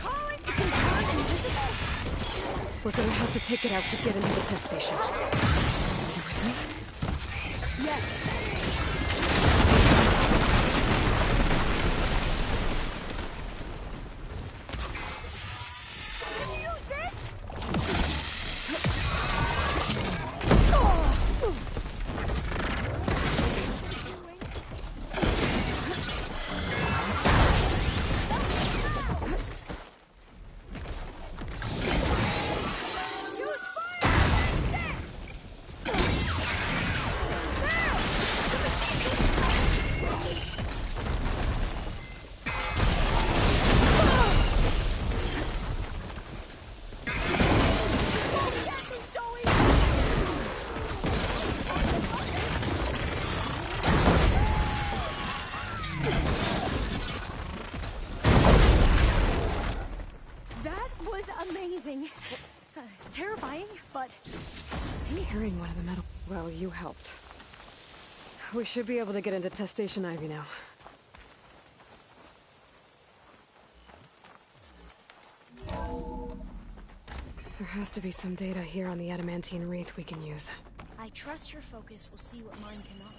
Calling! It can turn invisible!
We're gonna have to take it out to get into the test station. You with me?
Yes. Terrifying, but...
Securing one of the metal... Well, you helped. We should be able to get into test station Ivy now. There has to be some data here on the adamantine wreath we can use.
I trust your focus will see what mine cannot.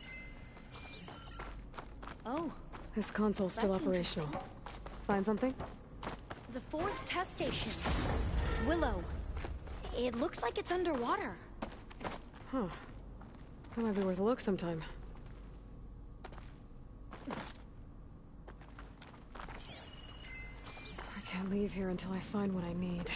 Oh.
This console's still operational. Find something?
The 4th test station. Willow. It looks like it's underwater.
Huh. That might be worth a look sometime. I can't leave here until I find what I need.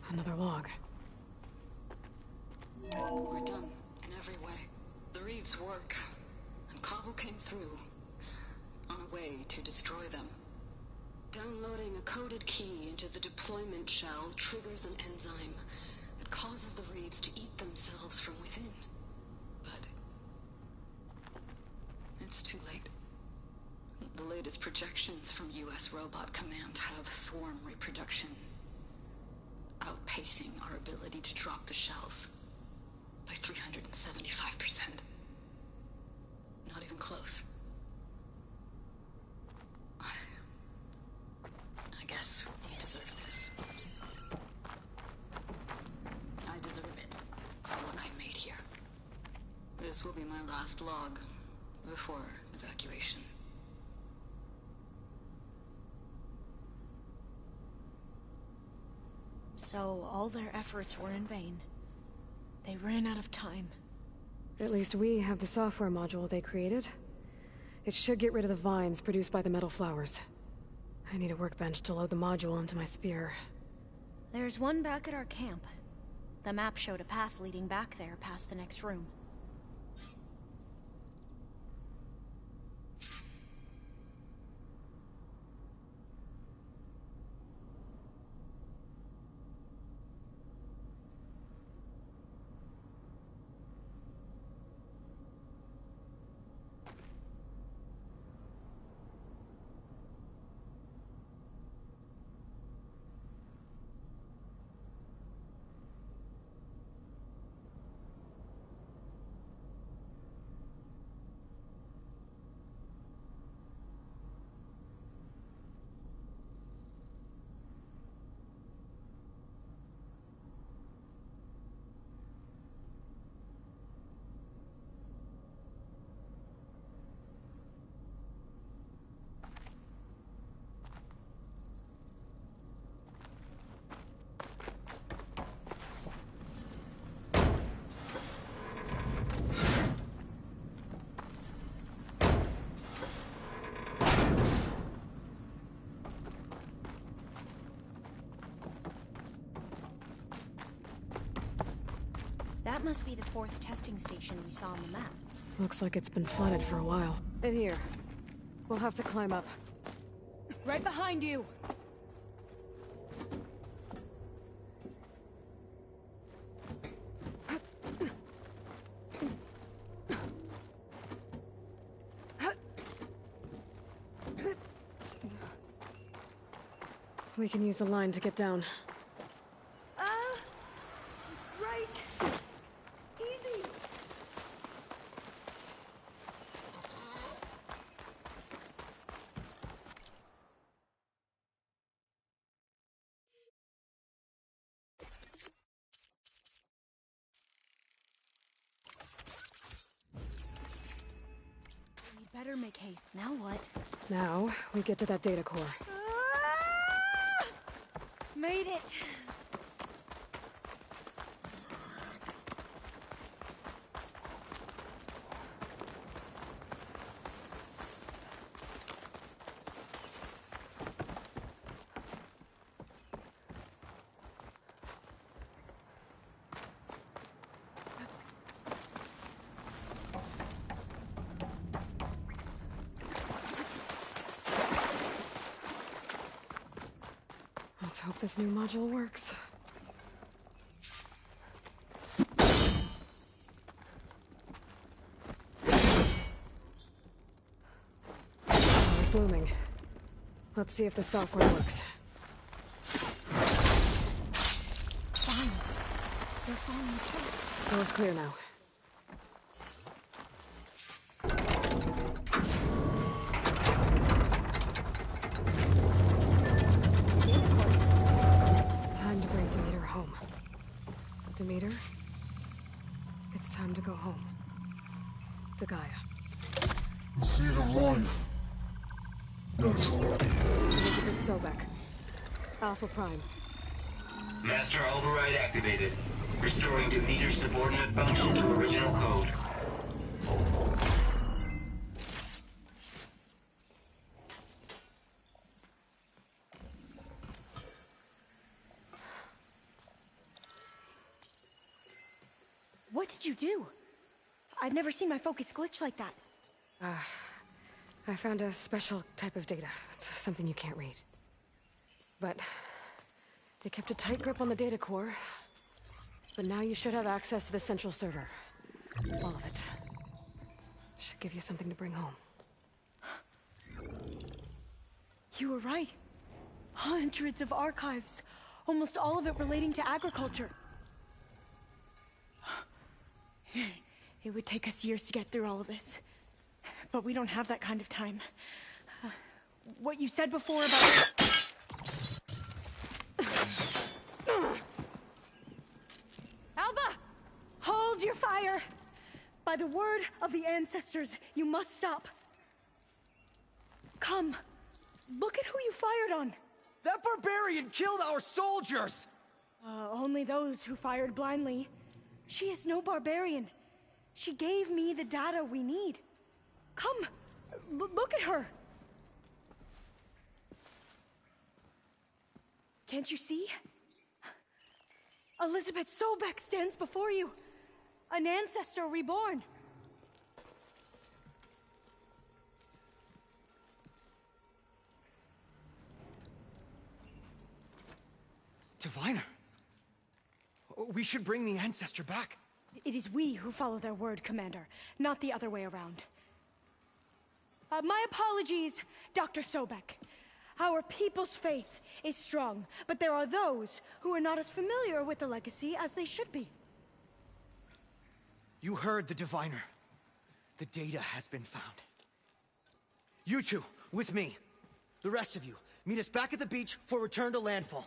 Another log.
We're done in every way. The wreaths work, and Cobble came through on a way to destroy them. Downloading a coded key into the deployment shell triggers an enzyme that causes the wreaths to eat themselves from within. But it's too late. The latest projections from U.S. Robot Command have swarm reproduction outpacing our ability to drop the shells by 375%. Not even close. I guess we deserve this. I deserve it for what I made here. This will be my last log before evacuation.
So all their efforts were in vain. They ran out of time.
At least we have the software module they created. It should get rid of the vines produced by the metal flowers. I need a workbench to load the module into my spear.
There's one back at our camp. The map showed a path leading back there past the next room. That must be the 4th testing station we saw on the map.
Looks like it's been flooded for a while. In here. We'll have to climb up.
Right behind you!
We can use the line to get down.
Right. Easy. We better make haste. Now what?
Now, we get to that data core.
Made it!
Let's hope this new module works. Power's blooming. Let's see if the software works.
Silence. They're following the trail.
Door's clear now. Time to bring Demeter home. Demeter, it's time to go home. To Gaia.
The seed of life. Natural.
Elizabeth Sobek. Alpha Prime.
Master override activated. Restoring Demeter's subordinate function to original code.
What did you do? I've never seen my focus glitch like that.
I found a special type of data. It's something you can't read. But they kept a tight grip on the data core. But now you should have access to the central server. All of it. Should give you something to bring home.
You were right. Hundreds of archives. Almost all of it relating to agriculture. It would take us years to get through all of this. But we don't have that kind of time. What you said before about... Alva! Hold your fire! By the word of the ancestors, you must stop. Come. Look at who you fired on.
That barbarian killed our soldiers!
Only those who fired blindly. She is no barbarian. She gave me the data we need. Come, look at her. Can't you see? Elizabeth Sobek stands before you. An ancestor reborn.
Diviner. We should bring the ancestor back.
It is we who follow their word, Commander, not the other way around. My apologies, Dr. Sobek. Our people's faith is strong, but there are those who are not as familiar with the legacy as they should be.
You heard the diviner. The data has been found. You two, with me. The rest of you, meet us back at the beach for return to landfall.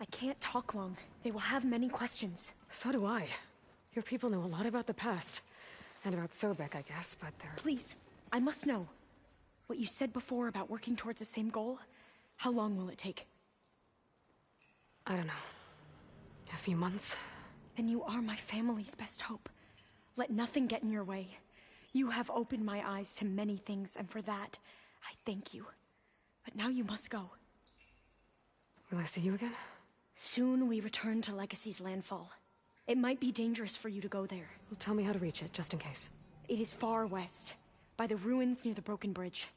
I can't talk long. They will have many questions.
So do I. Your people know a lot about the past. And about Sobek, I guess, but they're...
Please, I must know. What you said before about working towards the same goal, how long will it take?
I don't know. A few months?
Then you are my family's best hope. Let nothing get in your way. You have opened my eyes to many things, and for that, I thank you. But now you must go.
Will I see you again?
Soon we return to Legacy's landfall. It might be dangerous for you to go there.
Well, tell me how to reach it, just in case.
It is far west, by the ruins near the broken bridge.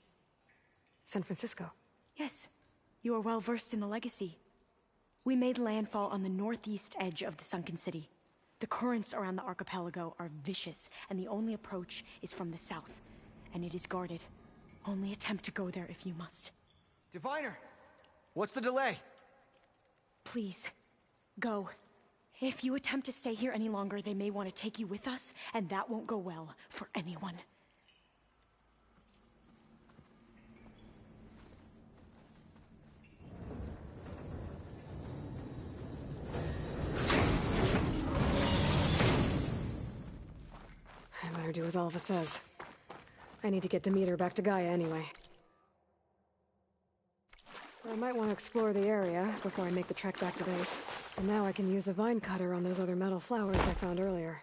San Francisco?
Yes. You are well versed in the Legacy. We made landfall on the northeast edge of the sunken city. The currents around the archipelago are vicious, and the only approach is from the south. And it is guarded. Only attempt to go there if you must.
Diviner! What's the delay?
Please, go. If you attempt to stay here any longer, they may want to take you with us, and that won't go well for anyone.
I better do as Alva says. I need to get Demeter back to Gaia anyway. I might want to explore the area before I make the trek back to base. And now I can use the vine cutter on those other metal flowers I found earlier.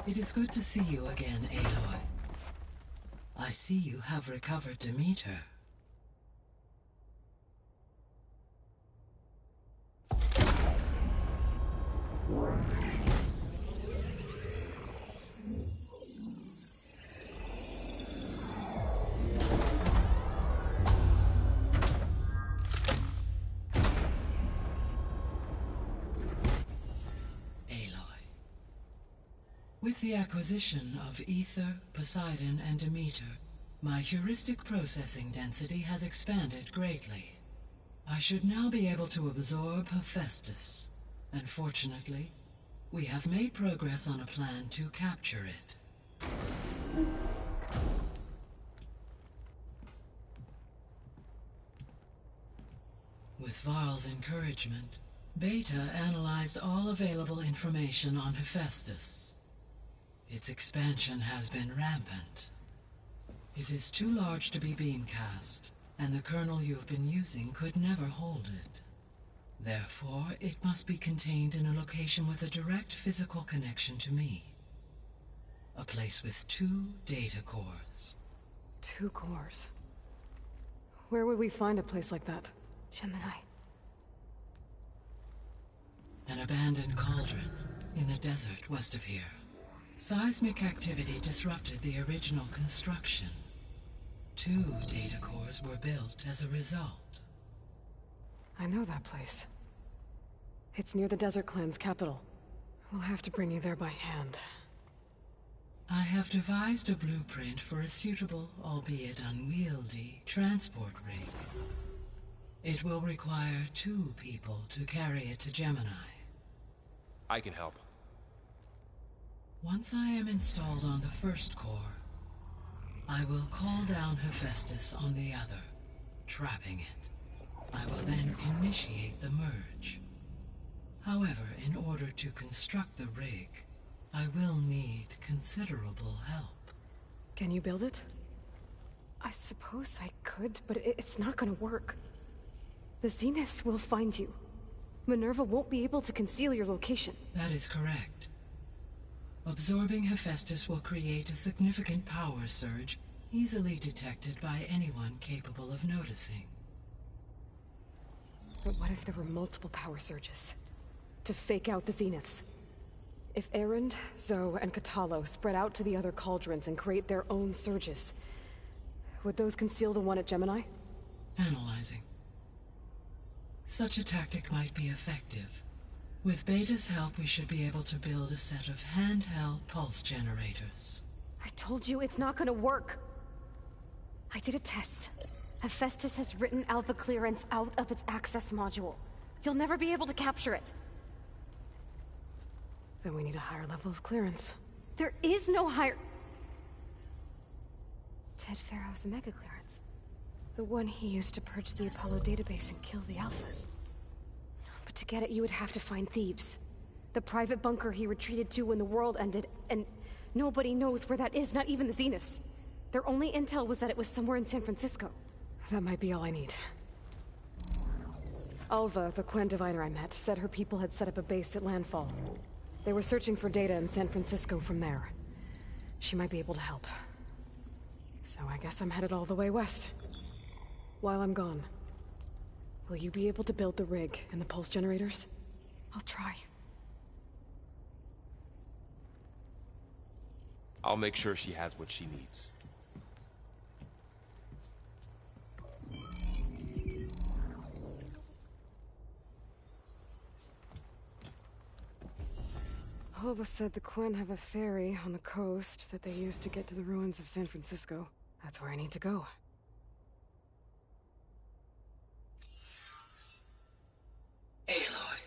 It is good to see you again, Aloy. I see you have recovered Demeter. With the acquisition of Ether, Poseidon, and Demeter, my heuristic processing density has expanded greatly. I should now be able to absorb Hephaestus, and fortunately, we have made progress on a plan to capture it. With Varl's encouragement, Beta analyzed all available information on Hephaestus. Its expansion has been rampant. It is too large to be beamcast, and the kernel you have been using could never hold it. Therefore, it must be contained in a location with a direct physical connection to me. A place with 2 data cores.
2 cores? Where would we find a place like that? Gemini.
An abandoned cauldron in the desert west of here. Seismic activity disrupted the original construction. 2 data cores were built as a result.
I know that place. It's near the Desert Clan's capital. We'll have to bring you there by hand.
I have devised a blueprint for a suitable, albeit unwieldy, transport rig. It will require 2 people to carry it to Gemini.
I can help.
Once I am installed on the first core, I will call down Hephaestus on the other, trapping it. I will then initiate the merge. However, in order to construct the rig, I will need considerable help.
Can you build it? I suppose I could, but it's not gonna work. The Zeniths will find you. Minerva won't be able to conceal your location.
That is correct. Absorbing Hephaestus will create a significant power surge, easily detected by anyone capable of noticing.
But what if there were multiple power surges? to fake out the Zeniths. If Erend, Zoe, and Katalo spread out to the other cauldrons and create their own surges, would those conceal the one at Gemini?
Analyzing. Such a tactic might be effective. With Beta's help, we should be able to build a set of handheld pulse generators.
I told you it's not gonna work. I did a test. Hephaestus has written Alpha clearance out of its access module. You'll never be able to capture it. Then we need a higher level of clearance. There is no higher... Ted Pharaoh's mega clearance. The one he used to purge the Apollo database and kill the Alphas. But to get it, you would have to find Thebes. The private bunker he retreated to when the world ended, and nobody knows where that is, not even the Zeniths. Their only intel was that it was somewhere in San Francisco. That might be all I need. Alva, the Quen diviner I met, said her people had set up a base at landfall. They were searching for data in San Francisco from there. She might be able to help. So I guess I'm headed all the way west. While I'm gone, will you be able to build the rig and the pulse generators? I'll try.
I'll make sure she has what she needs.
Alva said the Quen have a ferry on the coast that they use to get to the ruins of San Francisco. That's where I need to go.
Aloy,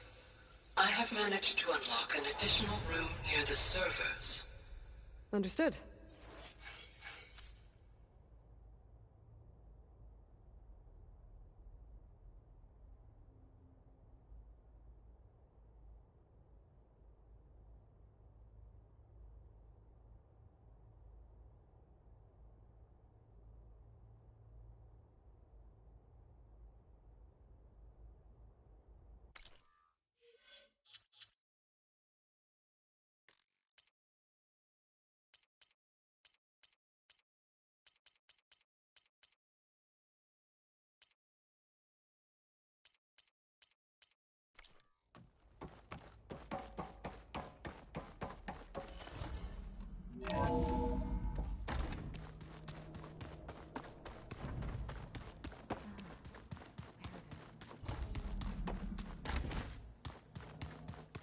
I have managed to unlock an additional room near the servers.
Understood.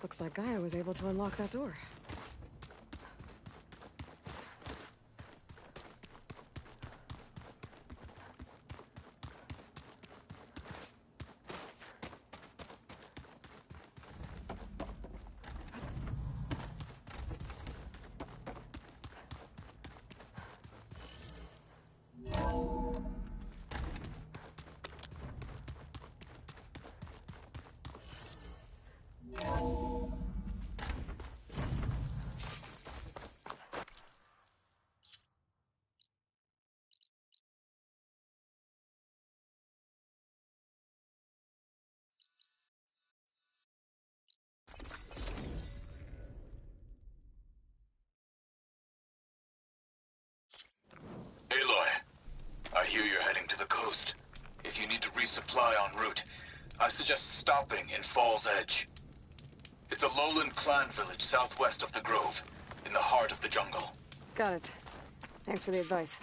Looks like Gaia was able to unlock that door.
Aloy, I hear you're heading to the coast. If you need to resupply en route, I suggest stopping in Fall's Edge. It's a lowland clan village southwest of the Grove, in the heart of the jungle.
Got it. Thanks for the advice.